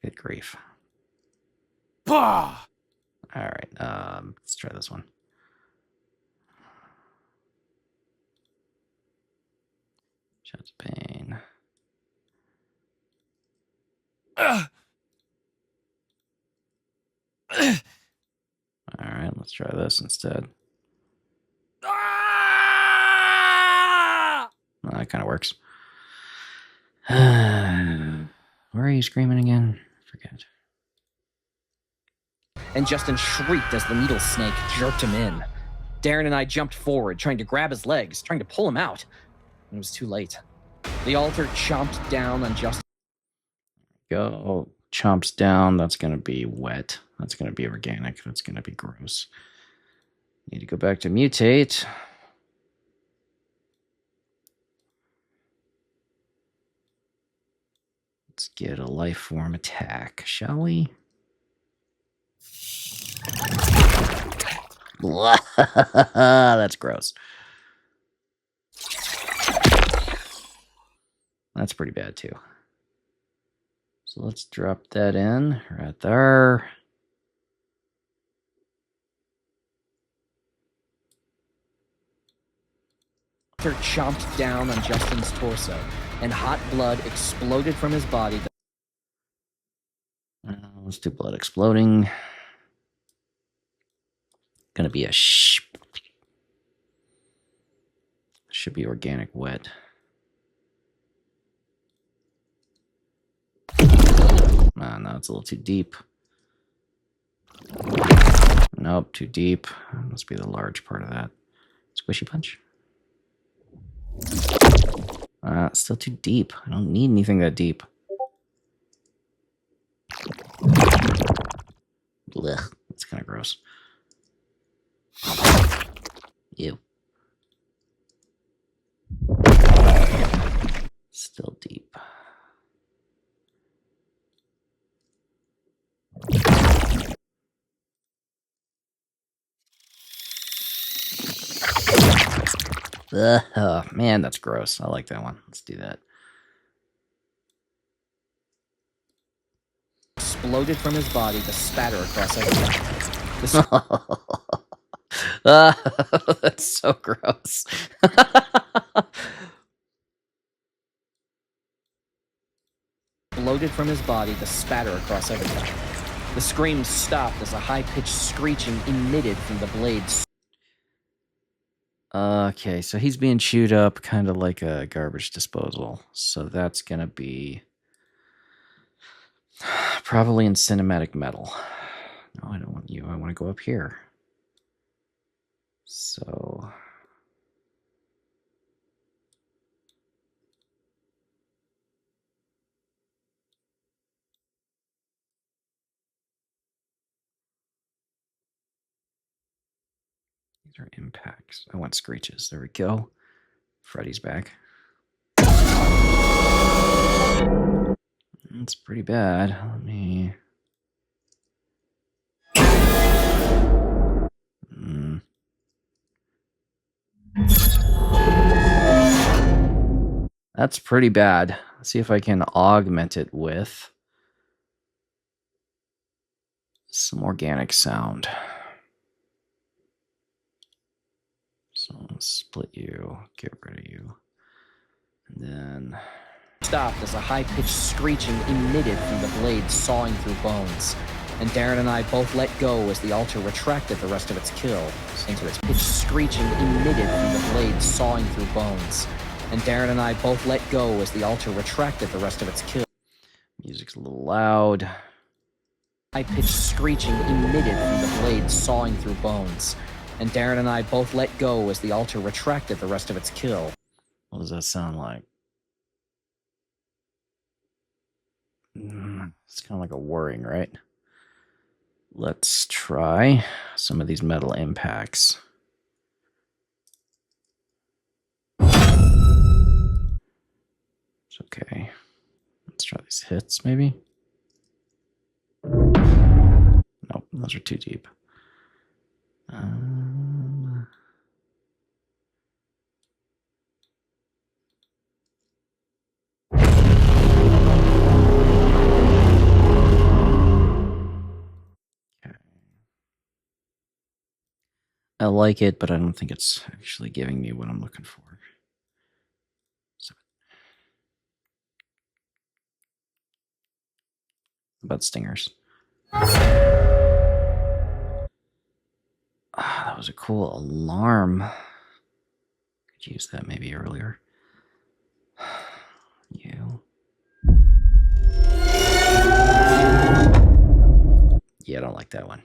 Good grief. Bah! All right. Let's try this one. Shouts of pain. Ah! All right. Let's try this instead. Ah! Well, that kind of works. Where are you screaming again? Forget. And Justin shrieked as the needle snake jerked him in. Darren and I jumped forward, trying to grab his legs, trying to pull him out. And it was too late. The altar chomped down on Justin. Go. Chomps down. That's going to be wet. That's going to be organic. That's going to be gross. Need to go back to mutate. Let's get a life form attack, shall we? That's gross. That's pretty bad too. So let's drop that in right there. The altar chomped down on Justin's torso, and hot blood exploded from his body. Let's do blood exploding. Gonna be a should be organic wet. No, it's a little too deep. Nope, too deep. Must be the large part of that. Squishy punch. Still too deep. I don't need anything that deep. Blech, that's kind of gross. Ew. Still deep. Oh, man, that's gross. I like that one. Let's do that. Exploded from his body to spatter across everything. That's so gross. Exploded from his body to spatter across everything. The scream stopped as a high-pitched screeching emitted from the blades. Okay, so he's being chewed up kind of like a garbage disposal. So that's going to be probably in cinematic metal. No, I don't want you. I want to go up here. So these are impacts. I want screeches. There we go. Freddy's back. That's pretty bad. Let me... That's pretty bad. Let's see if I can augment it with some organic sound. So I'll split you, get rid of you, and then... Stopped as a high-pitched screeching emitted from the blade sawing through bones. And Darren and I both let go as the altar retracted the rest of its kill into its pitched screeching emitted from the blade sawing through bones. And Darren and I both let go as the altar retracted the rest of its kill. Music's a little loud. High-pitched screeching emitted from the blade sawing through bones. And Darren and I both let go as the altar retracted the rest of its kill. What does that sound like? It's kind of like a whirring, right? Let's try some of these metal impacts. It's okay. Let's try these hits, maybe. Nope, those are too deep. I like it, but I don't think it's actually giving me what I'm looking for. So, about stingers. That was a cool alarm. Could use that maybe earlier. You. Yeah, I don't like that one.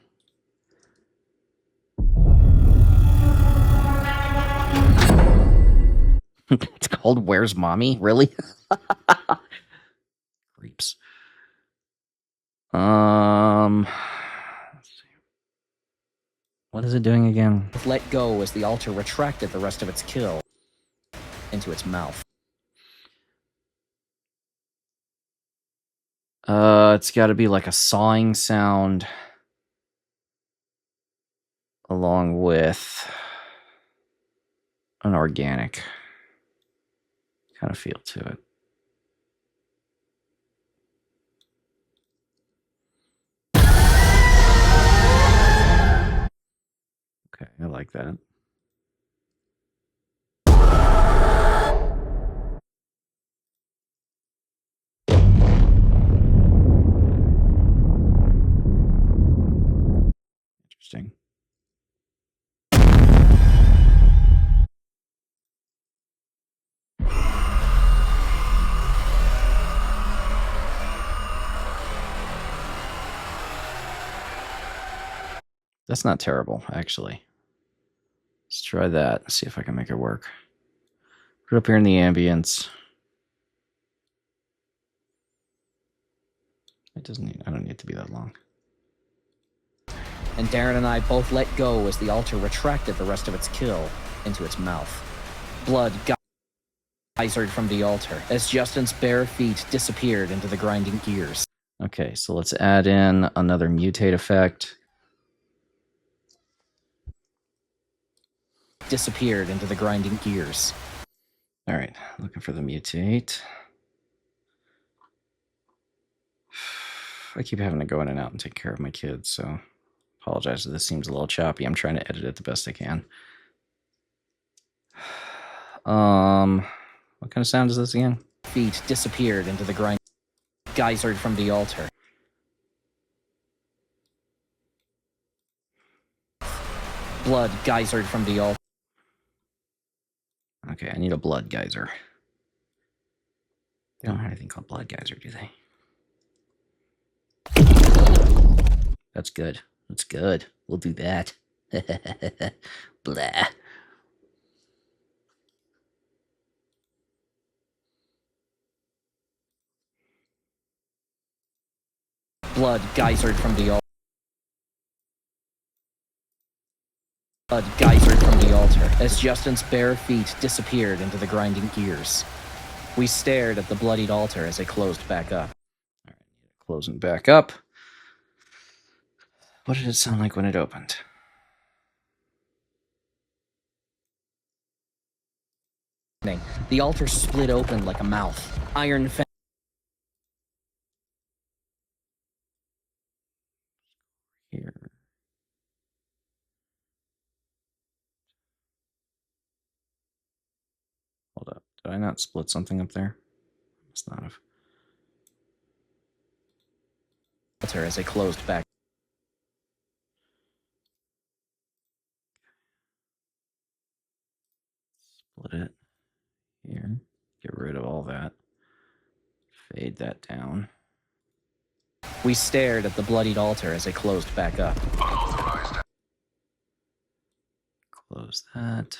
It's called Where's Mommy? Really? Creeps. Let's see. What is it doing again? Let go as the altar retracted the rest of its kill into its mouth. It's got to be like a sawing sound along with an organic kind of feel to it. Okay, I like that. Interesting. That's not terrible, actually. Let's try that. See if I can make it work. Put it up here in the ambience. It doesn't need, I don't need it to be that long. And Darren and I both let go as the altar retracted the rest of its kill into its mouth. Blood geysered from the altar as Justin's bare feet disappeared into the grinding gears. Okay, so let's add in another mutate effect. Disappeared into the grinding gears. All right, looking for the mutate. I keep having to go in and out and take care of my kids, so apologize if this seems a little choppy. I'm trying to edit it the best I can. What kind of sound is this again? Feet disappeared into the grind. Geysered from the altar. Blood geysered from the altar. Okay, I need a blood geyser. They don't have anything called blood geyser, do they? That's good. That's good. We'll do that. Blah. Blood geysered from the altar. Blood geysered from the altar as Justin's bare feet disappeared into the grinding gears. We stared at the bloodied altar as it closed back up. All right, closing back up. What did it sound like when it opened? The altar split open like a mouth. Iron fangs. Here. Hold up. Did I not split something up there? Must not have. Altar as it closed back. Split it. Here. Get rid of all that. Fade that down. We stared at the bloodied altar as it closed back up. Unauthorized. Close that.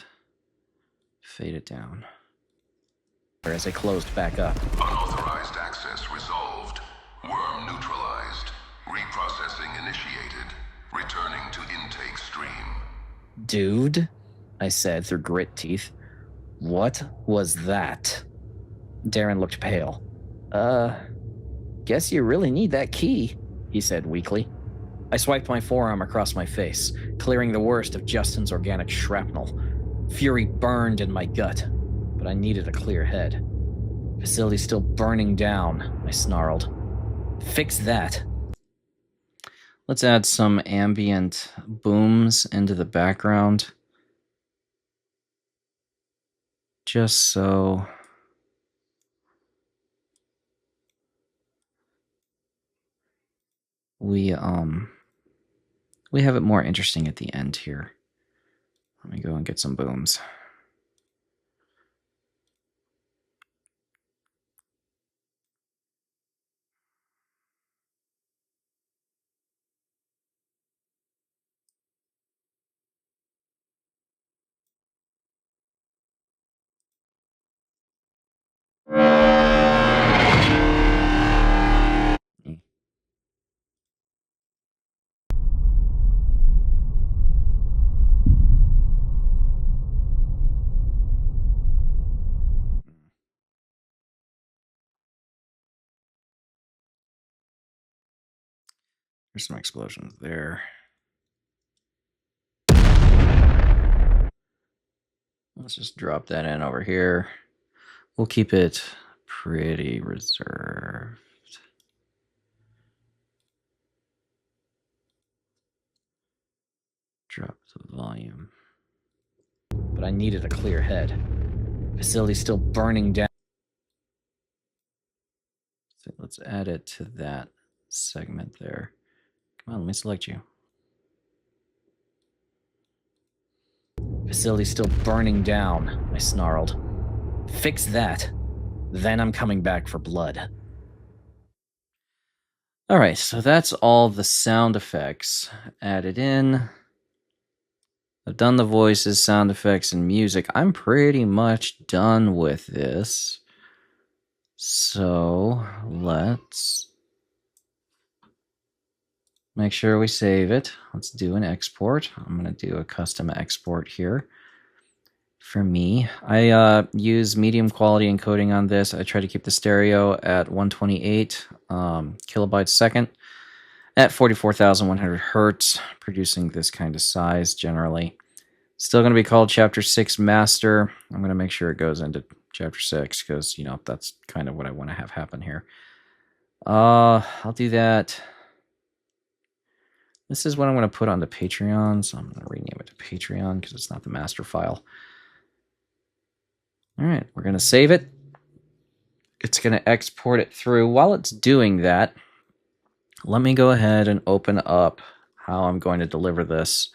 Fade it down. As it closed back up. Unauthorized access resolved. Worm neutralized. Reprocessing initiated. Returning to intake stream. Dude, I said through grit teeth. What was that? Darren looked pale. Guess you really need that key, he said weakly. I swiped my forearm across my face, clearing the worst of Justin's organic shrapnel. Fury burned in my gut, but I needed a clear head. Facility's still burning down, I snarled. Fix that. Let's add some ambient booms into the background. Just so we have it more interesting at the end here. Let me go and get some booms. There's some explosions there. Let's just drop that in over here. We'll keep it pretty reserved. Drop the volume. But I needed a clear head. Facility's still burning down. So let's add it to that segment there. Come on, let me select you. Facility's still burning down, I snarled. Fix that. Then I'm coming back for blood. All right, so that's all the sound effects added in. I've done the voices, sound effects, and music. I'm pretty much done with this. So let's make sure we save it. Let's do an export. I'm going to do a custom export here. For me, I use medium quality encoding on this. I try to keep the stereo at 128 kilobytes second at 44,100 hertz, producing this kind of size generally. Still going to be called Chapter 6 Master. I'm going to make sure it goes into Chapter 6 because, you know, that's kind of what I want to have happen here. I'll do that. This is what I'm going to put onto Patreon, so I'm going to rename it to Patreon because it's not the master file. All right, we're going to save it. It's going to export it through. While it's doing that, let me go ahead and open up how I'm going to deliver this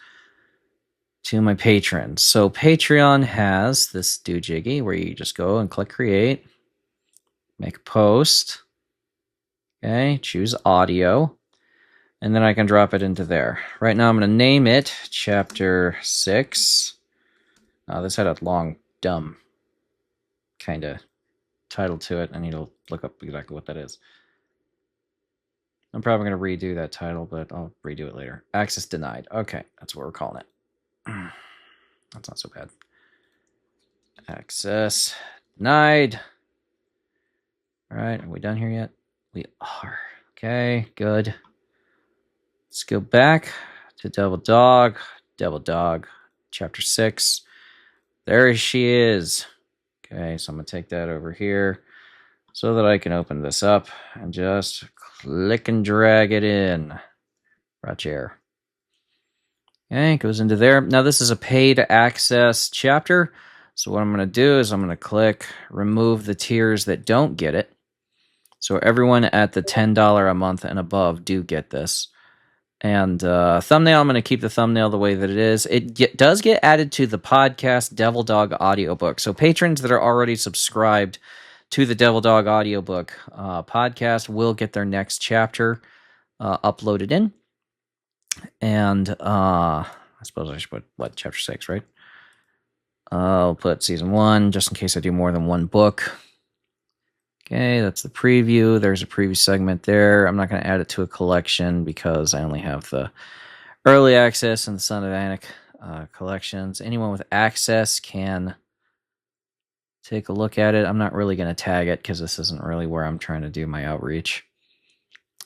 to my patrons. So Patreon has this doojiggy where you just go and click create, make a post, okay, choose audio, and then I can drop it into there. Right now I'm going to name it Chapter 6. This had a long, dumb kind of title to it. I need to look up exactly what that is. I'm probably going to redo that title, but I'll redo it later. Access denied. Okay, that's what we're calling it. That's not so bad. Access denied. All right, are we done here yet? We are. Okay, good. Let's go back to Devil Dog. Devil Dog, Chapter 6. There she is. Okay, so I'm going to take that over here so that I can open this up and just click and drag it in. Right here. Okay, it goes into there. Now, this is a paid access chapter. So what I'm going to do is I'm going to click remove the tiers that don't get it. So everyone at the $10 a month and above do get this. And thumbnail, I'm going to keep the thumbnail the way that it is. It does get added to the podcast Devil Dog audiobook. So patrons that are already subscribed to the Devil Dog audiobook podcast will get their next chapter uploaded in. And I suppose I should put, what, Chapter 6, right? I'll put Season 1, just in case I do more than one book. Okay, that's the preview. There's a preview segment there. I'm not going to add it to a collection because I only have the early access and the Son of Anak collections. Anyone with access can take a look at it. I'm not really going to tag it because this isn't really where I'm trying to do my outreach.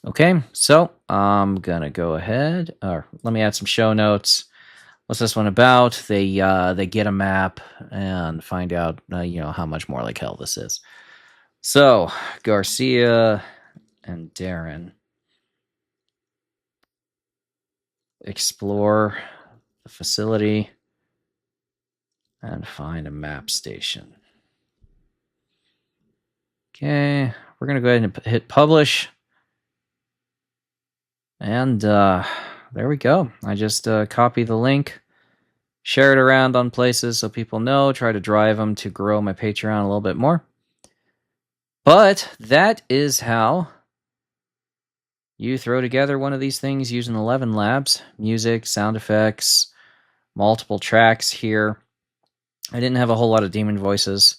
Okay, so I'm going to go ahead. Let me add some show notes. What's this one about? They get a map and find out how much more like hell this is. So, Garcia and Darren explore the facility and find a map station. Okay, we're going to go ahead and hit publish. And there we go. I just copy the link, share it around on places so people know, try to drive them to grow my Patreon a little bit more. But that is how you throw together one of these things using 11 labs, music, sound effects, multiple tracks here. I didn't have a whole lot of demon voices,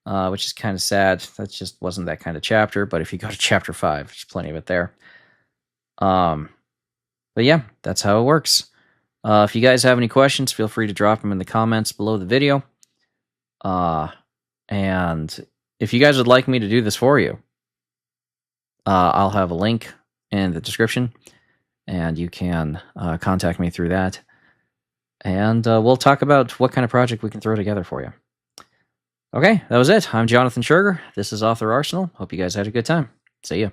which is kind of sad. That just wasn't that kind of chapter. But if you go to Chapter 5, there's plenty of it there. But yeah, that's how it works. If you guys have any questions, feel free to drop them in the comments below the video. And if you guys would like me to do this for you, I'll have a link in the description, and you can contact me through that. And we'll talk about what kind of project we can throw together for you. Okay, that was it. I'm Jonathan Scherger. This is Author Arsenal. Hope you guys had a good time. See ya.